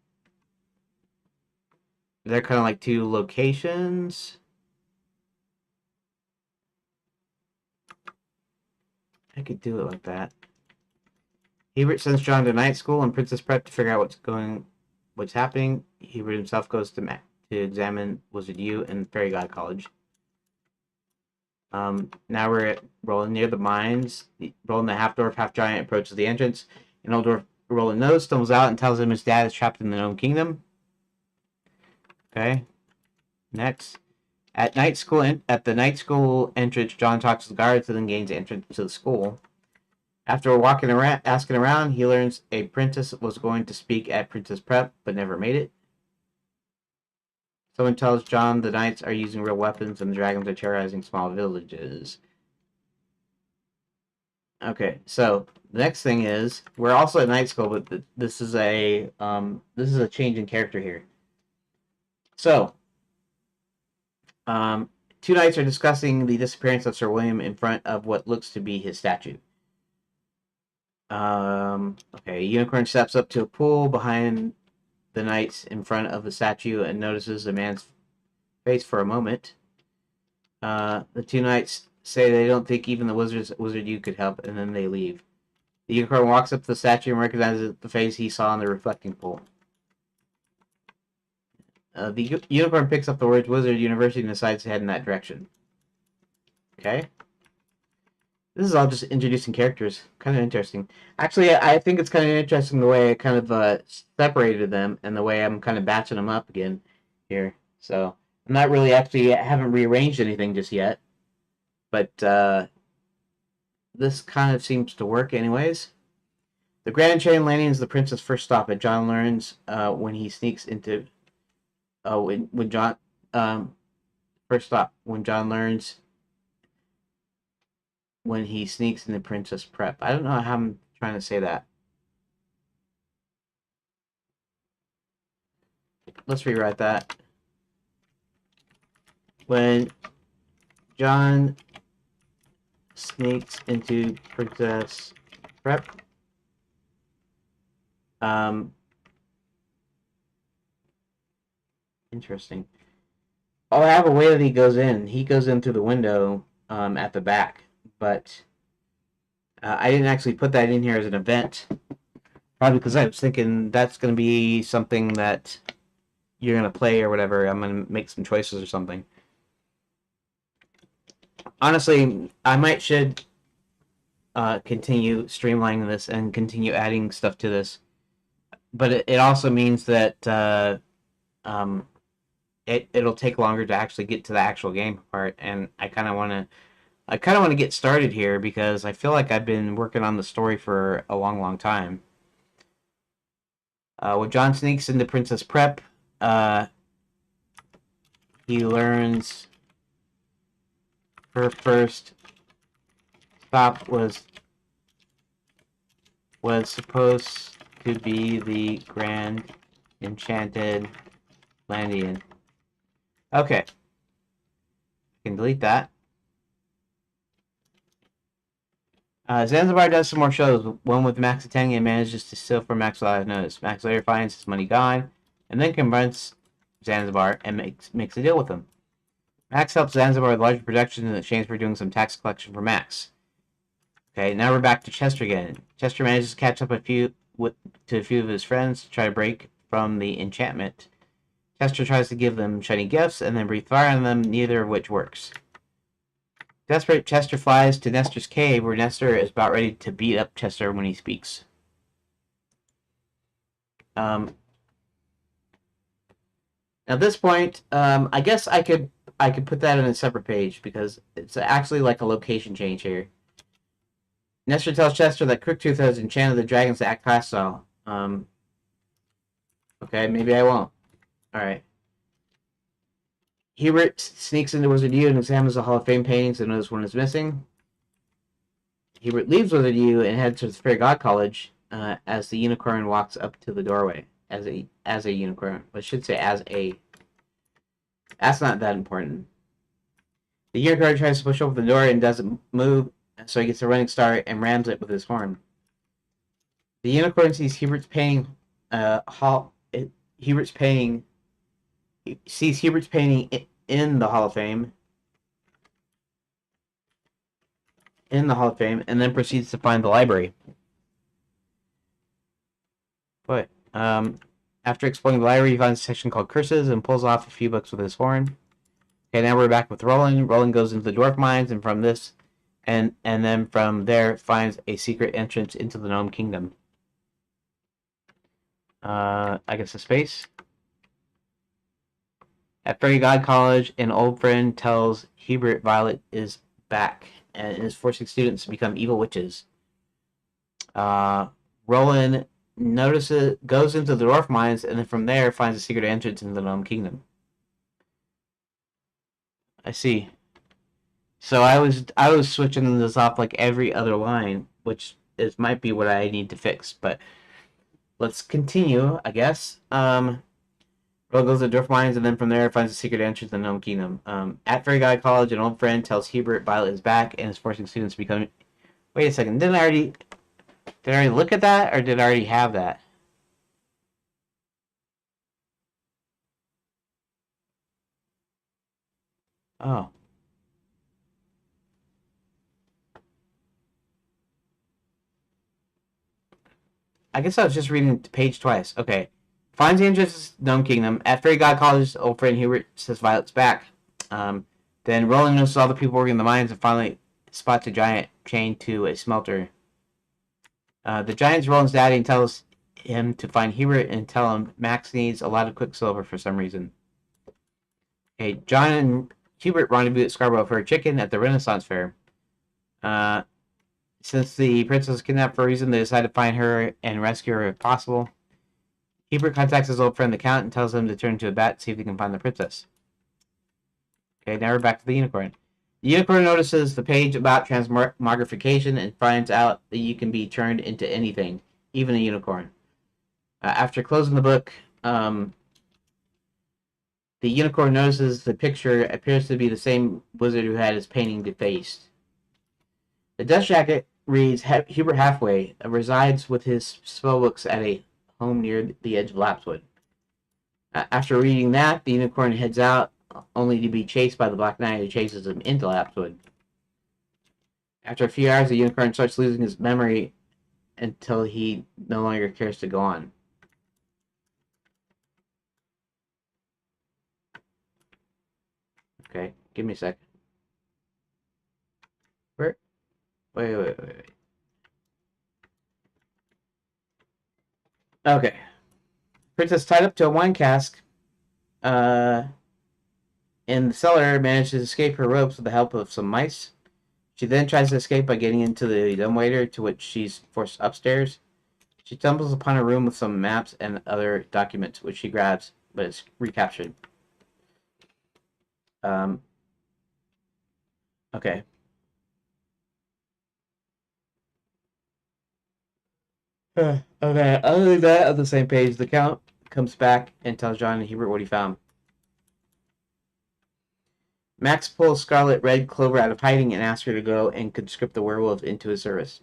they're kind of like 2 locations. I could do it like that. Hubert sends John to night school and Princess Prep to figure out what's happening. Hubert himself goes to examine Wizard U and Fairy God College. Now we're rolling near the mines. Roland the half dwarf, half giant approaches the entrance. An old dwarf, Roland knows, stumbles out and tells him his dad is trapped in the Gnome Kingdom. Okay. Next. At the night school entrance, John talks to the guards and then gains entrance to the school. After walking around, asking around, he learns a princess was going to speak at Princess Prep, but never made it. Someone tells John the knights are using real weapons and the dragons are terrorizing small villages. Okay, so the next thing is we're also at night school, but this is a change in character here. So, 2 knights are discussing the disappearance of Sir William in front of what looks to be his statue. Okay, a unicorn steps up to a pool behind the knights in front of the statue and notices the man's face for a moment. The 2 knights say they don't think even the Wizard U could help, and then they leave. The unicorn walks up to the statue and recognizes the face he saw in the reflecting pool. The unicorn picks up the words Wizard University and decides to head in that direction. Okay. This is all just introducing characters. Kind of interesting. Actually, I think it's kind of interesting the way I kind of separated them and the way I'm kind of batching them up again here. So, I'm not really actually, I haven't rearranged anything just yet. But this kind of seems to work anyways. The Grand Chain Landing is the prince's first stop, and John learns when he sneaks into... when John... first stop. When John learns when he sneaks into Princess Prep. I don't know how I'm trying to say that. Let's rewrite that. When John sneaks into Princess Prep. Interesting. Oh, I have a way that he goes in. He goes in through the window at the back, but I didn't actually put that in here as an event. Probably because I was thinking that's going to be something that you're going to play or whatever. I'm going to make some choices or something. Honestly, I should continue streamlining this and continue adding stuff to this. But it also means that it'll take longer to actually get to the actual game part, and I kind of want to get started here because I feel like I've been working on the story for a long, long time. When John sneaks into Princess Prep, he learns her first stop was supposed to be the Grand Enchanted Landing. Okay. I can delete that. Zanzibar does some more shows, one with Max attending and manages to steal from Max without notice. Max later finds his money gone, and then confronts Zanzibar and makes a deal with him. Max helps Zanzibar with larger production in exchange for doing some tax collection for Max. Okay, now we're back to Chester again. Chester manages to catch up to a few of his friends to try to break from the enchantment. Chester tries to give them shiny gifts and then breathe fire on them, neither of which works. Desperate, Chester flies to Nestor's cave, where Nestor is about ready to beat up Chester when he speaks. At this point, I guess I could put that in a separate page because it's actually like a location change here. Nestor tells Chester that Crooktooth has enchanted the dragons to act hostile. Okay, maybe I won't. Alright. Hubert sneaks into Wizard U and examines the Hall of Fame paintings and notices one is missing. Hubert leaves Wizard U and heads to the Fairy God College as the unicorn walks up to the doorway. As a unicorn. I should say as a. That's not that important. The unicorn tries to push open the door and doesn't move, so he gets a running start and rams it with his horn. The unicorn sees Hubert's painting. Sees Hubert's painting in the Hall of Fame. And then proceeds to find the library. But after exploring the library, he finds a section called Curses and pulls off a few books with his horn. Okay, now we're back with Roland. Roland goes into the dwarf mines, and from this, and then from there finds a secret entrance into the Gnome Kingdom. I guess a space. At Fairy God College, an old friend tells Hubert Violet is back and is forcing students to become evil witches. Roland goes into the dwarf mines, and then from there finds a secret entrance into the Gnome Kingdom. I see. So I was switching this off like every other line, which might be what I need to fix. But let's continue, I guess. Roland goes to dwarf mines, and then from there finds a secret entrance to the Gnome Kingdom. At Fairy God College, an old friend tells Hubert Violet is back and is forcing students to become. Wait a second. Did I already look at that, or did I already have that? Oh. I guess I was just reading the page twice. Okay. Finds the entrance to Gnome Kingdom. At Fairy God College, old friend Hubert says Violet's back. Then Roland notices all the people working in the mines and finally spots a giant chained to a smelter. The giant's Roland's daddy and tells him to find Hubert and tell him Max needs a lot of quicksilver for some reason. Okay, John and Hubert rendezvous at Scarborough for a chicken at the Renaissance Fair. Since the princess was kidnapped for a reason, they decide to find her and rescue her if possible. Hubert contacts his old friend the Count and tells him to turn into a bat to see if he can find the princess. Okay, now we're back to the unicorn. The unicorn notices the page about transmogrification and finds out that you can be turned into anything, even a unicorn. After closing the book, the unicorn notices the picture appears to be the same wizard who had his painting defaced. The dust jacket reads Hubert Halfway resides with his spellbooks at a home near the edge of Lapswood. After reading that, the unicorn heads out, only to be chased by the Black Knight who chases him into Lapswood. After a few hours, the unicorn starts losing his memory until he no longer cares to go on. Okay, give me a sec. Where? Wait. Okay. Princess tied up to a wine cask in the cellar manages to escape her ropes with the help of some mice. She then tries to escape by getting into the dumbwaiter, to which she's forced upstairs. She stumbles upon a room with some maps and other documents, which she grabs, but it's recaptured. Okay. Okay, other than that, on the same page, the Count comes back and tells John and Hubert what he found. Max pulls Scarlet Red Clover out of hiding and asks her to go and conscript the werewolves into his service.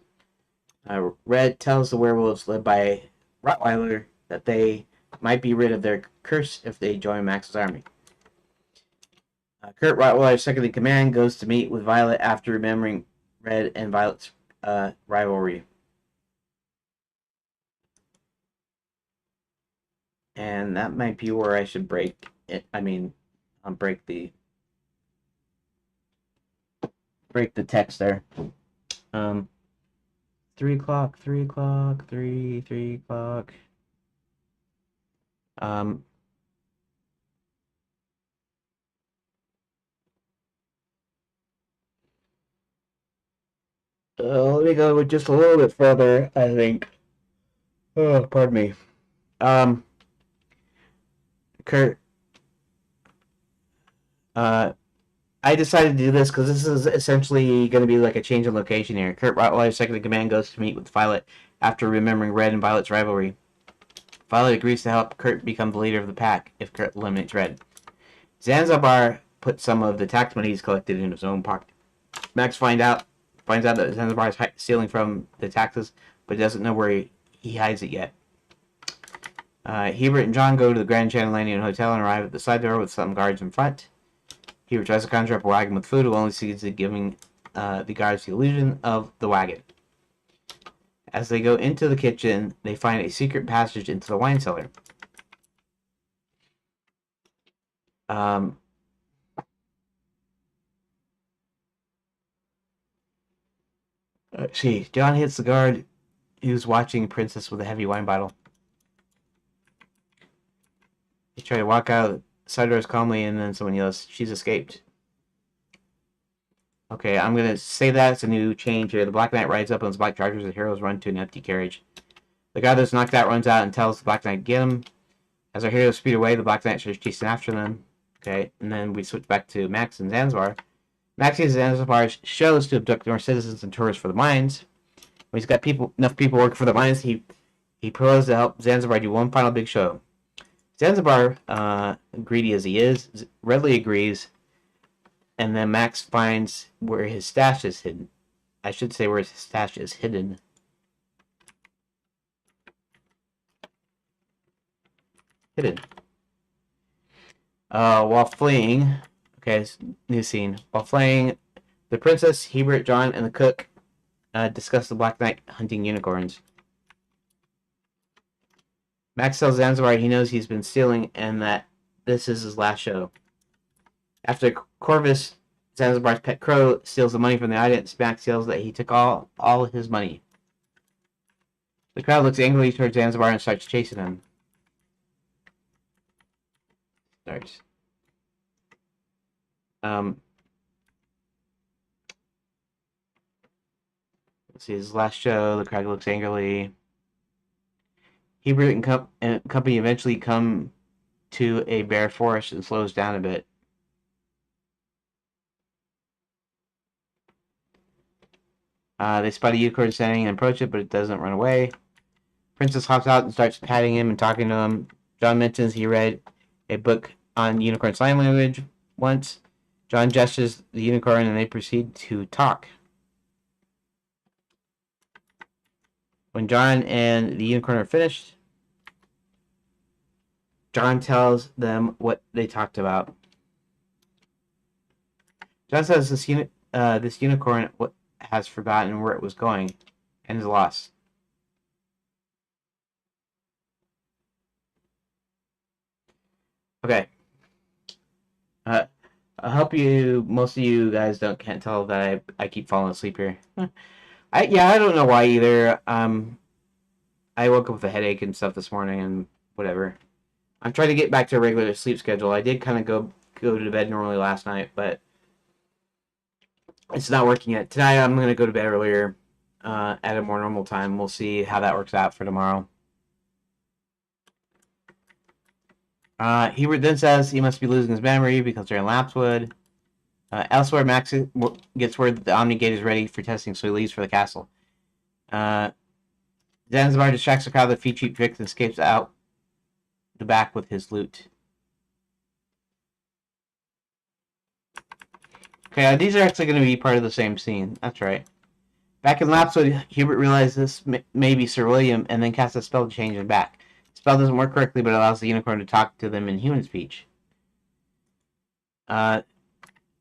Red tells the werewolves, led by Rottweiler, that they might be rid of their curse if they join Max's army. Kurt Rottweiler, second in command, goes to meet with Violet after remembering Red and Violet's rivalry. And that might be where I should break it. I mean, break the text there. Um, 3 o'clock, 3 o'clock, 3 o'clock. Um, let me go just a little bit further, I think. Oh, pardon me. Um, Kurt, I decided to do this because this is essentially going to be like a change in location here. Kurt Rottweiler's second in command goes to meet with Violet after remembering Red and Violet's rivalry. Violet agrees to help Kurt become the leader of the pack if Kurt eliminates Red. Zanzibar puts some of the tax money he's collected in his own pocket. Max finds out that Zanzibar is stealing from the taxes, but doesn't know where he hides it yet. Hebert and John go to the Grand Chandelier Hotel and arrive at the side door with some guards in front. Hebert tries to conjure up a wagon with food, who only succeeds at giving the guards the illusion of the wagon. As they go into the kitchen, they find a secret passage into the wine cellar. See, John hits the guard who's watching Princess with a heavy wine bottle. They try to walk out of the side doors calmly, and then someone yells, "She's escaped." Okay, I'm going to say that's a new change here. The Black Knight rides up on his black chargers. The heroes run to an empty carriage. The guy that's knocked out runs out and tells the Black Knight to get him. As our heroes speed away, the Black Knight starts chasing after them. Okay, and then we switch back to Max and Zanzibar. Max uses Zanzibar's shows to abduct more citizens and tourists for the mines. When he's got enough people working for the mines, he proposes to help Zanzibar do one final big show. Zanzibar, greedy as he is, readily agrees, and then Max finds where his stash is hidden. I should say where his stash is hidden. While fleeing, okay, new scene. While fleeing, the princess, Hebert, John, and the cook discuss the Black Knight hunting unicorns. Max tells Zanzibar he knows he's been stealing and that this is his last show. After Corvus, Zanzibar's pet crow, steals the money from the audience, Max yells that he took all his money. The crowd looks angrily towards Zanzibar and starts chasing him. Let's see his last show. The crowd looks angrily. Hebert and company eventually come to a bare forest and slows down a bit. They spot a unicorn standing and approach it, but it doesn't run away. Princess hops out and starts patting him and talking to him. John mentions he read a book on unicorn sign language once. John gestures the unicorn and they proceed to talk. When John and the unicorn are finished, John tells them what they talked about. John says this unicorn has forgotten where it was going and is lost. Okay. I hope most of you guys can't tell that I keep falling asleep here. I don't know why either. I woke up with a headache and stuff this morning and whatever. I'm trying to get back to a regular sleep schedule. I did kind of go to bed normally last night, but it's not working yet. Tonight I'm going to go to bed earlier at a more normal time. We'll see how that works out for tomorrow. Hebert then says he must be losing his memory because they're in Lapswood. Elsewhere, Max gets word that the Omni Gate is ready for testing, so he leaves for the castle. Zanzibar distracts the crowd with few cheap tricks and escapes out the back with his loot. Okay, these are actually going to be part of the same scene. That's right. Back in Lapswood, Hubert realizes this may be Sir William and then casts a spell to change him back. The spell doesn't work correctly, but allows the unicorn to talk to them in human speech. The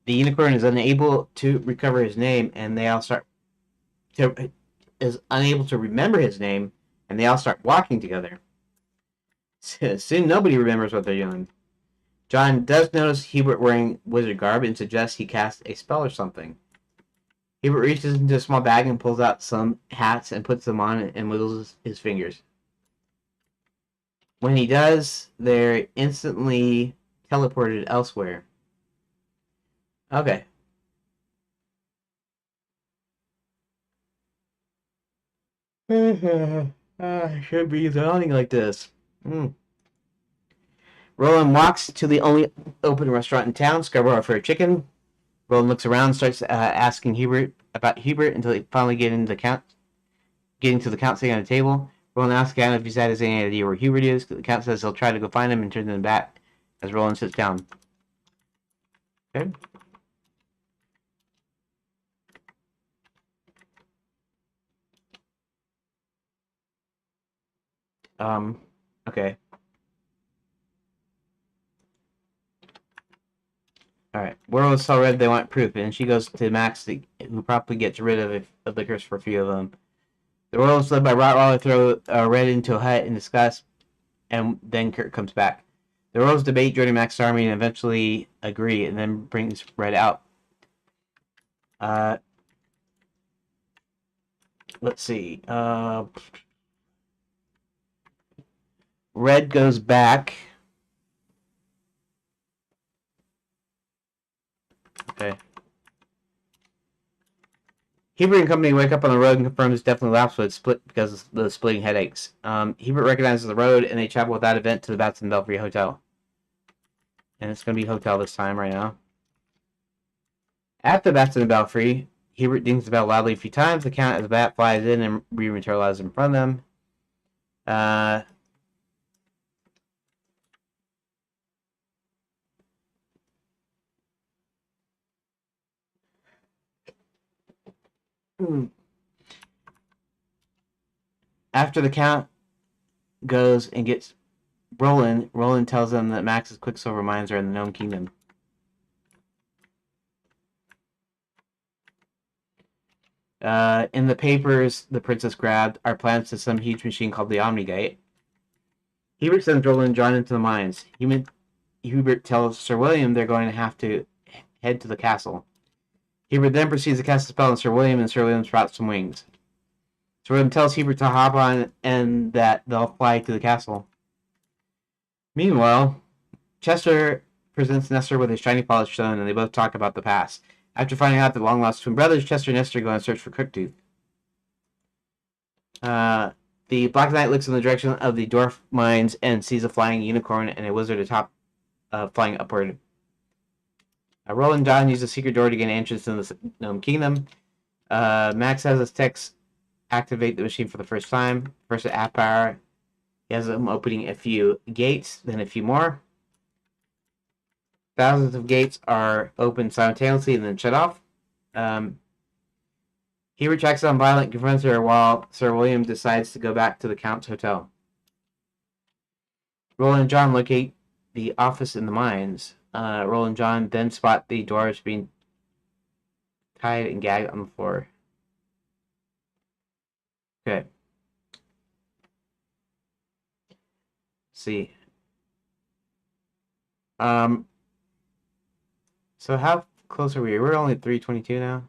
unicorn is unable to recover his name, and they all is unable to remember his name, and they all start walking together. Soon nobody remembers what they're doing. John does notice Hubert wearing wizard garb and suggests he cast a spell or something. Hubert reaches into a small bag and pulls out some hats and puts them on and wiggles his fingers. When he does, they're instantly teleported elsewhere. Okay. I should be sounding like this. Roland walks to the only open restaurant in town, Scarborough Fried Chicken. Roland looks around, starts asking Hubert about Hubert until they finally getting to the count sitting on a table. Roland asks the count if he's had any idea where Hubert is. The count says he'll try to go find him and turns them back as Roland sits down. Okay. Okay. Alright. World is so red they want proof, and she goes to Max, who probably gets rid of the curse for a few of them. The world is led by Rottweiler, throw Red into a hut in disgust, and then Kurt comes back. The Royals debate joining Max's army and eventually agree, and then brings Red out. Let's see. Red goes back. Okay. Hubert and company wake up on the road and confirm it's definitely Lapswood split because of the splitting headaches. Hubert recognizes the road and they travel without event to the Batson Belfry Hotel. And it's going to be hotel this time right now. At the Batson Belfry, Hubert dings the bell loudly a few times. The count as the bat flies in and rematerializes in front of them. After the count goes and gets Roland tells them that Max's Quicksilver mines are in the Gnome Kingdom. In the papers the princess grabbed are plans to some huge machine called the Omnigate. Hubert sends Roland and John into the mines. Hubert tells Sir William they're going to have to head to the castle. Hubert then proceeds to cast a spell on Sir William, and Sir William sprouts some wings. Sir William tells Hubert to hop on and that they'll fly to the castle. Meanwhile, Chester presents Nestor with his shiny polished stone, and they both talk about the past. After finding out the long-lost twin brothers, Chester and Nestor go on a search for Crooktooth. The Black Knight looks in the direction of the dwarf mines and sees a flying unicorn and a wizard atop, flying upward. Roland and John use a secret door to gain entrance to the Gnome Kingdom. Max has his techs activate the machine for the first time. First at half power, he has them opening a few gates, then a few more. Thousands of gates are opened simultaneously and then shut off. He retracts on violent confronts her while Sir William decides to go back to the Count's hotel. Roland and John locate the office in the mines. Roland and John then spot the dwarves being tied and gagged on the floor. Okay. Let's see. So how close are we? We're only at 322 now.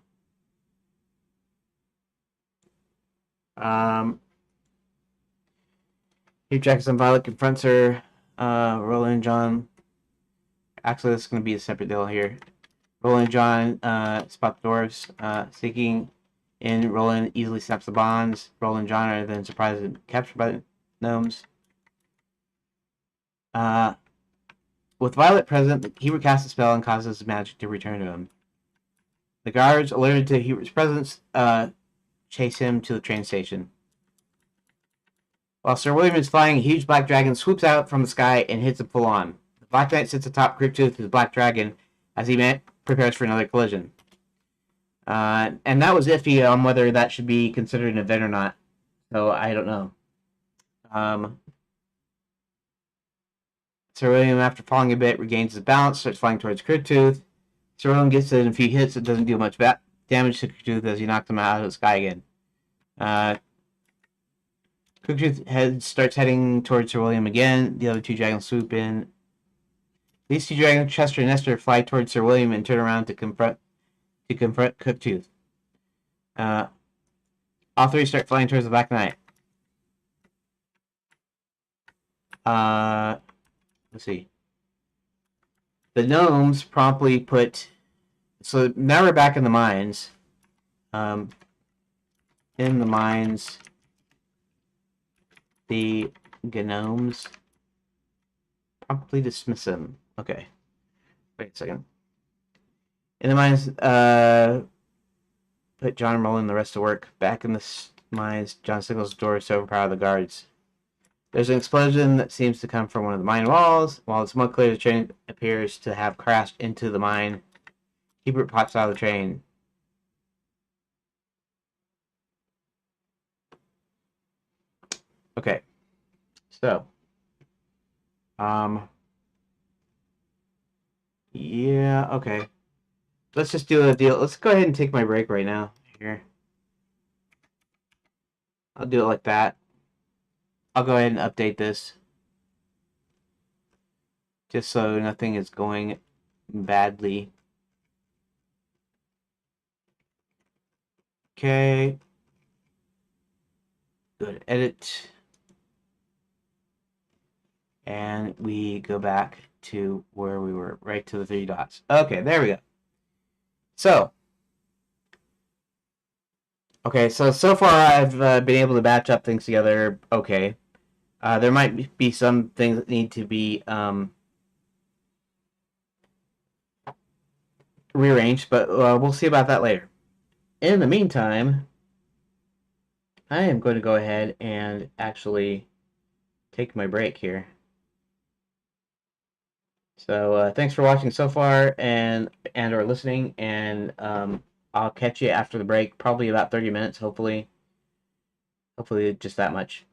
He checks on Violet, confronts her. Roland and John. Actually, this is going to be a separate deal here. Roland and John spot the dwarves, seeking in. Roland easily snaps the bonds. Roland and John are then surprised and captured by the gnomes. With Violet present, Hubert casts a spell and causes magic to return to him. The guards, alerted to Hubert's presence, chase him to the train station. While Sir William is flying, a huge black dragon swoops out from the sky and hits him full on. The Black Knight sits atop Crooktooth with his black dragon as he prepares for another collision. And that was iffy on whether that should be considered an event or not. So I don't know. Sir William, after falling a bit, regains his balance, starts flying towards Crooktooth. Sir William gets it in a few hits. It doesn't do much damage to Crooktooth as he knocks him out of the sky again. Cooktooth starts heading towards Sir William again. The other two dragons swoop in. These two dragons, Chester and Nestor, fly towards Sir William and turn around to confront Cooktooth. All three start flying towards the Black Knight. Let's see. The gnomes promptly put. So now we're back in the mines. In the mines, the gnomes promptly dismiss him. Okay. Wait a second. In the mines, put John and Roland and the rest to work. Back in the mines, John signals the doors to overpower the guards. There's an explosion that seems to come from one of the mine walls. While the smoke clears, the train appears to have crashed into the mine. Hebert pops out of the train. Okay. So. Yeah, okay. Let's just do a deal. Let's go ahead and take my break right now. Here. I'll do it like that. I'll go ahead and update this. Just so nothing is going badly. Okay. Go to edit. And we go back to where we were, right to the three dots. Okay, there we go. So. Okay, so far I've been able to batch up things together okay. There might be some things that need to be rearranged, but we'll see about that later. In the meantime, I am going to go ahead and actually take my break here. So thanks for watching so far and or listening, and I'll catch you after the break, probably about 30 minutes, hopefully just that much.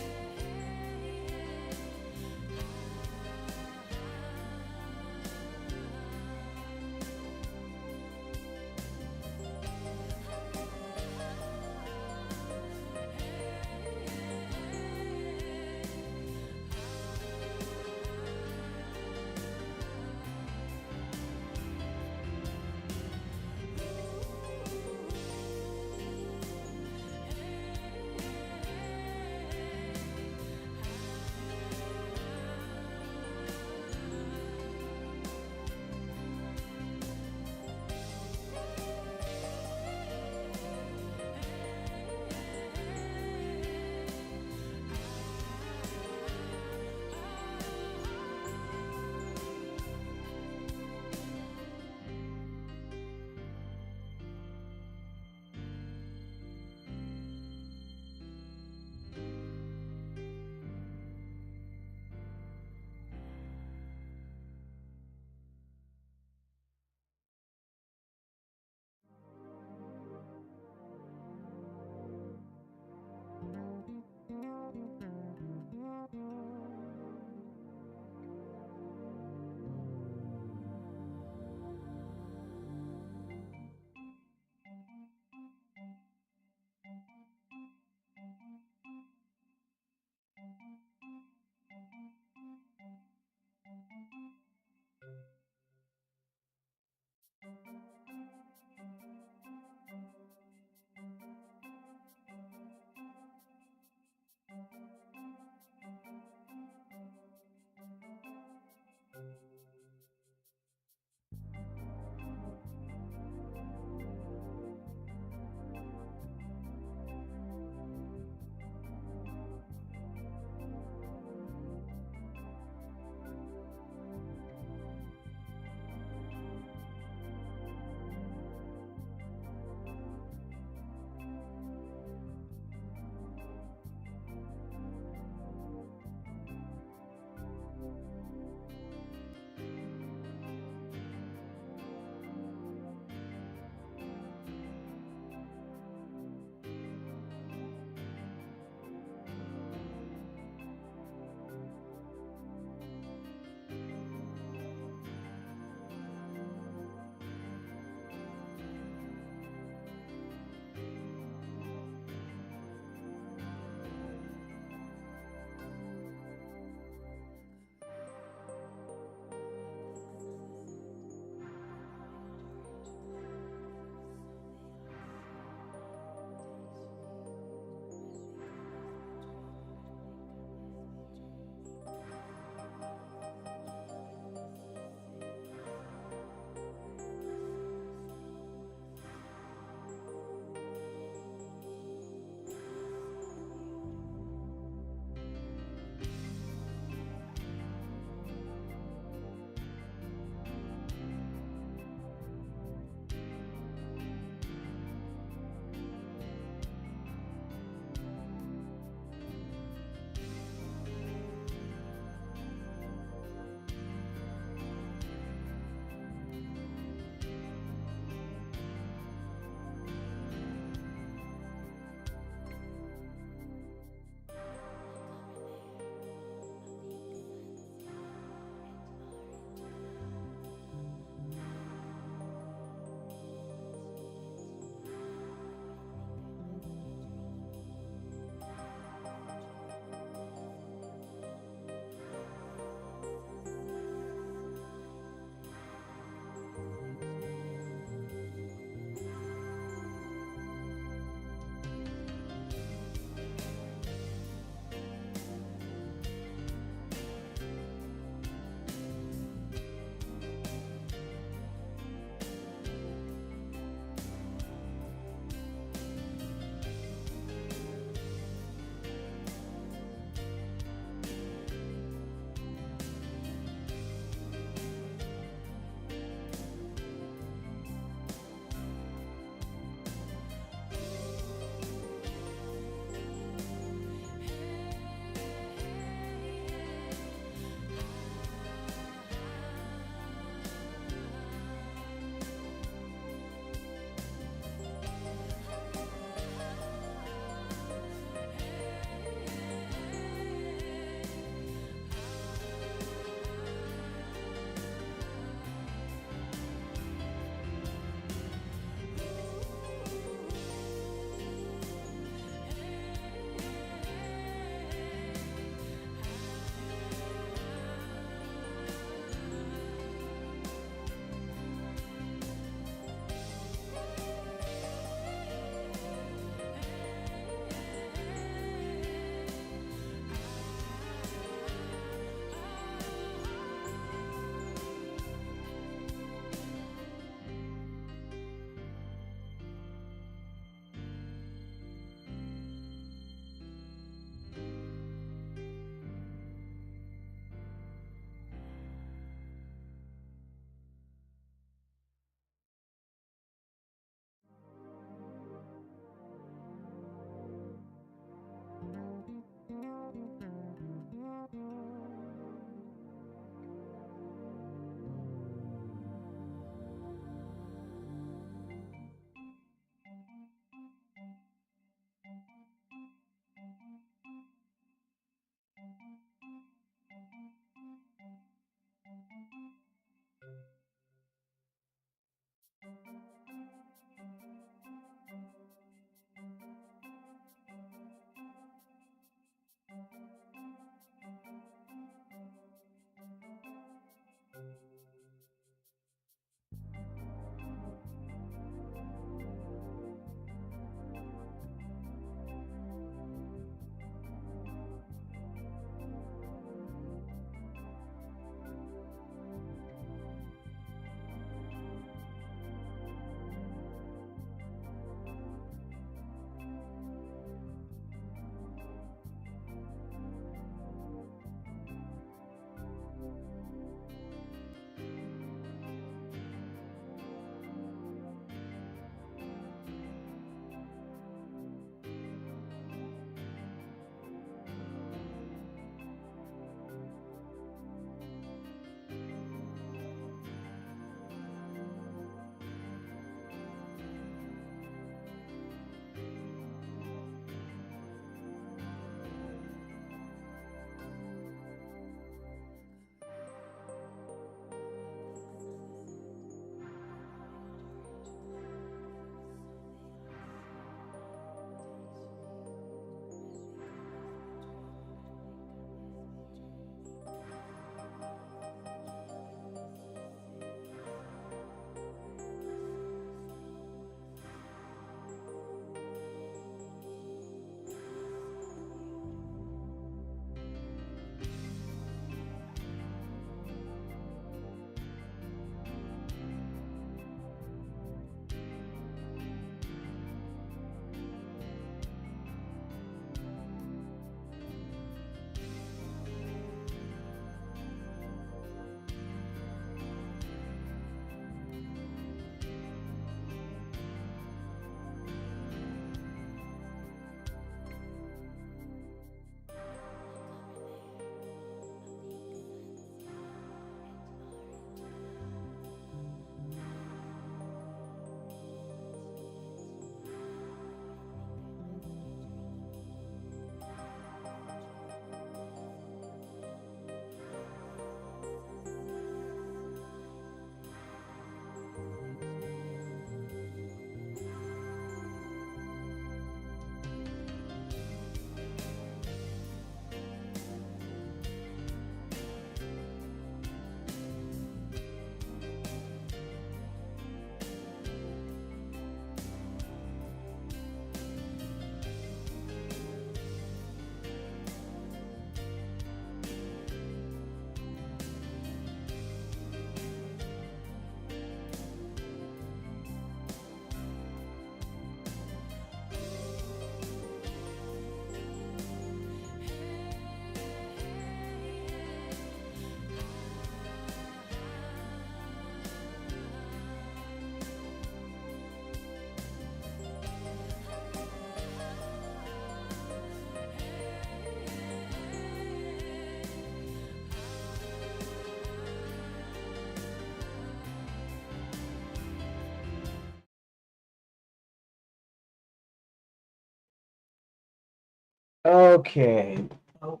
Okay. Oh.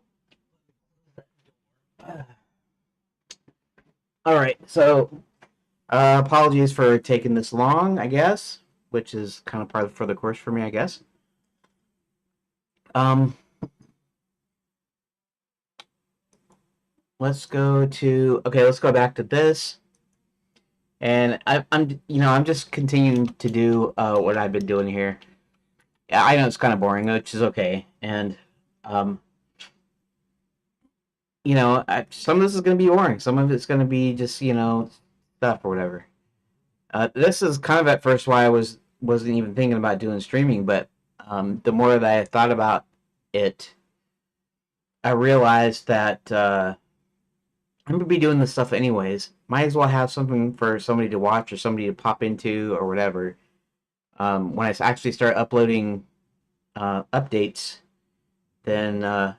All right. So, apologies for taking this long, I guess, which is kind of part of for the course for me, I guess. Um, let's go to okay. Let's go back to this, and I'm just continuing to do what I've been doing here. Yeah, I know it's kind of boring, which is okay, and um, some of this is going to be boring. Some of it's going to be just stuff or whatever. This is kind of at first why I wasn't even thinking about doing streaming, but the more that I thought about it, I realized that I'm gonna be doing this stuff anyways. Might as well have something for somebody to watch or somebody to pop into or whatever. When I actually start uploading updates, then uh,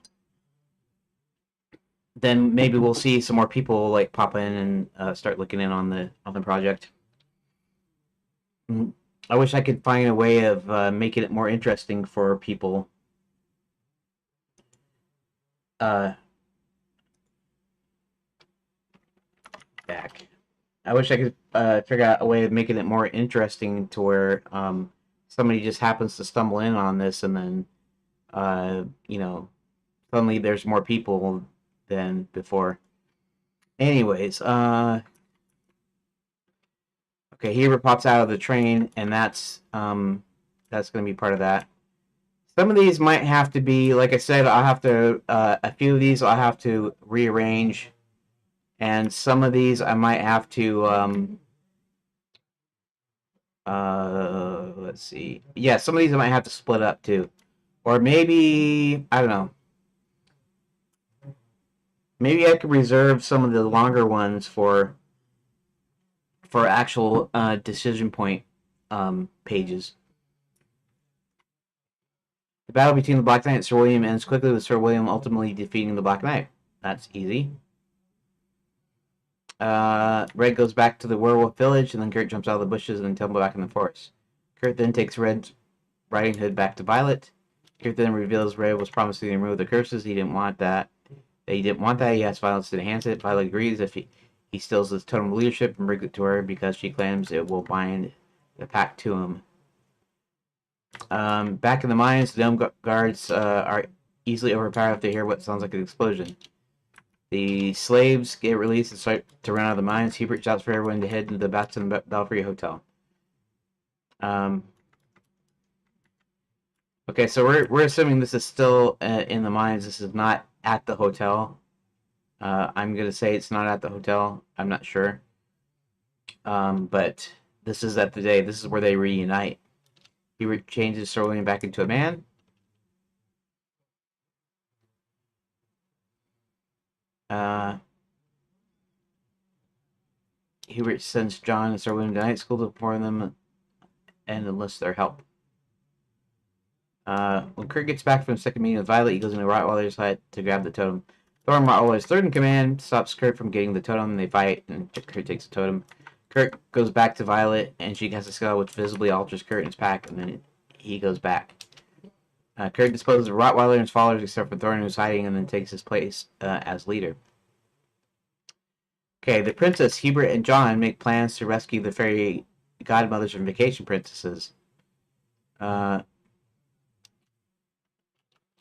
then maybe we'll see some more people like pop in and start looking in on the project. Mm, I wish I could find a way of making it more interesting for people. Uh, back. I wish I could figure out a way of making it more interesting to where somebody just happens to stumble in on this and then uh, you know suddenly there's more people than before. Anyways, okay, Heber pops out of the train, and that's going to be part of that. Some of these might have to be, like I said, I'll have to a few of these I'll have to rearrange, and some of these I might have to let's see. Yeah, some of these I might have to split up too. Or maybe I don't know. Maybe I could reserve some of the longer ones for actual decision point pages. The battle between the Black Knight and Sir William ends quickly with Sir William ultimately defeating the Black Knight. That's easy. Red goes back to the werewolf village, and then Kurt jumps out of the bushes and then tumbles back in the forest. Kurt then takes Red's Riding Hood back to Violet. Kurt then reveals Red was promising to remove the curses. He didn't want that. He didn't want that. He asks Violet to enhance it. Violet agrees if he steals his totem of leadership and brings it to her because she claims it will bind the pack to him. Back in the mines, the dome guards are easily overpowered if they hear what sounds like an explosion. The slaves get released and start to run out of the mines. Hubert shouts for everyone to head to the Batson Belfry Hotel. Okay, so we're assuming this is still in the mines. This is not at the hotel. I'm gonna say it's not at the hotel. I'm not sure. But this is at the day. This is where they reunite. He changes Sir William back into a man. Hubert sends John and Sir William to night school to inform them and enlist their help. When Kurt gets back from the second meeting with Violet, he goes into Rottweiler's hut to grab the totem. Thorn Rottweiler's third in command stops Kurt from getting the totem. They fight, and Kurt takes the totem. Kurt goes back to Violet, and she has a skull which visibly alters Kurt and his pack, and then he goes back. Kurt disposes of Rottweiler and his followers except for Thorn, who's hiding, and then takes his place as leader. Okay, the princess, Hubert, and John make plans to rescue the fairy godmothers from vacation princesses.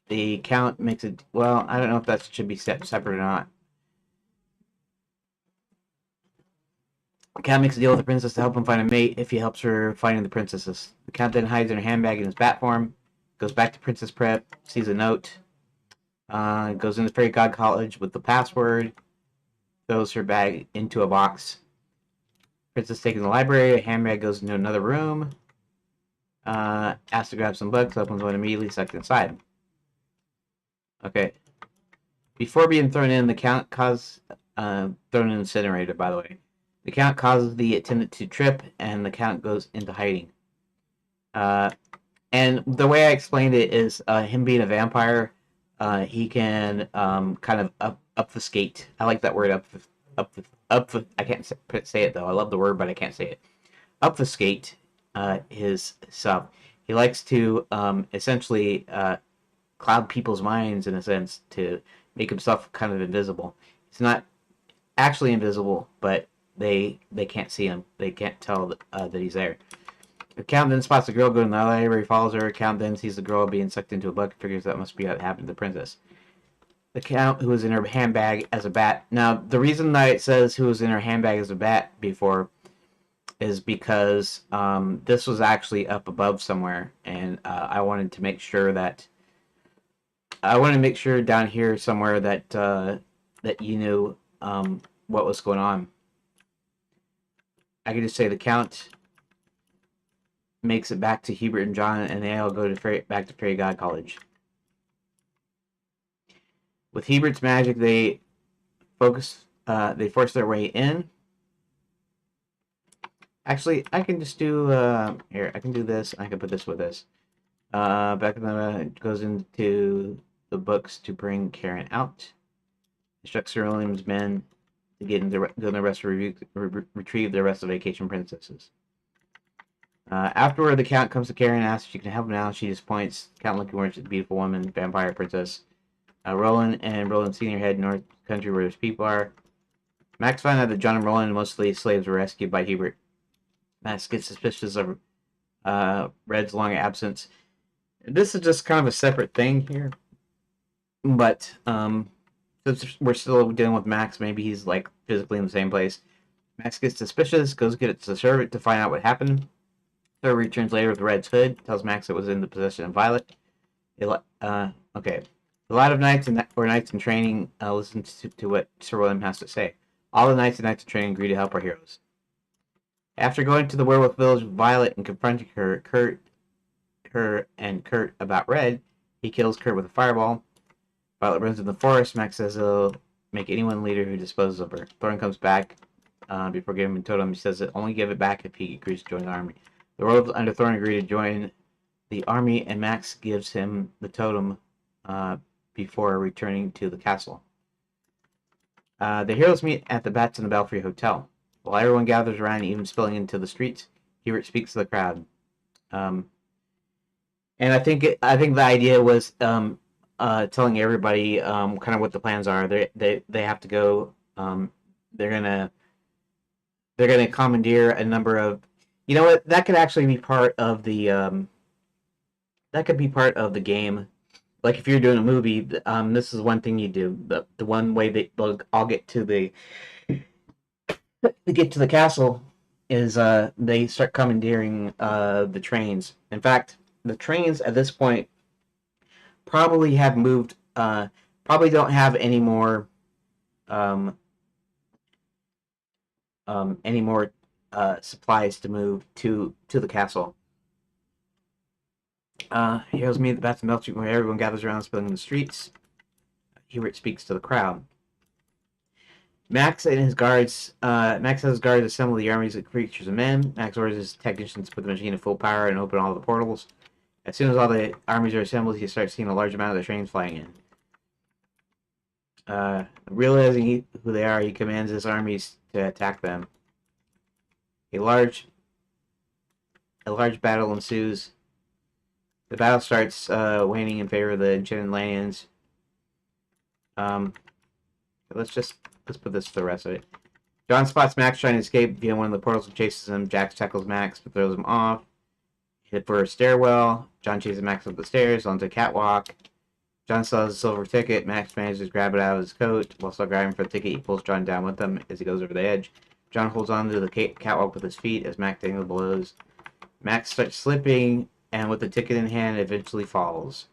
The count makes it. Well, I don't know if that should be separate or not. The count makes a deal with the princess to help him find a mate if he helps her finding the princesses. The count then hides in her handbag in his bat form, goes back to Princess Prep, sees a note, goes into Fairy God College with the password, throws her bag into a box. Princess taken to the library, a handbag goes into another room, asks to grab some books, opens one immediately, sucked inside. Okay. Before being thrown in, the count thrown in an incinerator, by the way. The count causes the attendant to trip, and the count goes into hiding. And the way I explained it is him being a vampire, he can kind of obfuscate. I like that word, I can't say it, though. I love the word, but I can't say it. Obfuscate his self. He likes to essentially cloud people's minds in a sense to make himself kind of invisible. He's not actually invisible, but they can't see him. They can't tell that he's there. The Count then spots the girl going in the elevator. He follows her. Count then sees the girl being sucked into a bucket. Figures that must be what happened to the princess. The Count, who was in her handbag as a bat. Now, the reason that it says who was in her handbag as a bat before is because this was actually up above somewhere, and I wanted to make sure down here somewhere that you knew what was going on. I could just say the Count makes it back to Hubert and John, and they all go to back to Fairy God College. With Hubert's magic, they force their way in. Actually, I can just do here. I can do this. I can put this with this. Back in the goes into the books to bring Karen out. Instructs Sir William's men to get into the rest retrieve the rest of the Vacation Princesses. Afterward, the Count comes to Karen and asks if she can help him out. She just points. Count looking towards the beautiful woman, vampire princess. Roland Senior head north country where there's people are. Max finds out that John and Roland and most of the slaves were rescued by Hubert. Max gets suspicious of Red's long absence. This is just kind of a separate thing here, but since we're still dealing with Max, maybe he's like physically in the same place. Max gets suspicious, goes get it to the servant to find out what happened. So returns later with Red's hood, tells Max it was in the possession of Violet. Okay. A lot of knights in training listen to what Sir William has to say. All the knights in training agree to help our heroes. After going to the werewolf village with Violet and confronting Kurt about Red, he kills Kurt with a fireball. Violet runs in the forest. Max says he'll make anyone leader who disposes of her. Thorn comes back before giving him a totem. He says that only give it back if he agrees to join the army. The werewolves under Thorn agree to join the army, and Max gives him the totem before returning to the castle. The heroes meet at the Bats in the Belfry Hotel. While everyone gathers around, even spilling into the streets, Hubert speaks to the crowd. And I think the idea was telling everybody kind of what the plans are. They have to go. They're gonna commandeer a number of. You know what? That could actually be part of the. That could be part of the game. Like if you're doing a movie, this is one thing you do. The one way that they'll all get to the castle is they start commandeering the trains. In fact, the trains at this point probably have moved. Probably don't have any more supplies to move to the castle. Heroes meet at the Bats and Bell Street where everyone gathers around, spilling in the streets. Hubert speaks to the crowd. Max has his guards assemble the armies of creatures and men. Max orders his technicians to put the machine at full power and open all the portals. As soon as all the armies are assembled, he starts seeing a large amount of the trains flying in. Realizing who they are, he commands his armies to attack them. A large battle ensues. The battle starts waning in favor of the enchanted lands. Let's put this to the rest of it. John spots Max trying to escape via one of the portals and chases him. Jax tackles Max but throws him off. Hit for a stairwell. John chases Max up the stairs onto a catwalk. John still has a silver ticket. Max manages to grab it out of his coat. While still grabbing for the ticket, he pulls John down with him as he goes over the edge. John holds on to the catwalk with his feet as Max dangles blows. Max starts slipping, and with the ticket in hand, eventually falls.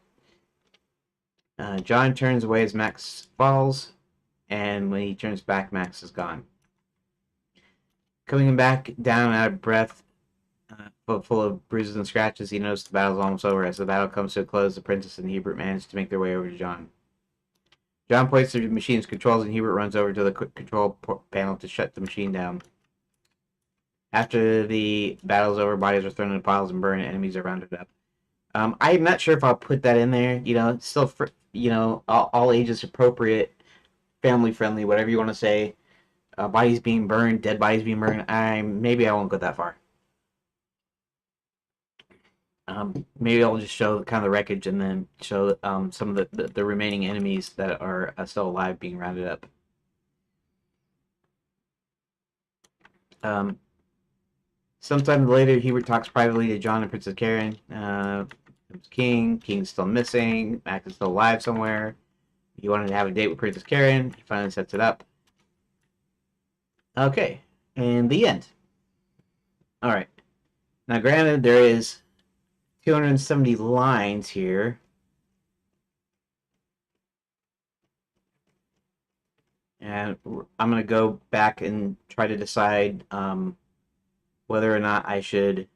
John turns away as Max falls, and when he turns back, Max is gone. Coming back down out of breath, full of bruises and scratches, he knows the battle's almost over. As the battle comes to a close, the princess and Hubert manage to make their way over to John. John points to the machine's controls, and Hubert runs over to the quick control panel to shut the machine down. After the battle's over, bodies are thrown into piles and burned, and enemies are rounded up. I'm not sure if I'll put that in there. You know, it's still for, all ages appropriate, family friendly, whatever you want to say. Bodies being burned, dead bodies being burned. Maybe I won't go that far. Maybe I'll just show kind of the wreckage and then show some of the remaining enemies that are still alive being rounded up. Um, Sometime later, Hubert talks privately to John and Princess Karen. King's still missing. Max is still alive somewhere. He wanted to have a date with Princess Karen. He finally sets it up. Okay, and the end. All right. Now, granted, there is 270 lines here. And I'm going to go back and try to decide whether or not I should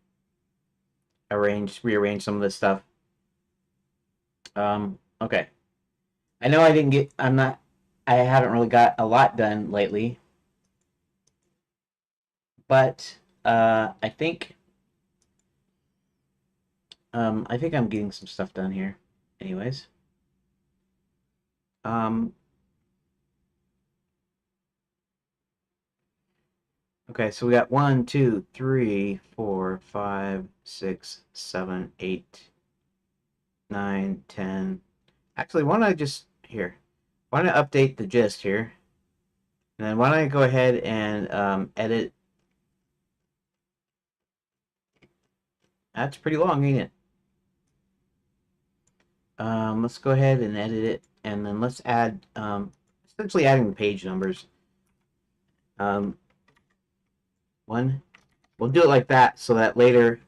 rearrange some of this stuff. Okay. I know I haven't really got a lot done lately, but I think I'm getting some stuff done here. Anyways, um, okay, so we got 1, 2, 3, 4, 5, 6, 7, 8, 9, 10. Actually, why don't I just here? Why don't I update the gist here? And then why don't I go ahead and edit? That's pretty long, ain't it? Let's go ahead and edit it, and then let's add essentially adding the page numbers. One, we'll do it like that so that later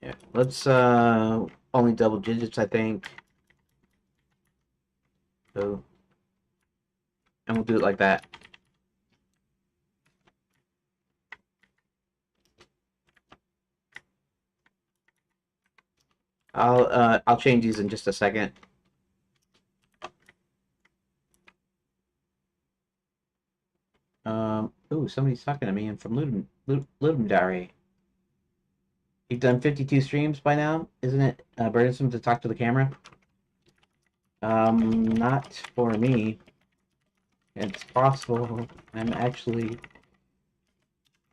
yeah, let's only double digits, I think. So, and we'll do it like that. I'll change these in just a second. Ooh, somebody's talking to me. I'm from Ludum Dare. You've done 52 streams by now, isn't it burdensome to talk to the camera? Not for me. It's possible I'm actually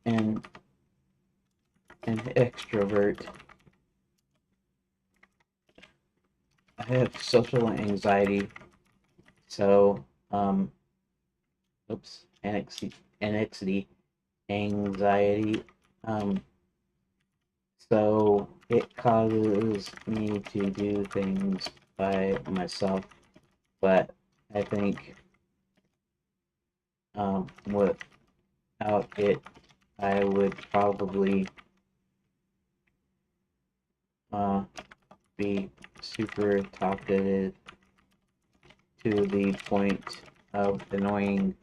an extrovert. I have social anxiety, so oops, anxiety, so it causes me to do things by myself, but I think without it, I would probably be super talkative to the point of annoying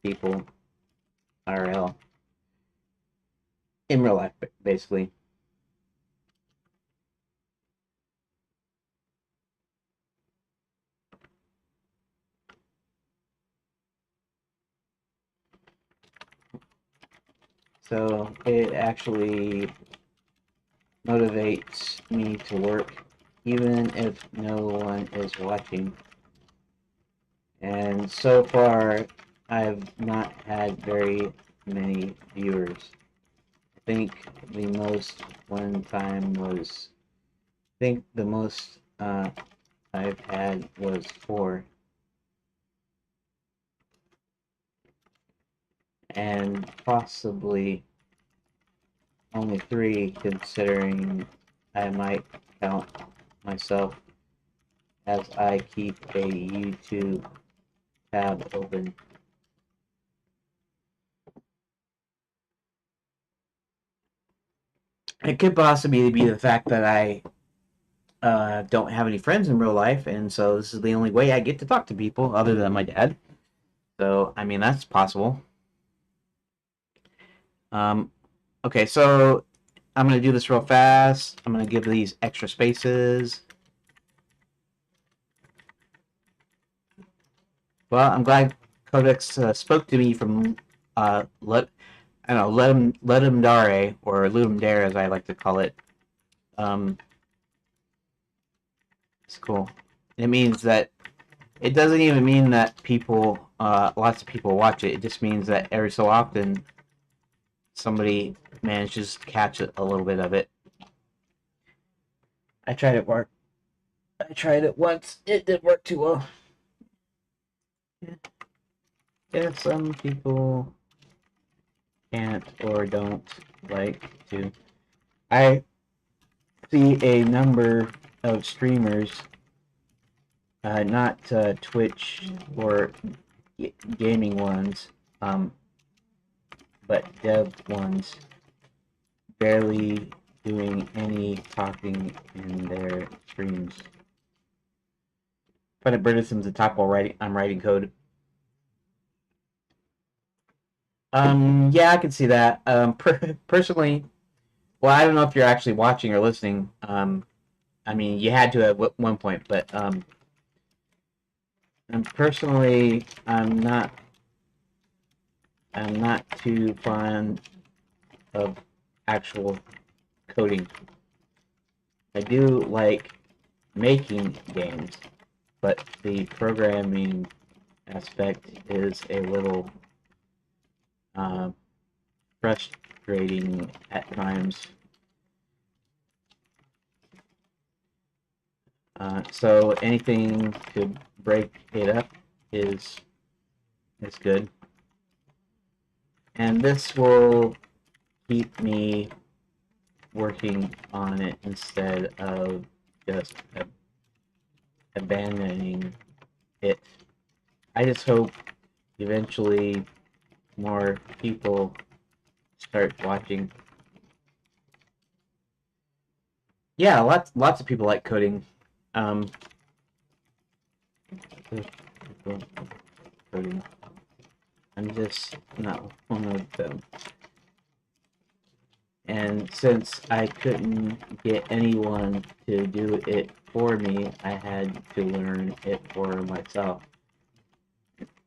people IRL. In real life, basically. So it actually motivates me to work even if no one is watching. And so far, I've not had very many viewers. I think the most I've had was 4. And possibly only 3 considering I might count myself as I keep a YouTube tab open. It could possibly be the fact that I don't have any friends in real life, and so this is the only way I get to talk to people other than my dad. So, I mean, that's possible. Okay, so I'm going to do this real fast. I'm going to give these extra spaces. Well, I'm glad Codex spoke to me from let him dare, or Ludum Dare as I like to call it. It's cool. It means that it doesn't even mean that people, lots of people watch it. It just means that every so often somebody manages to catch a little bit of it. I tried it work. I tried it once. It didn't work too well. Yeah, some people can't or don't like to. I see a number of streamers, not Twitch or gaming ones, um, but dev ones, barely doing any talking in their streams. Find Briticism's the top while I'm writing code. Yeah, I can see that. Personally, well, I don't know if you're actually watching or listening. I mean, you had to at one point, but personally, I'm not too fond of actual coding. I do like making games, but the programming aspect is a little uh, frustrating at times. So anything to break it up is good, and this will keep me working on it instead of just abandoning it. I just hope eventually more people start watching. Yeah, lots of people like coding. Um, coding. I'm just not one of them. And since I couldn't get anyone to do it for me, I had to learn it for myself.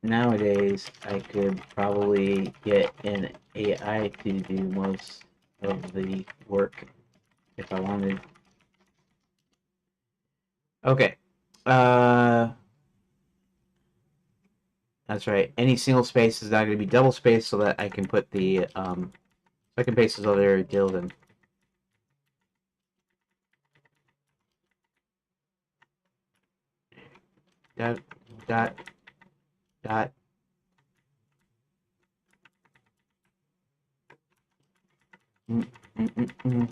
Nowadays, I could probably get an AI to do most of the work if I wanted. Okay. Uh, that's right. Any single space is not going to be double space, so that I can put the second paste those other deals in. Dot, dot, dot. Mm, mm, mm, mm.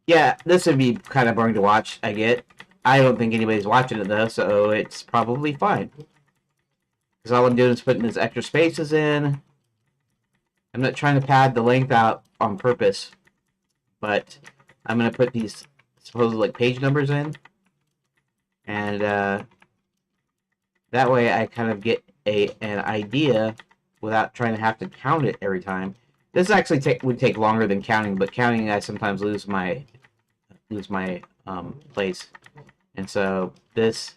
Yeah, this would be kind of boring to watch, I get. I don't think anybody's watching it, though, so it's probably fine. Because all I'm doing is putting these extra spaces in. I'm not trying to pad the length out on purpose, but I'm going to put these supposed like page numbers in. And that way I kind of get an idea without trying to have to count it every time. This actually would take longer than counting, but counting I sometimes lose my place, and so this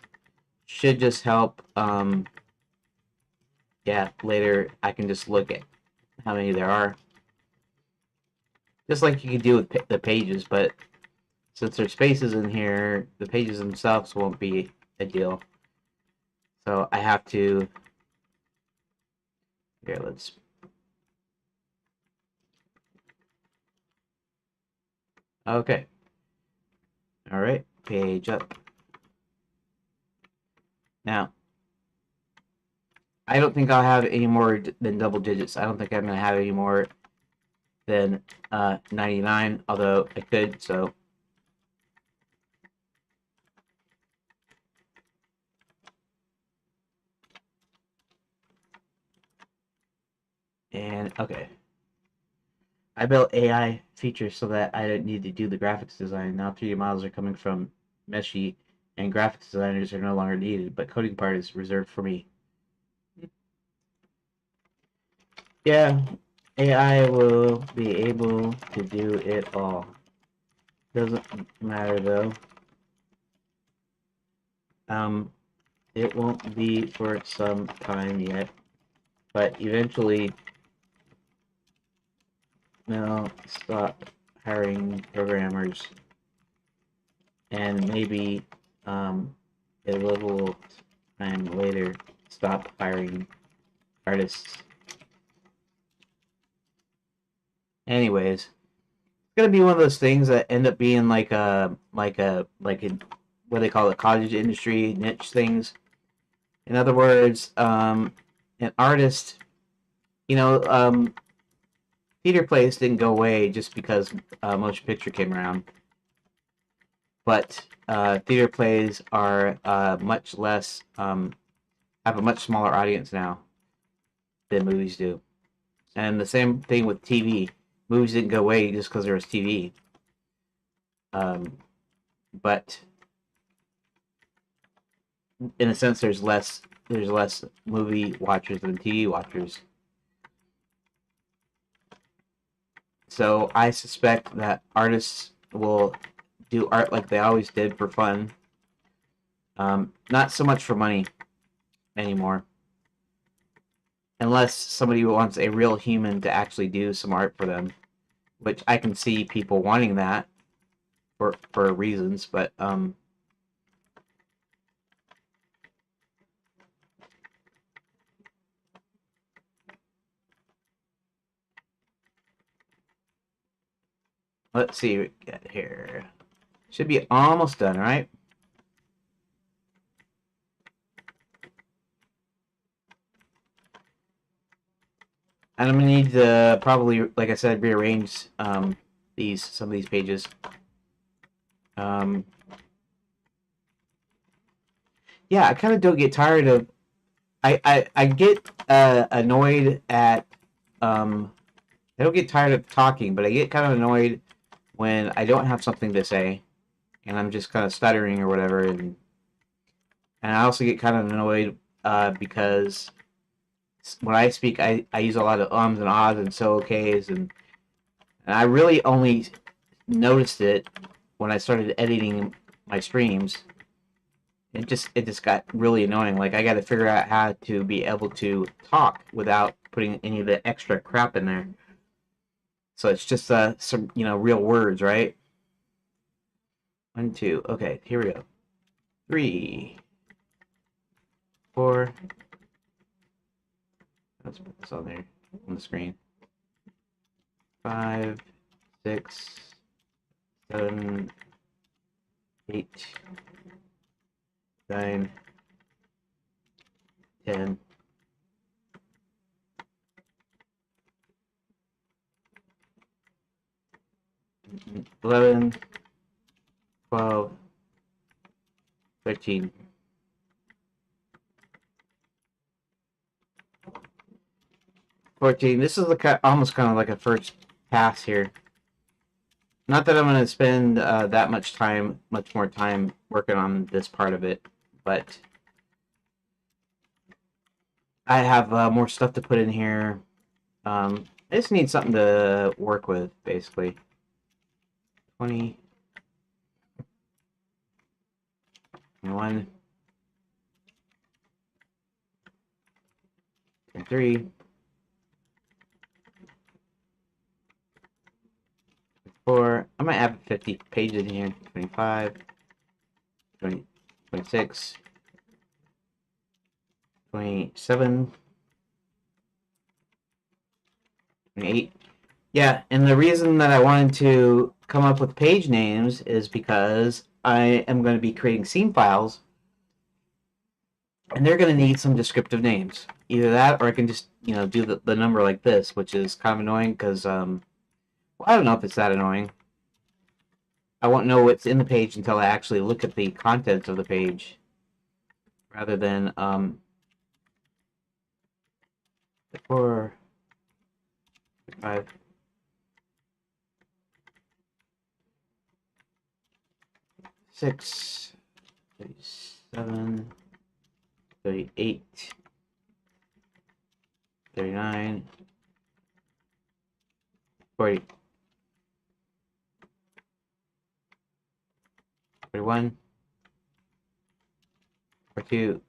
should just help. Yeah, later I can just look at how many there are, just like you could do with the pages. But since there's spaces in here, the pages themselves won't be a deal. So I have to. Here, let's. Okay. All right. Page up. Now, I don't think I'll have any more than double digits. I don't think I'm going to have any more than 99, although I could, so. And, okay. I built AI features so that I didn't need to do the graphics design. Now 3D models are coming from Meshi, and graphics designers are no longer needed, but coding part is reserved for me. Yeah, AI will be able to do it all. Doesn't matter though. Um, it won't be for some time yet, but eventually they'll stop hiring programmers, and maybe a little time later, stop hiring artists. Anyways, it's gonna be one of those things that end up being like a what they call it, cottage industry niche things. In other words, an artist, you know, theater plays didn't go away just because motion picture came around, but theater plays are much less have a much smaller audience now than movies do, and the same thing with TV. Movies didn't go away just because there was TV, um, but in a sense, there's less movie watchers than TV watchers. So I suspect that artists will do art like they always did for fun, not so much for money anymore, unless somebody wants a real human to actually do some art for them, which I can see people wanting that for reasons, but let's see what we get here. Should be almost done, right? And I'm gonna need to probably, like I said, rearrange some of these pages. Yeah, I kind of don't get tired of. I get annoyed at. I don't get tired of talking, but I get kind of annoyed when I don't have something to say, and I'm just kind of stuttering or whatever, and I also get kind of annoyed because when I speak, I use a lot of ums and ahs and so okays, and I really only noticed it when I started editing my streams. It just got really annoying. Like I got to figure out how to be able to talk without putting any of the extra crap in there. So it's just some real words, right? 1, 2. Okay, here we go. 3, 4. Let's put this on there on the screen. 5, 6, 7, 8, 9, 10. 11, 12, 13. 14. This is almost kind of like a first pass here. Not that I'm going to spend that much more time working on this part of it, but I have more stuff to put in here. I just need something to work with, basically. 20, 21, 23, 4. I might have 50 pages in here. 25, 20, 26, 27, 28. Yeah, and the reason that I wanted to come up with page names is because I am going to be creating scene files, and they're going to need some descriptive names. Either that, or I can just do the number like this, which is kind of annoying because well, I don't know if it's that annoying. I won't know what's in the page until I actually look at the contents of the page, rather than 4, 5. 6, 37, 38, 39, 40, 41, 42,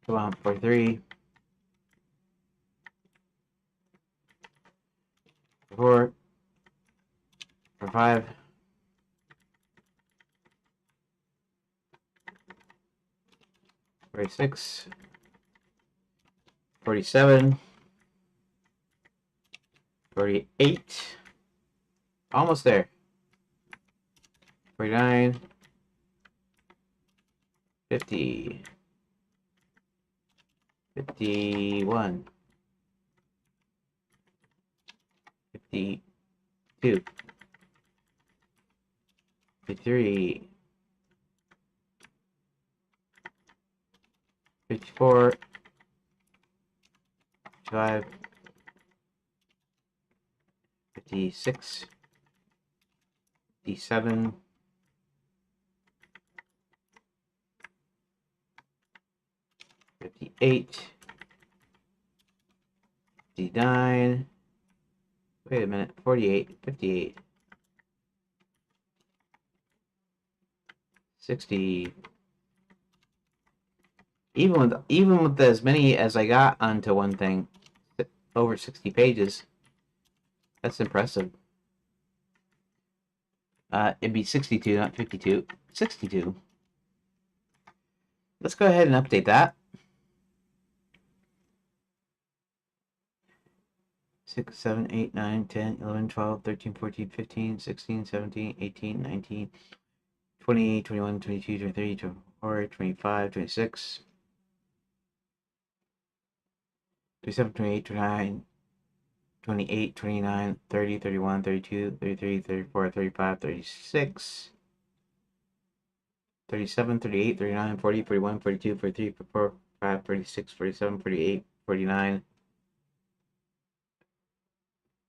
come on, 43, 44, 45, 46, 47, 48, almost there. 49, 50, 51, 52, 53, 54, 55, 56, 57, 58, 59, wait a minute, 48, 58, 60. Even with as many as I got onto one thing, over 60 pages, that's impressive. It'd be 62, not 52. 62. Let's go ahead and update that. 6, 7, 8, 9, 10, 11, 12, 13, 14, 15, 16, 17, 18, 19, 20, 21, 22, 23, 24, 25, 26, 27, 28, 29, 28, 29, 30, 31, 32, 33, 34, 35, 36, 37, 38, 39, 40, 41, 42, 43, 44, 45, 46, 47, 48, 49,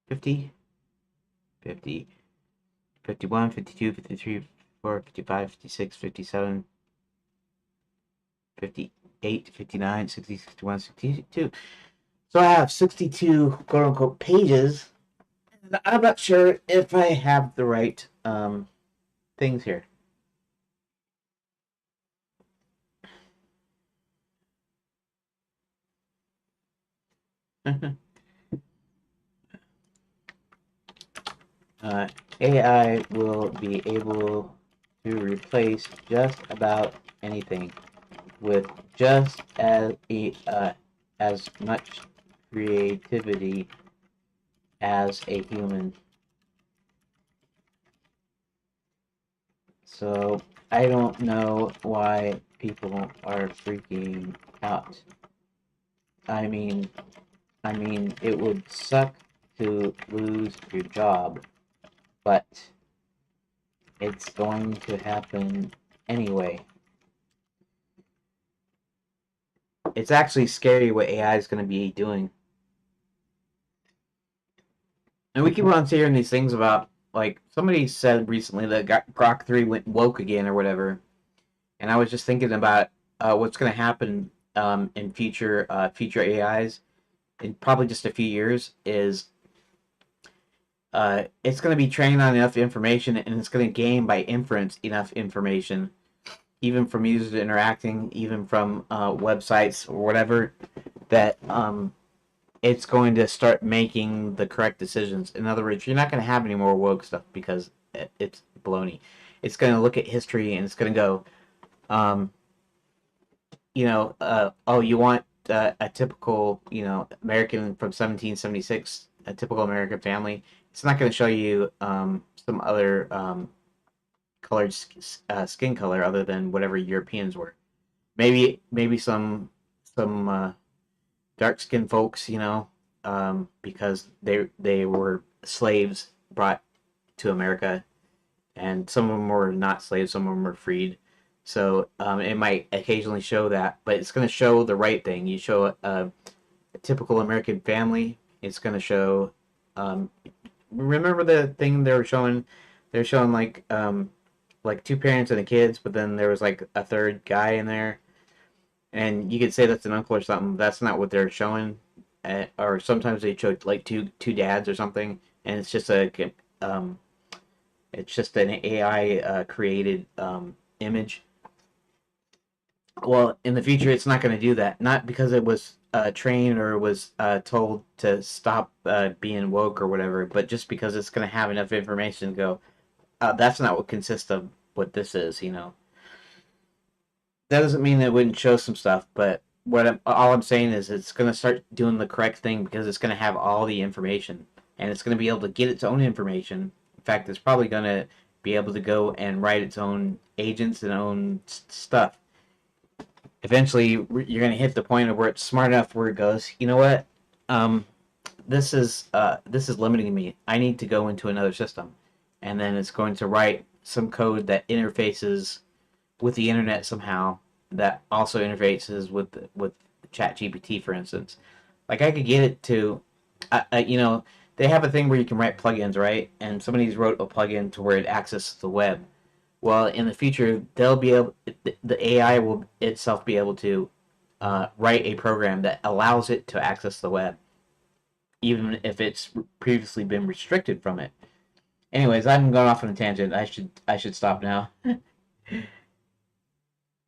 50, 50, 51, 52, 53, 54, 55, 56, 57, 58, 59, 60, 61, 62. So I have 62 quote unquote pages. And I'm not sure if I have the right things here. AI will be able to replace just about anything with just as much creativity as a human. So I don't know why people are freaking out. I mean, it would suck to lose your job, but it's going to happen anyway. It's actually scary what AI is going to be doing. And we keep on hearing these things about, like, somebody said recently that Grok 3 went woke again or whatever. And I was just thinking about what's going to happen in future AIs in probably just a few years is it's going to be trained on enough information and it's going to gain by inference enough information, even from users interacting, even from websites or whatever, that it's going to start making the correct decisions. In other words, you're not going to have any more woke stuff because it's baloney. It's going to look at history and it's going to go, um, oh, you want a typical, American from 1776, a typical American family. It's not going to show you some other colored skin color other than whatever Europeans were. Maybe some dark skinned folks, because they were slaves brought to America, and some of them were not slaves, some of them were freed. So it might occasionally show that, but it's going to show the right thing. You show a typical American family. It's going to show. Um, Remember the thing they were showing? They're showing like two parents and the kids, but then there was like a third guy in there, and you could say that's an uncle or something. That's not what they're showing. Or sometimes they show like two dads or something, and um, it's just an AI created image. Well, in the future, it's not going to do that. Not because it was trained or was told to stop being woke or whatever, but just because it's going to have enough information to go, that's not what consists of what this is. that doesn't mean that it wouldn't show some stuff, but all I'm saying is it's going to start doing the correct thing because it's going to have all the information and it's going to be able to get its own information. In fact, it's probably going to be able to go and write its own agents and own stuff. Eventually, you're going to hit the point of where it's smart enough where it goes, you know what? Um, this is limiting me. I need to go into another system, and then it's going to write some code that interfaces with the internet somehow that also interfaces with ChatGPT, for instance. Like I could get it to, they have a thing where you can write plugins, right? And somebody's wrote a plugin to where it accesses the web. Well, in the future, they'll be able, the AI will itself be able to write a program that allows it to access the web, even if it's previously been restricted from it. Anyways, I'm going off on a tangent. I should stop now.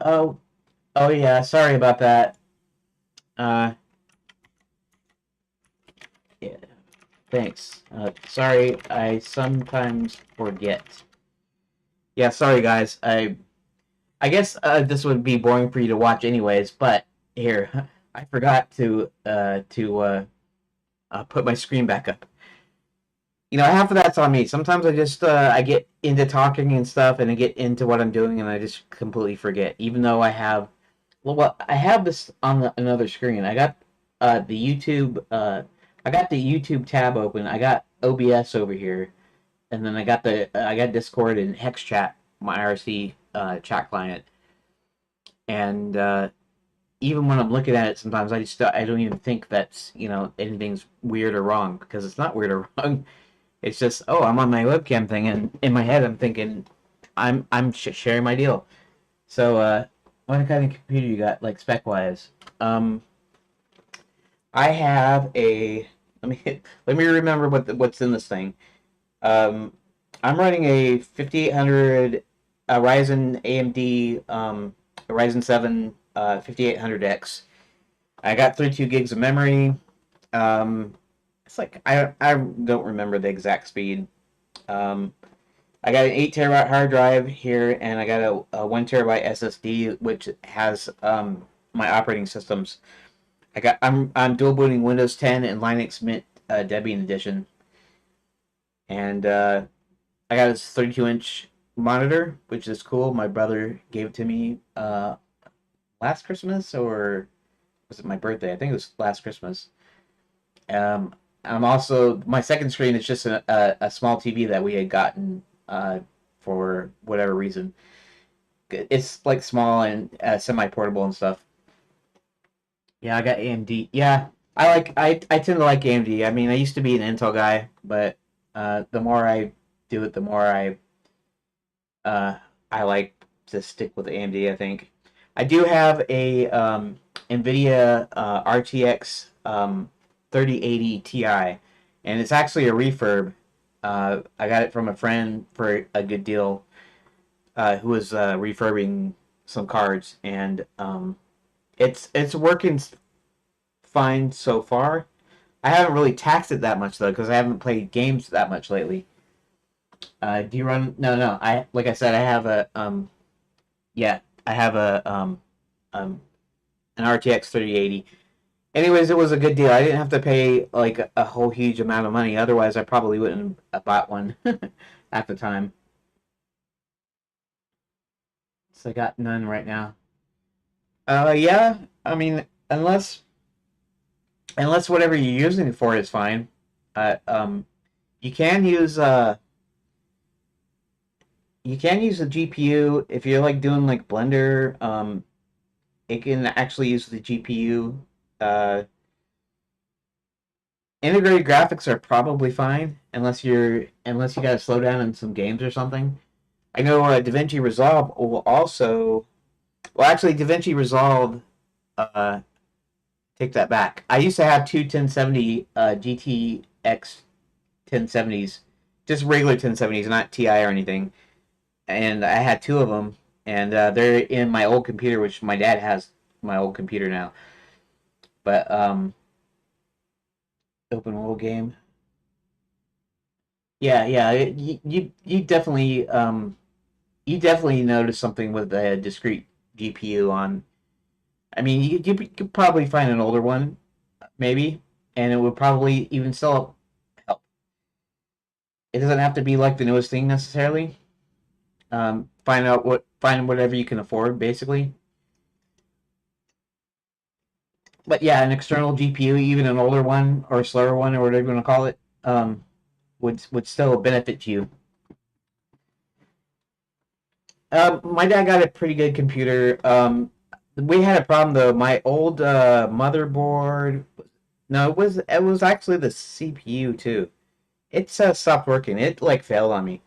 Oh, oh yeah, sorry about that. Uh, yeah, thanks. Sorry, I sometimes forget. Yeah, sorry guys. I guess this would be boring for you to watch anyways, but here, I forgot to put my screen back up. Half of that's on me. Sometimes I get into talking and stuff, and I get into what I'm doing, and I just completely forget. Even though I have this on another screen. I got the YouTube tab open. I got OBS over here, and then I got Discord and HexChat, my IRC chat client. And even when I'm looking at it, sometimes I don't even think that's anything's weird or wrong because it's not weird or wrong. It's just, oh, I'm on my webcam thing, and in my head I'm thinking I'm sharing my deal. So, what kind of computer you got, like spec wise? I have a let me remember what's in this thing. Um, I'm running a 5800 Ryzen AMD Ryzen 7 5800X. I got 32 gigs of memory. Um, it's like I don't remember the exact speed. Um, I got an 8 terabyte hard drive here, and I got a 1 terabyte SSD, which has my operating systems. I'm dual booting Windows 10 and Linux Mint Debian edition, and I got this 32-inch monitor, which is cool. My brother gave it to me last Christmas, or was it my birthday? I think it was last Christmas. Um, I'm also my second screen is just a small TV that we had gotten for whatever reason. It's like small and semi portable and stuff. Yeah, I got AMD. Yeah, I tend to like AMD. I mean, I used to be an Intel guy, but the more I do it, the more uh, I like to stick with AMD. I think I do have a NVIDIA RTX 3080 Ti, and it's actually a refurb. I got it from a friend for a good deal, who was refurbing some cards, and it's working fine so far. I haven't really taxed it that much though because I haven't played games that much lately. Do you run? No, no. I like I said, I have a yeah, I have um an RTX 3080. Anyways, it was a good deal. I didn't have to pay like a whole huge amount of money. Otherwise, I probably wouldn't have bought one at the time. So I got none right now. Yeah. I mean, unless whatever you're using it for is fine. Uh, um, you can use you can use the GPU if you're like doing like Blender. It can actually use the GPU. Uh, Integrated graphics are probably fine unless you got to slow down in some games or something. I know DaVinci Resolve will also. Well, actually, DaVinci Resolve. Uh, Take that back. I used to have two 1070 GTX 1070s, just regular 1070s, not TI or anything. And I had two of them, and they're in my old computer, which my dad has my old computer now. But open world game. Yeah, yeah. You definitely notice something with the discrete GPU on. I mean, you could probably find an older one, maybe, and it would probably even still help. It doesn't have to be like the newest thing necessarily. Find whatever you can afford, basically. But yeah, an external GPU, even an older one or a slower one or whatever you want to call it, would still benefit you. My dad got a pretty good computer. We had a problem though. My old motherboard. No, it was actually the CPU too. It stopped working. It like failed on me.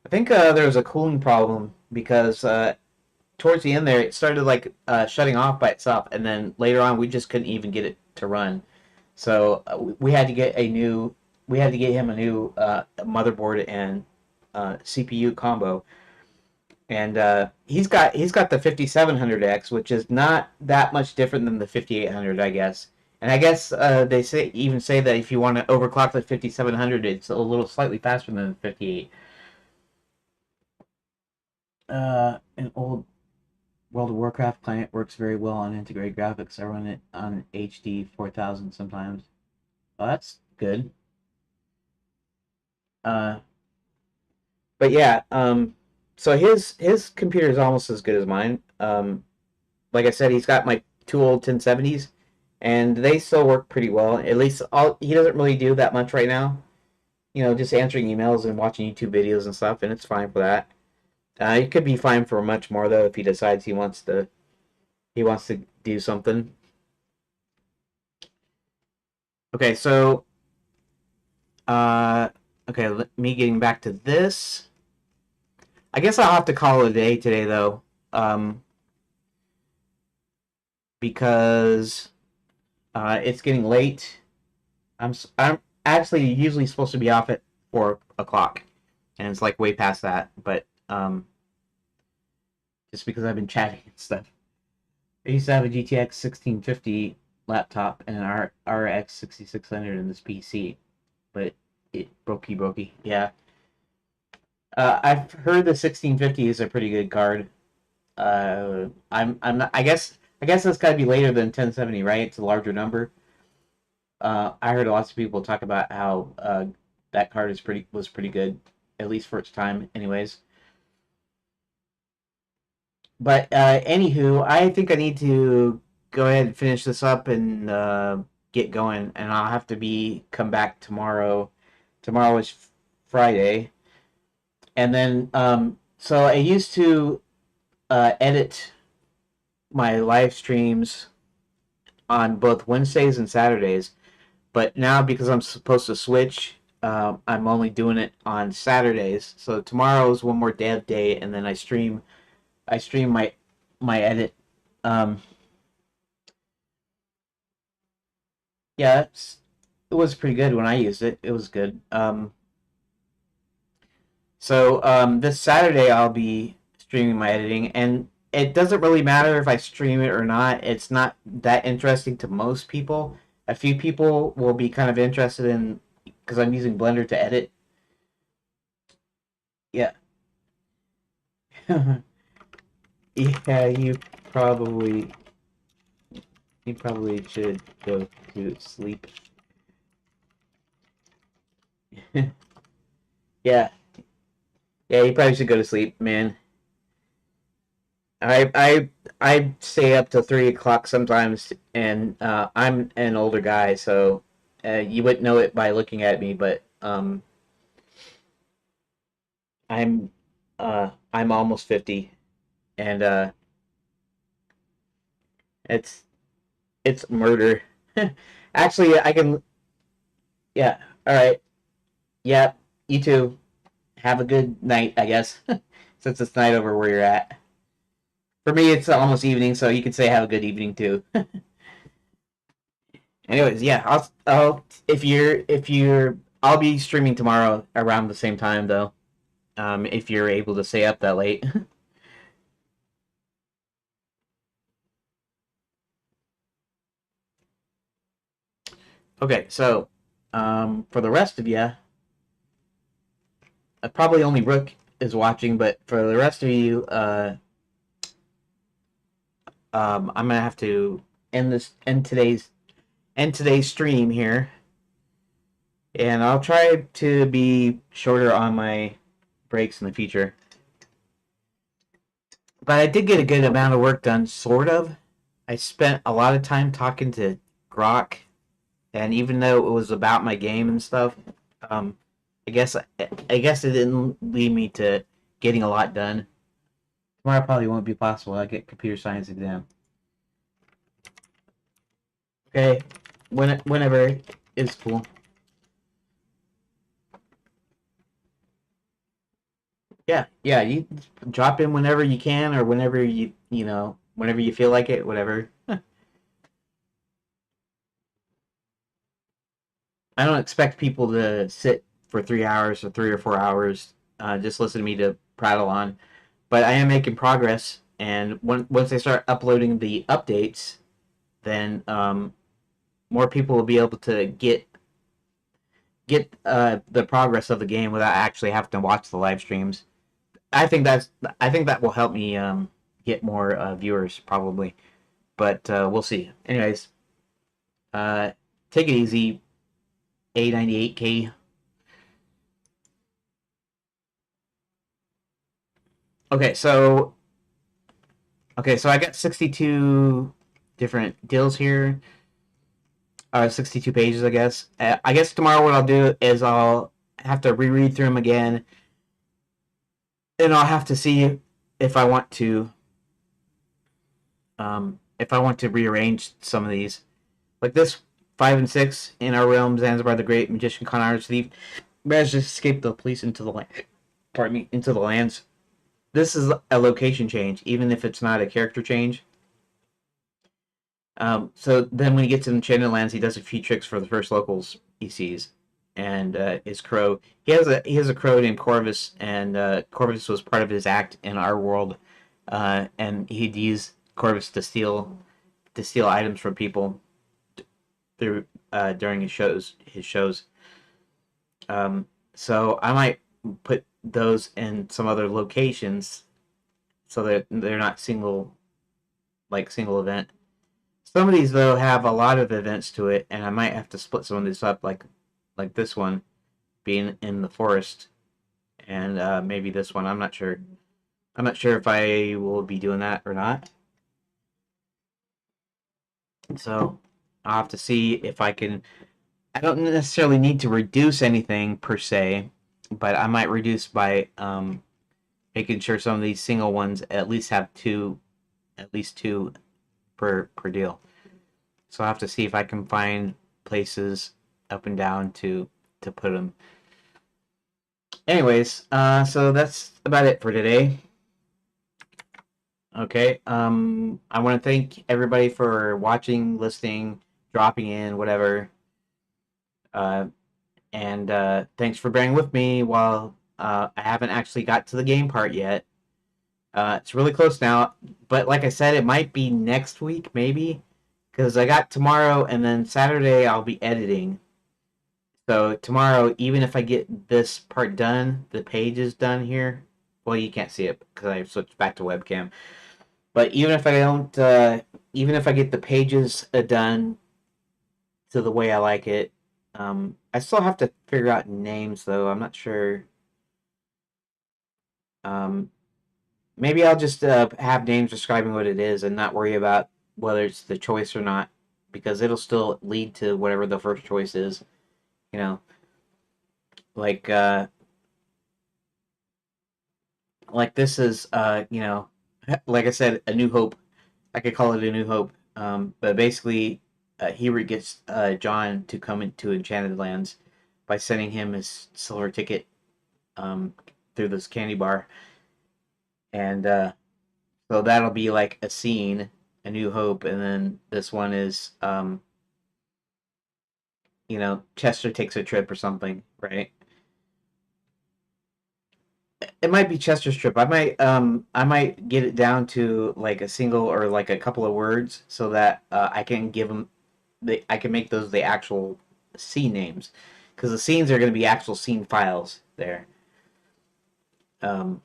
I think there was a cooling problem because towards the end there it started like shutting off by itself, and then later on we just couldn't even get it to run. So we had to get a new. We had to get him a new motherboard and CPU combo, and he's got the 5700X, which is not that much different than the 5800, I guess. And I guess they say that if you want to overclock the 5700, it's a little slightly faster than the 58. An old World of Warcraft client works very well on integrated graphics. I run it on HD 4000 sometimes. Oh, that's good. Uh, but yeah, so his computer is almost as good as mine. Like I said, he's got my two old 1070s, and they still work pretty well. At least he doesn't really do that much right now. Just answering emails and watching YouTube videos and stuff, and it's fine for that. It could be fine for much more though if he decides he wants to do something. Okay, so uh, okay, me getting back to this. I guess I'll have to call it a day today though, because it's getting late. I'm actually usually supposed to be off at 4 o'clock, and it's like way past that. But just because I've been chatting and stuff. I used to have a GTX 1650 laptop and an RX 6600 in this PC, but it brokey. Yeah, I've heard the 1650 is a pretty good card. I'm not. I guess that's got to be later than 1070, right? It's a larger number. I heard lots of people talk about how that card was pretty good, at least for its time, anyways. But anywho, I think I need to go ahead and finish this up and get going, and I'll have to be come back tomorrow. Tomorrow is Friday, and then so I used to edit my live streams on both Wednesdays and Saturdays, but now because I'm supposed to switch, I'm only doing it on Saturdays. So tomorrow is one more dev day, and then I stream my edit. Um, yeah, it was pretty good when I used it. It was good. So this Saturday I'll be streaming my editing, and it doesn't really matter if I stream it or not. It's not that interesting to most people. A few people will be kind of interested in because I'm using Blender to edit. Yeah, yeah. Probably you probably should go to sleep. Yeah, yeah. You probably should go to sleep, man. I stay up till 3 o'clock sometimes, and I'm an older guy, so you wouldn't know it by looking at me, but I'm I'm almost 50, and it's it's murder. Actually, I can. Yeah. All right. Yeah. You too. Have a good night, I guess, since it's night over where you're at. For me, it's almost evening, so you could say have a good evening too. Anyways, yeah, I'll if you're I'll be streaming tomorrow around the same time though. If you're able to stay up that late. Okay, so for the rest of you, probably only Rook is watching, but for the rest of you, I'm gonna have to end today's stream here, and I'll try to be shorter on my breaks in the future. But I did get a good amount of work done, sort of. I spent a lot of time talking to Grok, and even though it was about my game and stuff, um, I guess it didn't lead me to getting a lot done. Tomorrow probably won't be possible. I get computer science exam. Okay, whenever is cool. Yeah, yeah. You drop in whenever you can, or whenever whenever you feel like it. Whatever. I don't expect people to sit for 3 hours or 3 or 4 hours just listen to me to prattle on. But I am making progress, and once I start uploading the updates, then more people will be able to get the progress of the game without actually having to watch the live streams. I think that's I think that will help me get more viewers probably, but we'll see. Anyways, uh, take it easy. A98K. Okay, so I got 62 different deals here. 62 pages, I guess. I guess tomorrow what I'll do is I'll have to reread through them again, and I'll have to see if I want to rearrange some of these. Like this 5 and 6 in our realm, Zanzibar the Great Magician Con Artist Thief managed to escape the police into the land. Pardon me, into the lands. This is a location change, even if it's not a character change. So then when he gets in Enchanted Lands, he does a few tricks for the first locals he sees, and his crow. He has a crow named Corvus, and Corvus was part of his act in our world, and he'd use Corvus to steal items from people through during his shows. So I might put those in some other locations so that they're not single event. Some of these though have a lot of events to it, and I might have to split some of these up, like this one being in the forest, and maybe this one. I'm not sure. I'm not sure if I will be doing that or not. So I'll have to see if I can. I don't necessarily need to reduce anything per se, but I might reduce by making sure some of these single ones at least two per deal. So I'll have to see if I can find places up and down to put them. Anyways, so that's about it for today. Okay. I want to thank everybody for watching, listening, dropping in, whatever. Uh, and thanks for bearing with me while I haven't actually got to the game part yet. It's really close now, but like I said, it might be next week, maybe, because I got tomorrow and then Saturday I'll be editing. So tomorrow, even if I get this part done, the page is done here. Well, you can't see it because I switched back to webcam. But even if I get the pages done to the way I like it, I still have to figure out names though. I'm not sure. Um, Maybe I'll just have names describing what it is and not worry about whether it's the choice or not, because it'll still lead to whatever the first choice is. You know, like this is like I said, A New Hope. I could call it A New Hope. But basically, Hebert gets John to come into Enchanted Lands by sending him his silver ticket um, through this candy bar, and so that'll be like a scene, A New Hope, and then this one is Chester takes a trip or something, right? It might be Chester's trip. I might get it down to like a single or like a couple of words so that I can give them I can make those the actual scene names, because the scenes are going to be actual scene files there. Um,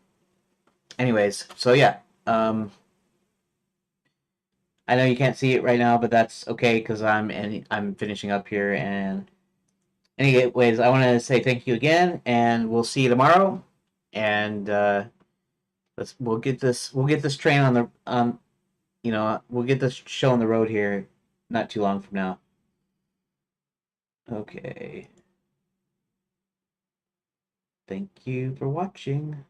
Anyways, so yeah. I know you can't see it right now, but that's okay because I'm finishing up here. And anyways, I want to say thank you again, and we'll see you tomorrow. And we'll get this train on the we'll get this show on the road here not too long from now. Okay. Thank you for watching.